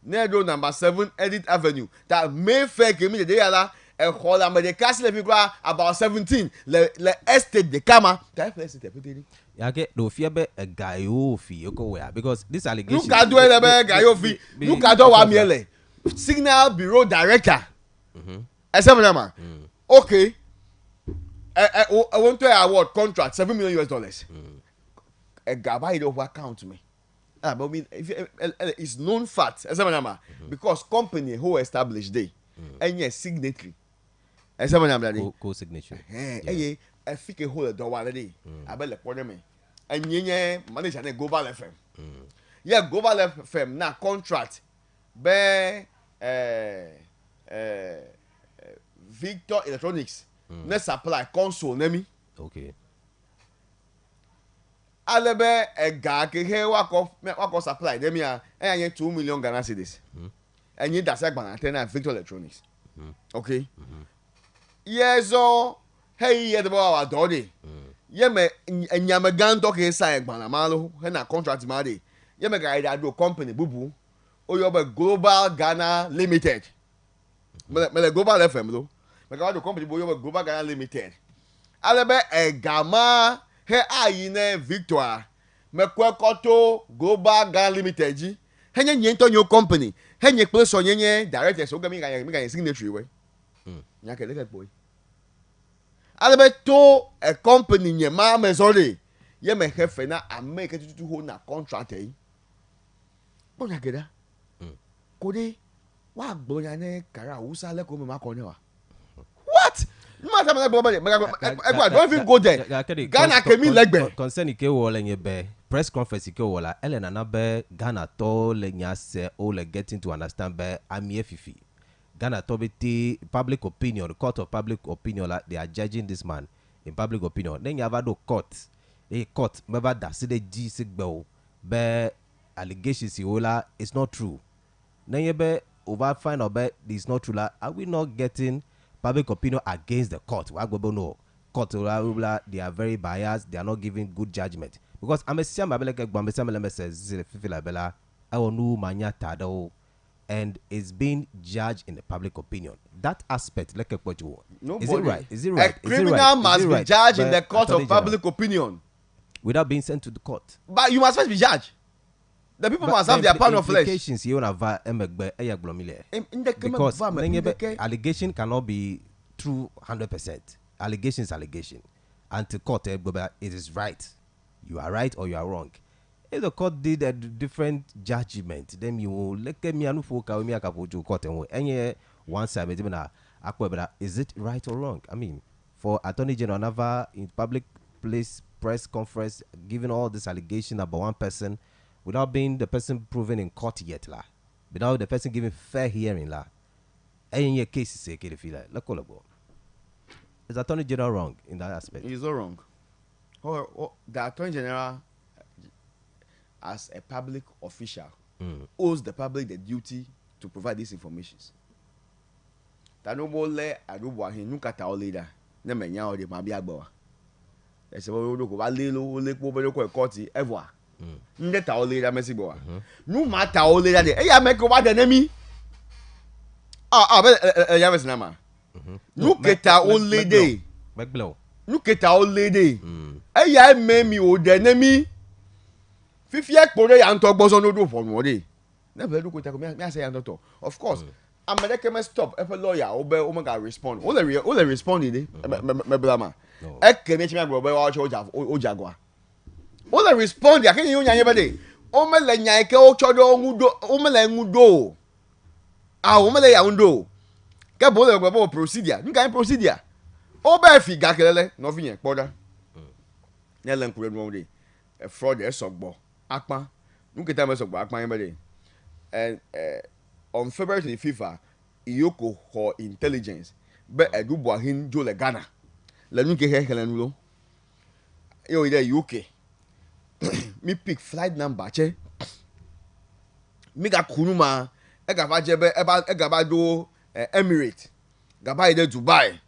Negado number 7 Edith Avenue that Mayfair kemi de yala hola America le figura about 17 le estate de kama that estate petiri yake do fear be a guy who fi go where because this allegation you can do it be guy who fi you can do wa miele signal bureau director esemenama okay I want to award contract $7 million US. A guy buy it over account me but I mean if it's known fact esemenama because company who established day any signatory esemenama co-signature I think a whole door already. I bet the me. And ye manager na Global FM. Yeah, Global FM na contract. Be Victor Electronics. Na supply console nemi. Okay. Alebe ga ke he wako supply dem ya enye 2 million Ghana cedis. Enye dasa gba na Victor Electronics. Okay. Yeso hey ye the boy dodi ye me nyamagan to ke sai gbana malo he na contract ma de ye me ga ida do company bubu oyobe Global Ghana Limited. Me Global FM lo. Me ka do company bo oyobe Global Ghana Limited. Alebe egama he ayine Victoire. Me kwekoto Global Ghana Limited ji. Henye nyento new company. Henye place onyenye director so gami ga signatory we. Nyake leke boy. Alebe to a company nye ma me sorry. Ye me hefe na ameke tutu ho na contract yi. Bonya geda. Kode wa gbonya ne kara usa le ko me ma ko ne wa. What? Don't even go there. Ghana kemi legbe. Concern ke wo le nye be press conference ke wo la Elena na be Ghana to le nya se o le getting to understand be amie fifi. Ghana to be the public opinion, the court of public opinion la they are judging this man in public opinion. Then you have do court. A court meba da se de ji sigbe o be allegations yola is not true. Then you be over find out be this not true la are we not getting public opinion against the court? We no court they are very biased, they are not giving good judgment. Because I'm a siam abeleke gbambesam says fifi la bela I wonu manya tado and it's being judged in the public opinion. That aspect like what you want. Is it right? Is it right? A criminal must be judged in the court of public opinion without being sent to the court. But you must first be judged. The people must have their pound of flesh. Implications you have because allegation cannot be true 100%. Allegation is allegation. And to court, it is right. You are right or you are wrong. If the court did a different judgment, then you will look at me and court and one side is it right or wrong? I mean, for Attorney General Nava in public place press conference giving all this allegation about one person without being the person proven in court yet la, without the person giving fair hearing la, any case is say feel like is Attorney General wrong in that aspect? He's not wrong. The Attorney General, as a public official, owes the public the duty to provide these informations. Tanobole adubuahin nukata oleda ne menya ode ma bia gbawa. Ese wo do ko ba lelo le po be ko court ever. Nde ta oleda mesi gbawa. Nu ma ta oleda de e ya make wa de nami. Be ya mesi na ma. Nu keta olede. Backblow. Nu keta olede. E ya me mi o de nami. Fifi ekpore ya nto gboso no do for no de. Na be do ko ta ko me say ya nto. Of course. America must stop. If a lawyer, Omega respond. All the responding, me blama. Eke me chima gbo wa ojagwa. All the respond. I can't you nya yebade. Omele nya eke o chodo ngudo. Omele ngudo. Omele ya ngudo. Ke bo le gbo procedure. Nka procedure. Oba fi gakelele no fi yen poda. Nya len kure no de. Fraud e sogbo. Akpan. Nketa me sogbo akpan yebade. And on February 25th, Iyoko for intelligence, but Edubuahin Jole Ghana. Let me get here, Helen Lo. Yo, there, UK. Me pick flight number, che. Me ga Kunuma, Egabado, Emirate, Gabai de Dubai.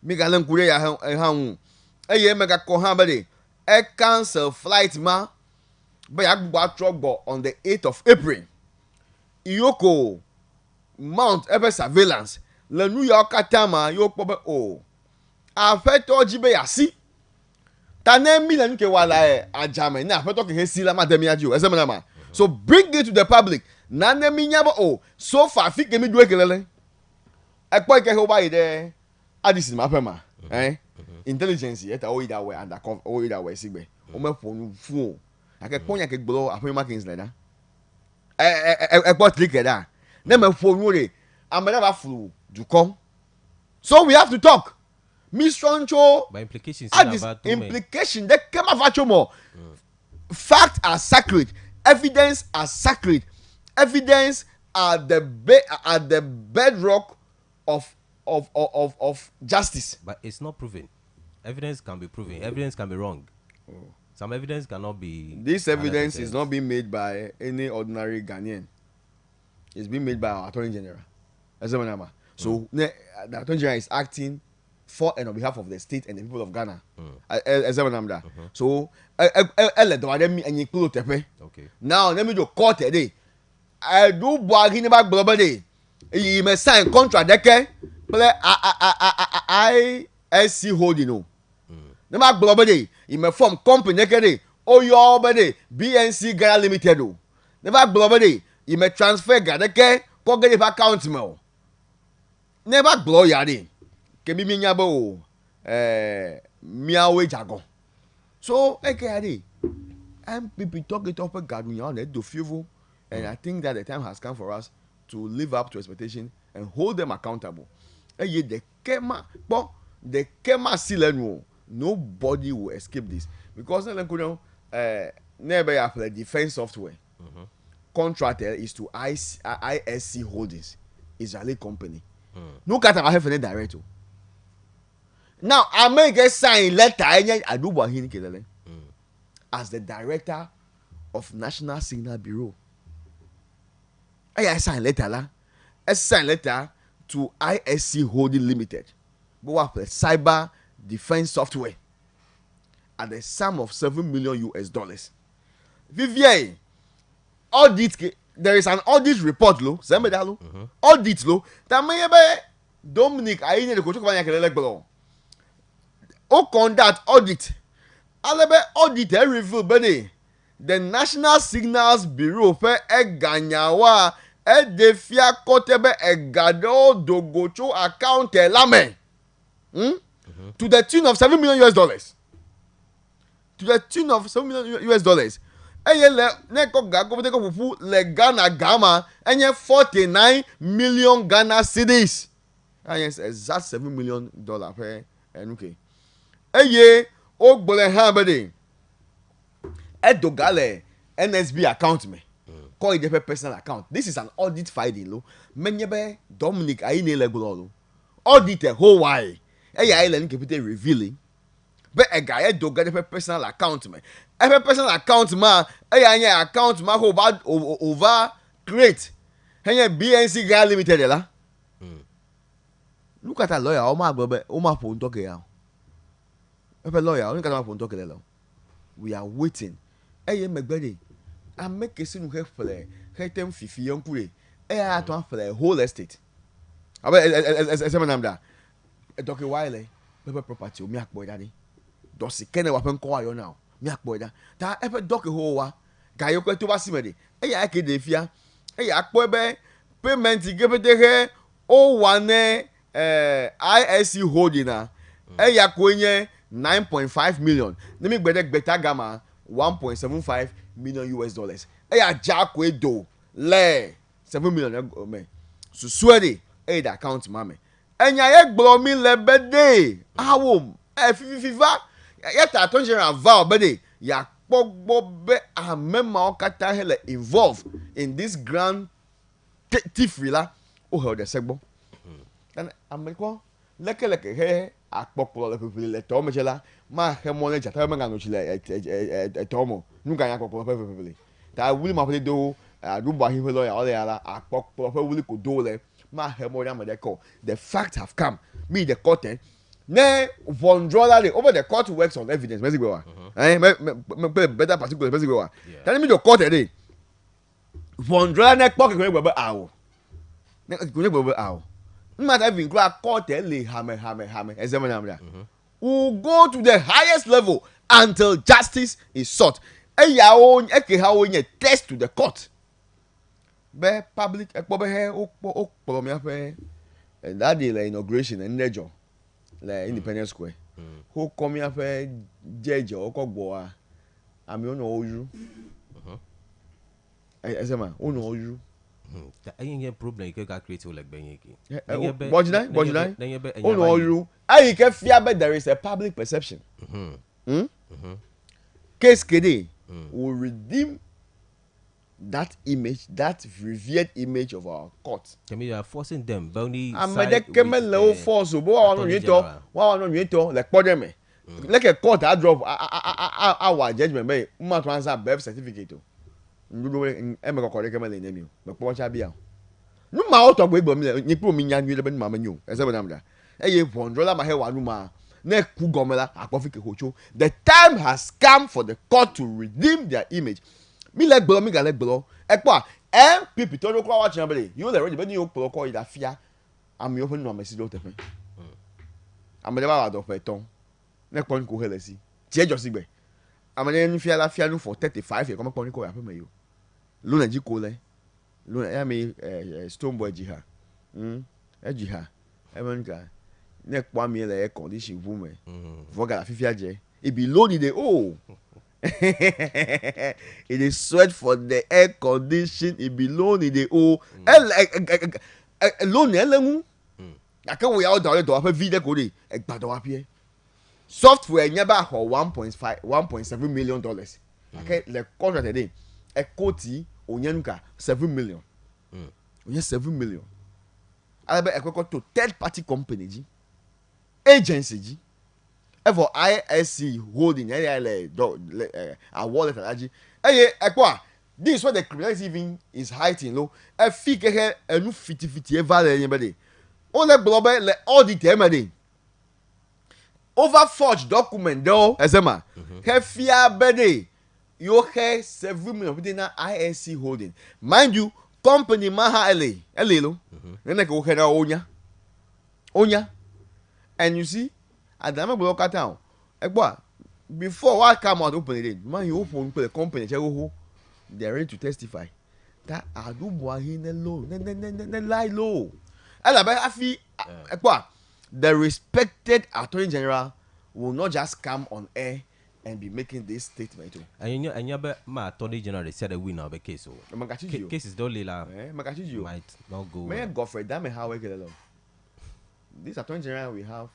Me ga Lankure ya hang. Eye mega Kohamade. Cancel flight ma. But I trouble on the 8th of April. Iyoko mount ever surveillance le New York atama yo pobe o afeto jibe yasi tanem mi le nke wala ajame na afeto ke si la mademi ajo esemana ma so bring it to the public na nem mi nyabo o so far fi ke mi do ekelele ekpo ke ho ba ide adisi ma pema intelligence eta o ida we under o ida we sigbe o me fonu fu o akekponya ke gbolo apema kings like that click that. Never phone worry. I'm never flew to come. So we have to talk. Miss Roncho. By implications, implication that came out more. Facts are sacred. Evidence are sacred. Evidence are the bedrock of justice. But it's not proven. Evidence can be proven. Evidence can be wrong. Some evidence cannot be. This evidence 100%. Is not being made by any ordinary Ghanaian. It's being made by our Attorney General. So the Attorney General is acting for and on behalf of the state and the people of Ghana. So, now let me do court today. do boagini ba globally you may sign contract deke play ISC holding no ne ba globally you may form company deke oyo bede BNC Ghana Limited o ne ba globally you may transfer gadeke ko get account me o ne ba glo ya de ke bi mi nya ba o miawe jagon so ekade MPP talk it up a gadunya on do fevo and I think that the time has come for us to live up to expectation and hold them accountable. Eye the kema silenu nobody will escape this because never have the defense software contractor is to ISC Holdings Israeli company. No kata ma hefe director. Now I may get sign letter adubo hini kelele as the director of National Signal Bureau. I sign letter la. I sign letter to ISC Holding Limited. But what cyber defense software at the sum of $7 million. Vivier audit. There is an audit report lo. Audit lo. That may be Dominic I need to go to the O conduct audit. Alebe audit review bede. The National Signals Bureau fe eganyawa edefia kotebe egado dogocho account elame. To the tune of $7 million. To the tune of $7 million. Eye le neko gago boteko pupu le Ghana Gama enye 49 million Ghana cedis. Yes, exact $7 million pe enuke. Eye ogbole ha bede. Edogale NSB account me. Call it a personal account. This is an audit finding lo. Menyebe Dominic aine legbolo. Audit a whole why. Eye island kepite revealing. But a guy edogale a personal account me. A personal account ma eye account ma over create. Henye BNC Ghana Limited la. Look at a lawyer oma phone talk ya. A lawyer only can phone talk la. We are waiting. Eye megbede. I make a sin who have them fifi yonkure. Eye to for the whole estate. Abe esemanamda. E doke wile pepe property o mi akboy daddy. Dosi kene wapen ko ayo now. Mi akboy da. Ta epe doke ho wa. Ga yo kwetu ba simede. Eye ake de fia. Eye akboy be payment gebede he o wane ISC holding na. Eye akwenye 9.5 million. Nimi gbede beta gama $1.75 million. Eya jakwe do le $7 million me. So swear the account mame. Enya ye gblo mi le bede. Awo fifa. Yeta attention ava bede. Ya pogbo be amema okata hele involved in this grand thievery la. O he de segbo. Dan America leke he akpokpolo le people le to mechela ma he mo le jata me ngano chile tomo nuka ya akpokpolo people ta wuli ma pele do adubo ahiwe lawyer ole ala akpokpolo pe wuli ko do le ma he mo ya me de call the facts have come me the court ne vondrola le over the court works on evidence mezi gbe wa me better particular mezi gbe wa tell me the court dey vondrola ne pok ko gbe awo ne ko gbe awo matter even go court le hame examine will go to the highest level until justice is sought. Eya o eke ha o yen test to the court. Be public ekpo be he o polo mi afa that day like inauguration and nejo like Independence Square. Who come here for judge o ko gbo a ami ono oju. Ezema ono oju. Any problem you can create like Benyeki. Oh no, you. I can fear, but there is a public perception. Case Kede will redeem that image, that revered image of our court. You are forcing them. I'm a level force. Like Podeme. Like a court, I drop our judgment. May answer birth certificate. Emeka kore kemele nemi me po cha bia nu ma auto gbe mi ni pro mi nya nwi le ben ma manyu ese be namda eye vondrola ma he wa nu ma na ku gomela akpofike hocho. The time has come for the court to redeem their image. Mi le gboro mi ga le gboro ekpo pipi to no kwa wa chambele you le ready be ni o polo ko ida fia am yo no amesi do tefe amele ba do fe ton ne pon ko helesi ti ejo sigbe amele ni fia la fia no for 35 years ko pon ko ya pe me yo lo na ji ko le lo ya me stone boy ji ha ji ha e man ka ne kwa mi le air condition vu me voga la fifia je e be low ni de it is sweat for the air condition it be low ni de low ni elemu aka we out do wa video ko de gbado wa pie software nya ba ho 1.7 million dollars okay le contract de e quote onyanuka 7 million onya 7 million alabe ekoko to third party company ji agency ji for ISC holding a wallet alaji ekwa this where the criminality even is heightened low e fi keke enu fiti ever anybody only global le audit emede over forged document though esema he fear bede you he 7 million within ISC holding mind you company maha ele lo nene ko he na onya and you see adama block town egbo before what come out open it man you open the company che go they are ready to testify that adubo ahin low ne lie low alabe afi egbo the respected attorney general will not just come on air and be making this statement. And you be my attorney general they said the winner of the case. So cases don't might not go. May Godfrey Dame how we get along. This attorney general we have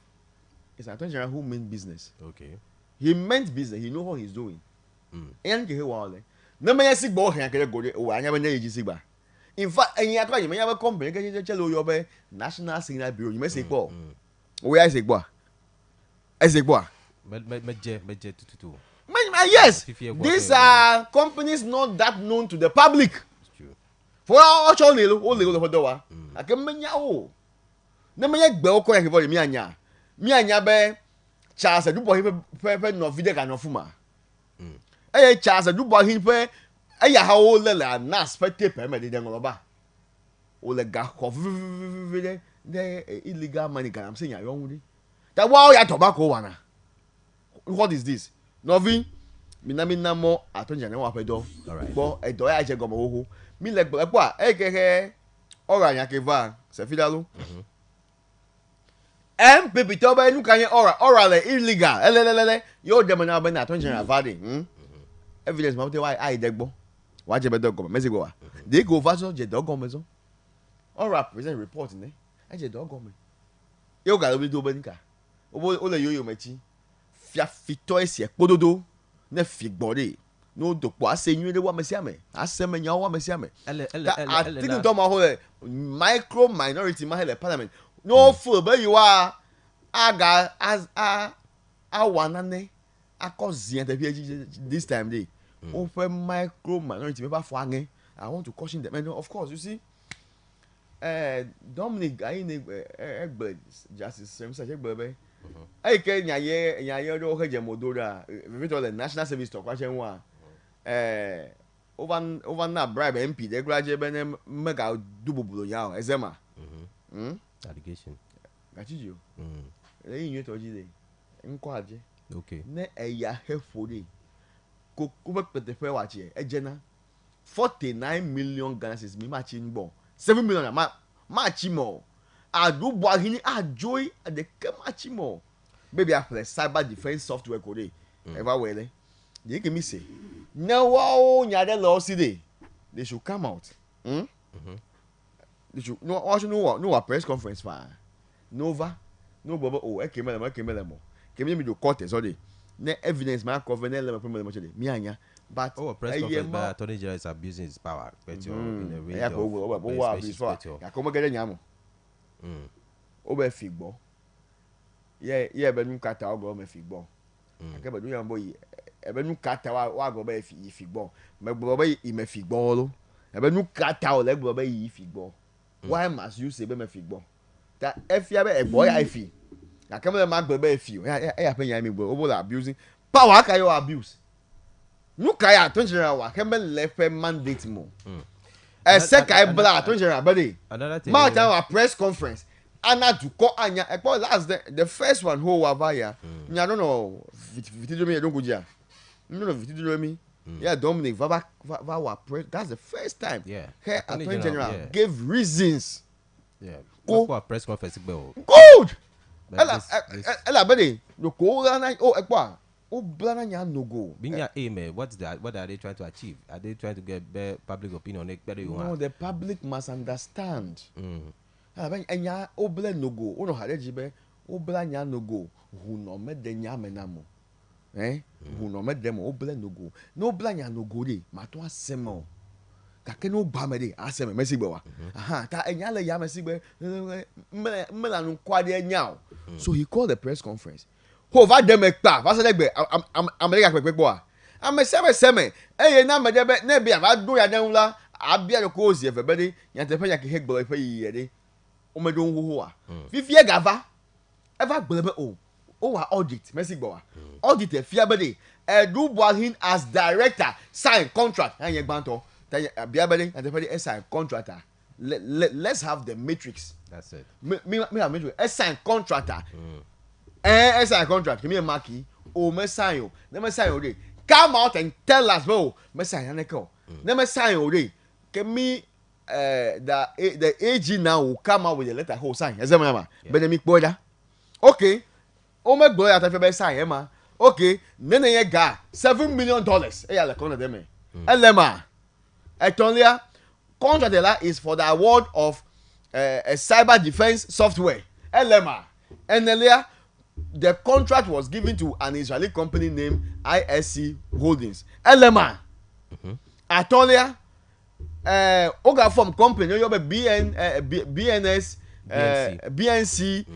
is an attorney general who meant business. Okay. He meant business. He know what he's doing. And he wale. No me sick boy can get go. Oh, I never know you sick ba. In fact, and you may have a company. Get you your be National Signal Bureau. You may say boy. Where is it boy? Is it boy? Yes, these are companies not that known to the public. For all channel, all the over door. I can menya o. Na menya gbe oko yan for mi anya be Charles Adubo pe no video kan no fuma. Charles Adubo hin pe ya ha o le na spectate pe me de ngoloba. O le ga ko the illegal money kan am saying ya yon that wow ya tobacco wana. What is this? Novi minamina mo atonja na wa pedo. Alright. Bo edo ya je gomo ho. Mi le gbo a ekeke ora yan keva se fidalo. MPP to ba nu kan ora le illegal. Elelele yo dem na ba na atonja na vade. Evidence ma why I degbo. Wa je bedo gomo mezi go wa. They go verso je do gomo zo. Ora present report ni. E je do gomo. Yo ga lo do ba nka. O le yo mechi. Fia fito esi ekpododo ne figbore no dopo asenyu de wa mesiame asemenya wa mesiame I think to ma ho micro minority ma hele parliament no full be you are aga as awanane akozien te this time day o fe micro minority me ba fo ange I want to caution them and of course you see Dominic Ayine Egbe Justice Semsa Egbe ke nyaye do heje modora we to the national service to kwa chenwa over na bribe MP de graduate be mega dububulo ya ezema allegation gachijo le yin to jide nko aje okay ne eya hefori ko be pete fe wa che ejena 49 million Ghana cedis mi ma chi ngbo 7 million ma chi mo adubo ahini ajoy de kemachimo baby after cyber defense software code ever well they give me say now wow nya de law see they should come out they should no also no press conference fa nova no bobo ekemele mo kemi me do court so dey na evidence ma cover na le mo chede mi anya but press conference by attorney general is abusing his power but you in a way ya ko mo gede nyamo o be figbo ye be nu kata o go me figbo akebe du yan boy e be nu kata wa go be figbo me gbo be I me figbo lo e be nu kata o le gbo be yi figbo why must you say be me figbo that efia be egbo ya ifi akebe ma gbo be ifi ya pe yan mi gbo o bo abusing power ka you abuse nu ka ya ton general wa kebe le fe mandate mo second black Attorney General body. Another thing. Mark our press conference. Anna to call Anya. Last the first one who were via. I don't know. Vitidomi don't go ja. No, Vitidomi. Yeah, Dominic Vava press. That's the first time. Yeah. Her Attorney General gave reasons. Yeah. Go press conference. Good. Ella buddy. No go na blana nya no go. Binya aim. What are they trying to achieve? Are they trying to get public opinion? No, the public must understand. Enya oble no go. Uno hade jibe obla nya no go. Who no me de nya menamo. Who no me dem oble no go. No obla nya no go de. Mato asemo. Kake no ba me de aseme mesigbe wa. Aha, ta enya le ya mesigbe. Me la no kwade enya. So he called the press conference. Ho va dem ekpa. Va se legbe America pepepo a. Ame seme. Eye na me de be na bia va do ya den la. Abia de ko ozi efebede. Ya te fe ya ke hegbo efe yi de. Omedon ho a fifie gava ever gbelebe wa audit mesigbo wa audit efia bede edu boahin as director sign contract anye gbanto bia bede and the sign contractor let's have the matrix. That's it. Me have matrix sign contractor sign contract me marky me sign me sign o dey come out and tell us me sign aneko me sign o dey ke me the AG now will come out with a letter whole sign. Benemic border. Okay. O me boy at a sign, Emma. Okay. Nene ye ga $7 million. Eya le corner them. Elema. Etonia contract is for the award of a cyber defense software. Elema. Enelia, the contract was given to an Israeli company named ISC Holdings. Elema. Atolia. Oga from company you have BNC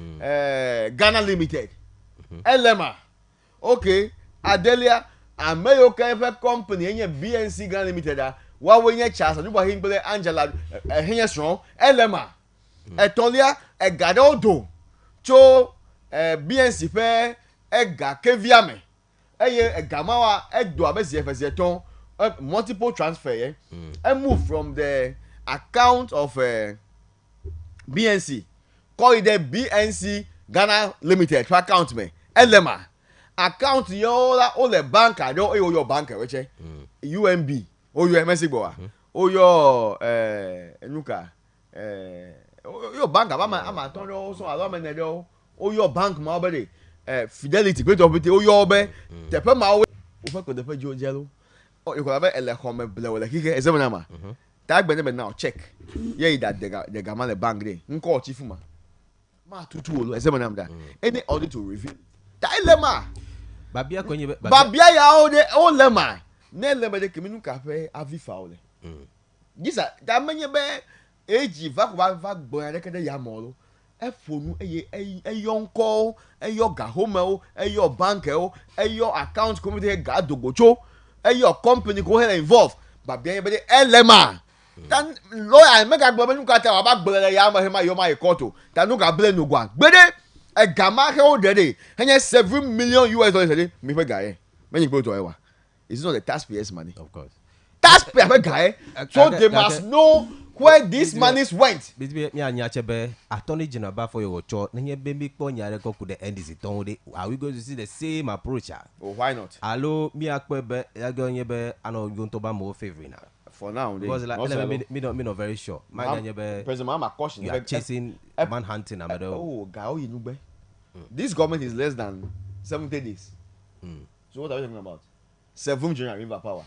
Ghana Limited. Elema. Okay. Adelia America company any BNC Ghana Limited wa we nye chance you him bele Angela henye strong. Elema. Etolia egadodo cho BNC fe ega keviame. Eye egamawa edo abesi efese ton multiple transfer and move from the account of BNC call it the BNC Ghana Limited to account me Elema account yola all the bank I don't owe your bank which UMB or your MSC boa or your nuka your bank I'm turn also allow me no or your bank my body Fidelity great opportunity or your be the per my over could the Joe Jello. You could have a home below like he is a number. Tag Benjamin now check. Yea, that the Gamale bank day. Uncle Chifuma. Ma tutu as a number. Any audit to reveal. Dilemma. Babia ya all the old lemma. Never the Camino Cafe avi foul. Yes, that many bear age vac boy and the yamolo. A phone a young call, a your gahomo, a your banker, a your account committee guard to go. Your company go ahead and involve but be anybody elema dan lawyer make agbo nu ka ta ba gbele ya ma hema yo ma ikoto dan nu ka blame no gwa gbede e gama he o dede henye $7 million dey me pe guy me yin to ewa it's not the taxpayers money of course taxpayer pe guy so they must know where these monies went. Bibi me anya chebe Attorney General ba for your cho na nye bembi kpo nyare ko ku the NDC ton de are we going to see the same approach? Oh, why not? Allo mi akpebe ya go nyebe ano gonto ba mo favor na. For now, because like me not very sure. My nyebe President Mama caution you are chasing manhunting amado. Oh, guy you know be. This government is less than 70 days. So what are we talking about? 7 January river power.